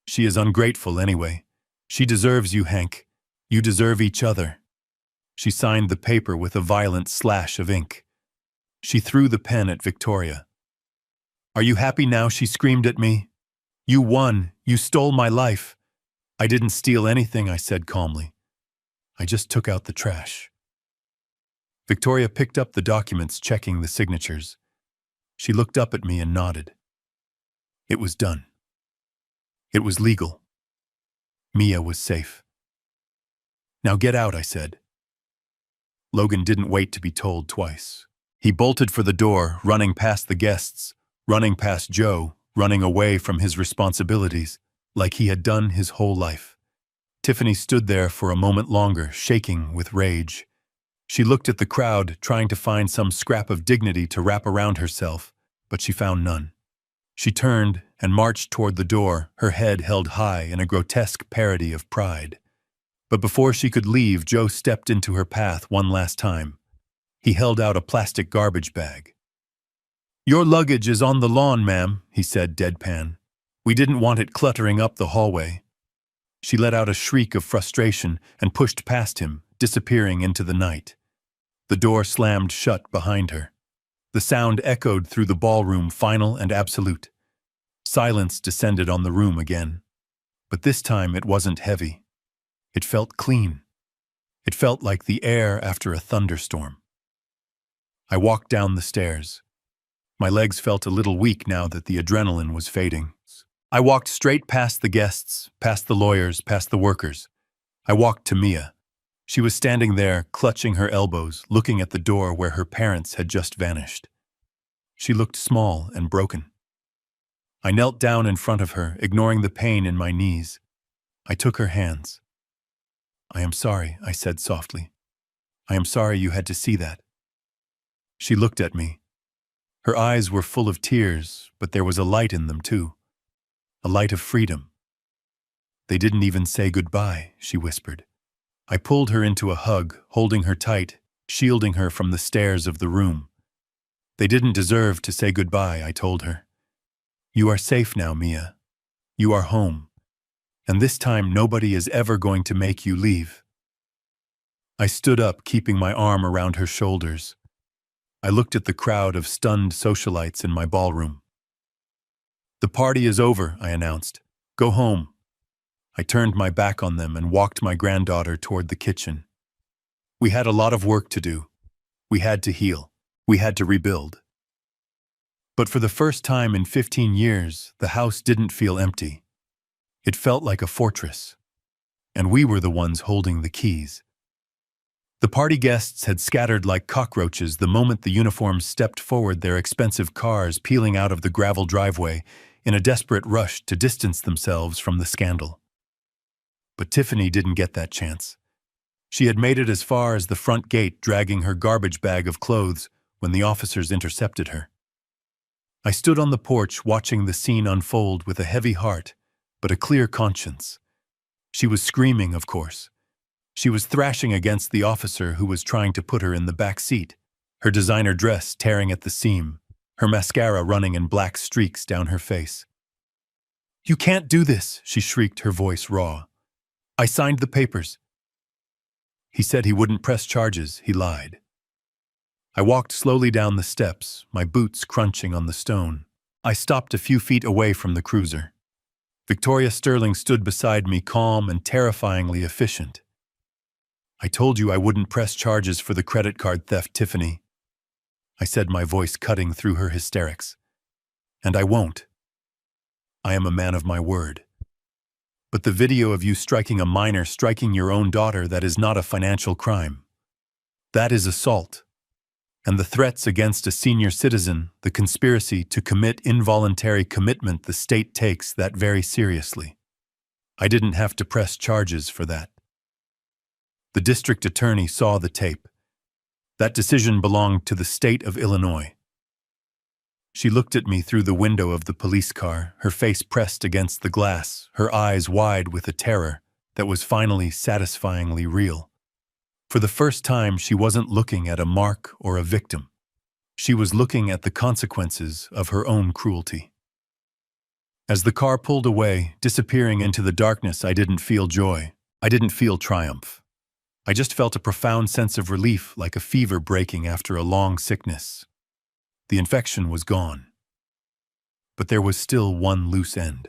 She is ungrateful anyway. She deserves you, Hank. You deserve each other. She signed the paper with a violent slash of ink. She threw the pen at Victoria. Are you happy now? She screamed at me. You won. You stole my life. I didn't steal anything, I said calmly. I just took out the trash. Victoria picked up the documents, checking the signatures. She looked up at me and nodded. It was done. It was legal. Mia was safe. Now get out, I said. Logan didn't wait to be told twice. He bolted for the door, running past the guests, running past Joe, running away from his responsibilities, like he had done his whole life. Tiffany stood there for a moment longer, shaking with rage. She looked at the crowd, trying to find some scrap of dignity to wrap around herself, but she found none. She turned and marched toward the door, her head held high in a grotesque parody of pride. But before she could leave, Joe stepped into her path one last time. He held out a plastic garbage bag. "Your luggage is on the lawn, ma'am," he said deadpan. "We didn't want it cluttering up the hallway." She let out a shriek of frustration and pushed past him, disappearing into the night. The door slammed shut behind her. The sound echoed through the ballroom, final and absolute. Silence descended on the room again. But this time it wasn't heavy. It felt clean. It felt like the air after a thunderstorm. I walked down the stairs. My legs felt a little weak now that the adrenaline was fading. I walked straight past the guests, past the lawyers, past the workers. I walked to Mia. She was standing there, clutching her elbows, looking at the door where her parents had just vanished. She looked small and broken. I knelt down in front of her, ignoring the pain in my knees. I took her hands. "I am sorry," I said softly. "I am sorry you had to see that." She looked at me. Her eyes were full of tears, but there was a light in them too. A light of freedom. "They didn't even say goodbye," she whispered. I pulled her into a hug, holding her tight, shielding her from the stares of the room. "They didn't deserve to say goodbye," I told her. "You are safe now, Mia. You are home. And this time nobody is ever going to make you leave." I stood up, keeping my arm around her shoulders. I looked at the crowd of stunned socialites in my ballroom. "The party is over," I announced. "Go home." I turned my back on them and walked my granddaughter toward the kitchen. We had a lot of work to do. We had to heal. We had to rebuild. But for the first time in 15 years, the house didn't feel empty. It felt like a fortress. And we were the ones holding the keys. The party guests had scattered like cockroaches the moment the uniforms stepped forward, their expensive cars peeling out of the gravel driveway in a desperate rush to distance themselves from the scandal. But Tiffany didn't get that chance. She had made it as far as the front gate, dragging her garbage bag of clothes when the officers intercepted her. I stood on the porch watching the scene unfold with a heavy heart, but a clear conscience. She was screaming, of course. She was thrashing against the officer who was trying to put her in the back seat, her designer dress tearing at the seam, her mascara running in black streaks down her face. "You can't do this," she shrieked, her voice raw. "I signed the papers." He said he wouldn't press charges. He lied. I walked slowly down the steps, my boots crunching on the stone. I stopped a few feet away from the cruiser. Victoria Sterling stood beside me, calm and terrifyingly efficient. "I told you I wouldn't press charges for the credit card theft, Tiffany," I said, my voice cutting through her hysterics. "And I won't. I am a man of my word. But the video of you striking a minor, striking your own daughter, that is not a financial crime. That is assault. And the threats against a senior citizen, the conspiracy to commit involuntary commitment, the state takes that very seriously. I didn't have to press charges for that. The district attorney saw the tape. That decision belonged to the state of Illinois." She looked at me through the window of the police car, her face pressed against the glass, her eyes wide with a terror that was finally satisfyingly real. For the first time, she wasn't looking at a mark or a victim. She was looking at the consequences of her own cruelty. As the car pulled away, disappearing into the darkness, I didn't feel joy. I didn't feel triumph. I just felt a profound sense of relief, like a fever breaking after a long sickness. The infection was gone. But there was still one loose end.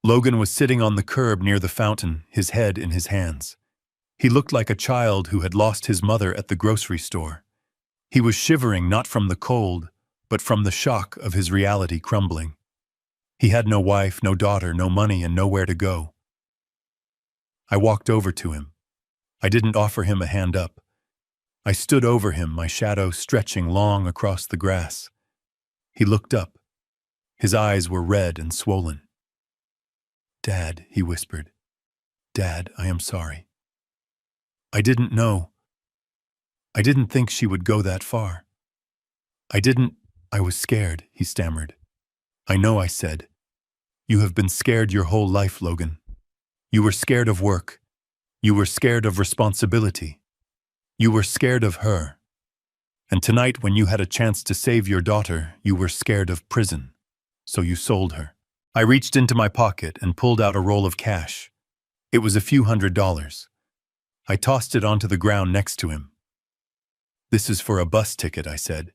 Logan was sitting on the curb near the fountain, his head in his hands. He looked like a child who had lost his mother at the grocery store. He was shivering not from the cold, but from the shock of his reality crumbling. He had no wife, no daughter, no money, and nowhere to go. I walked over to him. I didn't offer him a hand up. I stood over him, my shadow stretching long across the grass. He looked up. His eyes were red and swollen. "Dad," he whispered. "Dad, I am sorry. I didn't know. I didn't think she would go that far. I was scared," he stammered. I know, I said. You have been scared your whole life, Logan. You were scared of work. You were scared of responsibility. You were scared of her. And tonight, when you had a chance to save your daughter, you were scared of prison. So you sold her. I reached into my pocket and pulled out a roll of cash. It was a few $100s. I tossed it onto the ground next to him. This is for a bus ticket, I said,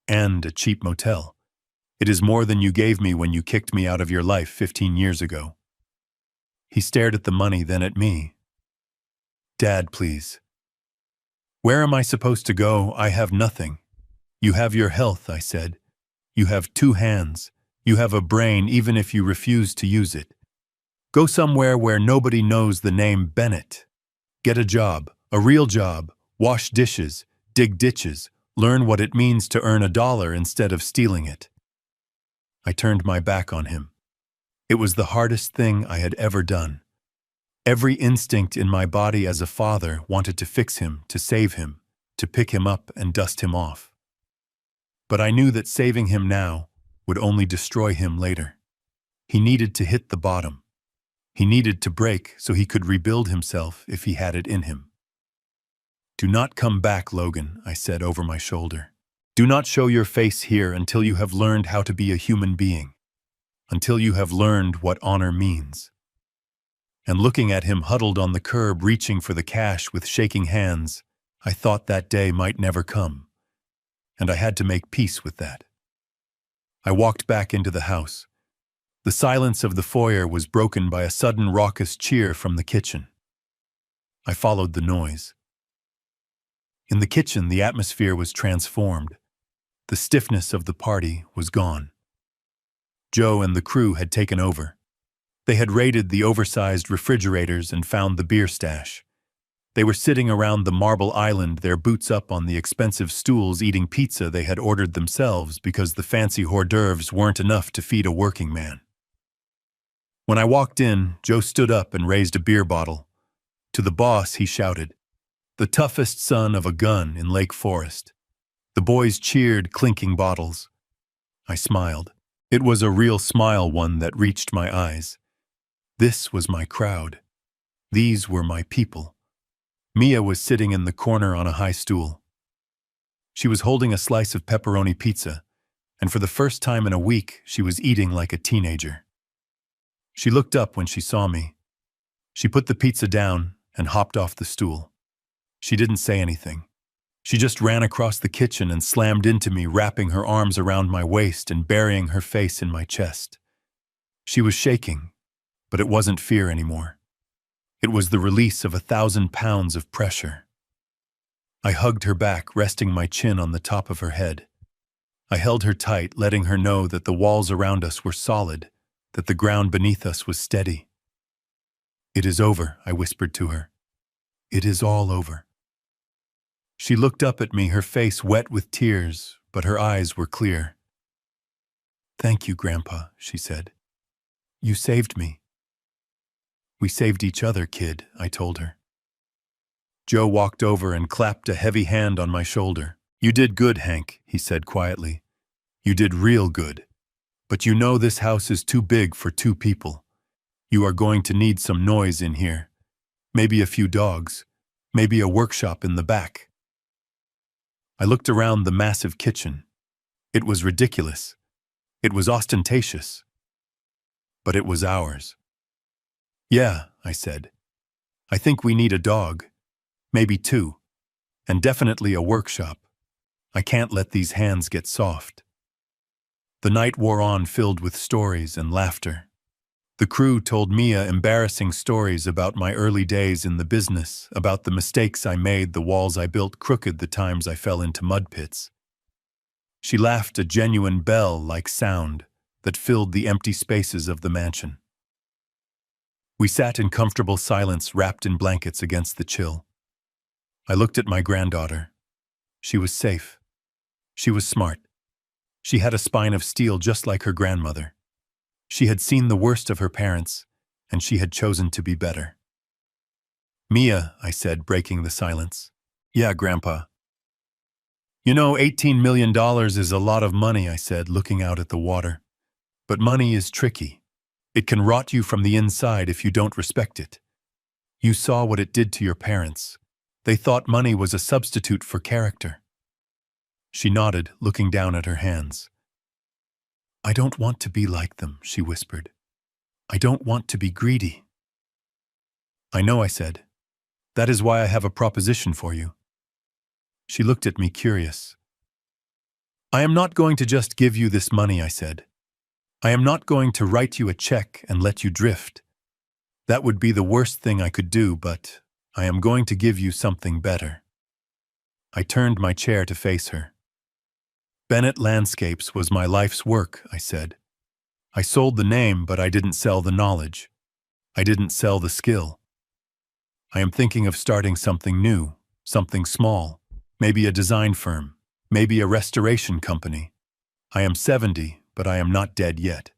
and a cheap motel. It is more than you gave me when you kicked me out of your life 15 years ago. He stared at the money, then at me. Dad, please. Where am I supposed to go? I have nothing. You have your health, I said. You have 2 hands. You have a brain even if you refuse to use it. Go somewhere where nobody knows the name Bennett. Get a job, a real job, wash dishes, dig ditches, learn what it means to earn $1 instead of stealing it. I turned my back on him. It was the hardest thing I had ever done. Every instinct in my body as a father wanted to fix him, to save him, to pick him up and dust him off. But I knew that saving him now would only destroy him later. He needed to hit the bottom. He needed to break so he could rebuild himself if he had it in him. Do not come back, Logan, I said over my shoulder. Do not show your face here until you have learned how to be a human being, until you have learned what honor means. And looking at him huddled on the curb, reaching for the cash with shaking hands, I thought that day might never come, and I had to make peace with that. I walked back into the house. The silence of the foyer was broken by a sudden raucous cheer from the kitchen. I followed the noise. In the kitchen, the atmosphere was transformed. The stiffness of the party was gone. Joe and the crew had taken over. They had raided the oversized refrigerators and found the beer stash. They were sitting around the marble island, their boots up on the expensive stools, eating pizza they had ordered themselves because the fancy hors d'oeuvres weren't enough to feed a working man. When I walked in, Joe stood up and raised a beer bottle. To the boss, he shouted, "The toughest son of a gun in Lake Forest." The boys cheered, clinking bottles. I smiled. It was a real smile, one that reached my eyes. This was my crowd. These were my people. Mia was sitting in the corner on a high stool. She was holding a slice of pepperoni pizza, and for the first time in a week, she was eating like a teenager. She looked up when she saw me. She put the pizza down and hopped off the stool. She didn't say anything. She just ran across the kitchen and slammed into me, wrapping her arms around my waist and burying her face in my chest. She was shaking, but it wasn't fear anymore. It was the release of 1,000 pounds of pressure. I hugged her back, resting my chin on the top of her head. I held her tight, letting her know that the walls around us were solid, that the ground beneath us was steady. "It is over," I whispered to her. "It is all over." She looked up at me, her face wet with tears, but her eyes were clear. "Thank you, Grandpa," she said. "You saved me." "We saved each other, kid," I told her. Joe walked over and clapped a heavy hand on my shoulder. "You did good, Hank," he said quietly. "You did real good. But you know this house is too big for 2 people. You are going to need some noise in here. Maybe a few dogs. Maybe a workshop in the back." I looked around the massive kitchen. It was ridiculous. It was ostentatious. But it was ours. "Yeah," I said. "I think we need a dog. Maybe 2. And definitely a workshop. I can't let these hands get soft." The night wore on, filled with stories and laughter. The crew told Mia embarrassing stories about my early days in the business, about the mistakes I made, the walls I built crooked, the times I fell into mud pits. She laughed, a genuine bell-like sound that filled the empty spaces of the mansion. We sat in comfortable silence, wrapped in blankets against the chill. I looked at my granddaughter. She was safe. She was smart. She had a spine of steel just like her grandmother. She had seen the worst of her parents, and she had chosen to be better. "Mia," I said, breaking the silence. "Yeah, Grandpa." "You know, $18 million is a lot of money," I said, looking out at the water. But money is tricky. It can rot you from the inside if you don't respect it. You saw what it did to your parents. They thought money was a substitute for character. She nodded, looking down at her hands. I don't want to be like them, she whispered. I don't want to be greedy. I know, I said. That is why I have a proposition for you. She looked at me curious. I am not going to just give you this money, I said. I am not going to write you a check and let you drift. That would be the worst thing I could do, but I am going to give you something better. I turned my chair to face her. Bennett Landscapes was my life's work, I said. I sold the name, but I didn't sell the knowledge. I didn't sell the skill. I am thinking of starting something new, something small, maybe a design firm, maybe a restoration company. I am 70, but I am not dead yet.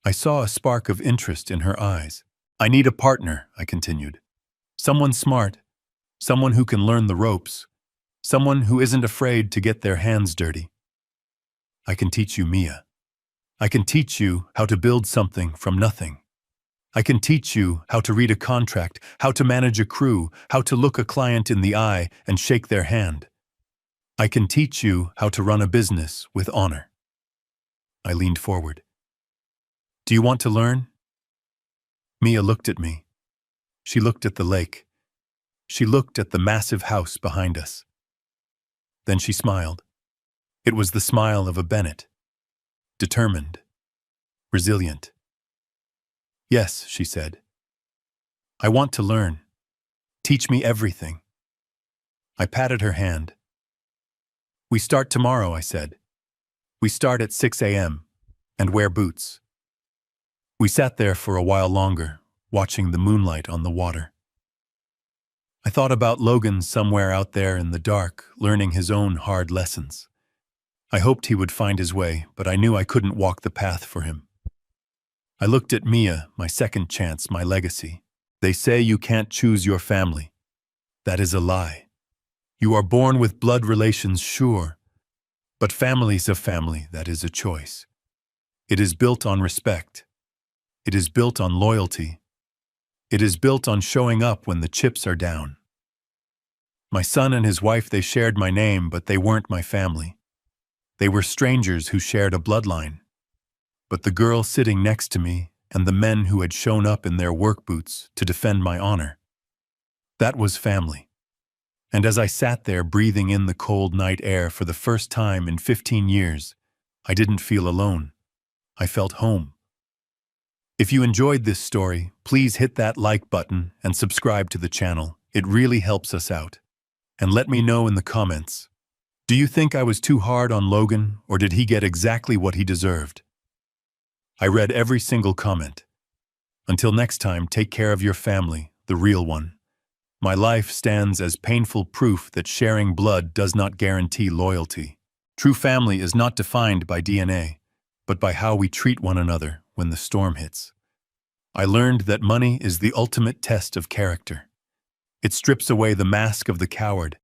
I saw a spark of interest in her eyes. I need a partner, I continued. Someone smart, someone who can learn the ropes, someone who isn't afraid to get their hands dirty. I can teach you, Mia. I can teach you how to build something from nothing. I can teach you how to read a contract, how to manage a crew, how to look a client in the eye and shake their hand. I can teach you how to run a business with honor. I leaned forward. Do you want to learn? Mia looked at me. She looked at the lake. She looked at the massive house behind us. Then she smiled. It was the smile of a Bennett. Determined. Resilient. Yes, she said. I want to learn. Teach me everything. I patted her hand. We start tomorrow, I said. We start at 6 a.m. and wear boots. We sat there for a while longer, watching the moonlight on the water. I thought about Logan somewhere out there in the dark, learning his own hard lessons. I hoped he would find his way, but I knew I couldn't walk the path for him. I looked at Mia, my second chance, my legacy. They say you can't choose your family. That is a lie. You are born with blood relations, sure, but family's a family, that is a choice. It is built on respect. It is built on loyalty. It is built on showing up when the chips are down. My son and his wife, they shared my name, but they weren't my family. They were strangers who shared a bloodline. But the girl sitting next to me and the men who had shown up in their work boots to defend my honor, that was family. And as I sat there breathing in the cold night air for the first time in 15 years, I didn't feel alone. I felt home. If you enjoyed this story, please hit that like button and subscribe to the channel. It really helps us out. And let me know in the comments. Do you think I was too hard on Logan, or did he get exactly what he deserved? I read every single comment. Until next time, take care of your family, the real one. My life stands as painful proof that sharing blood does not guarantee loyalty. True family is not defined by DNA, but by how we treat one another when the storm hits. I learned that money is the ultimate test of character. It strips away the mask of the coward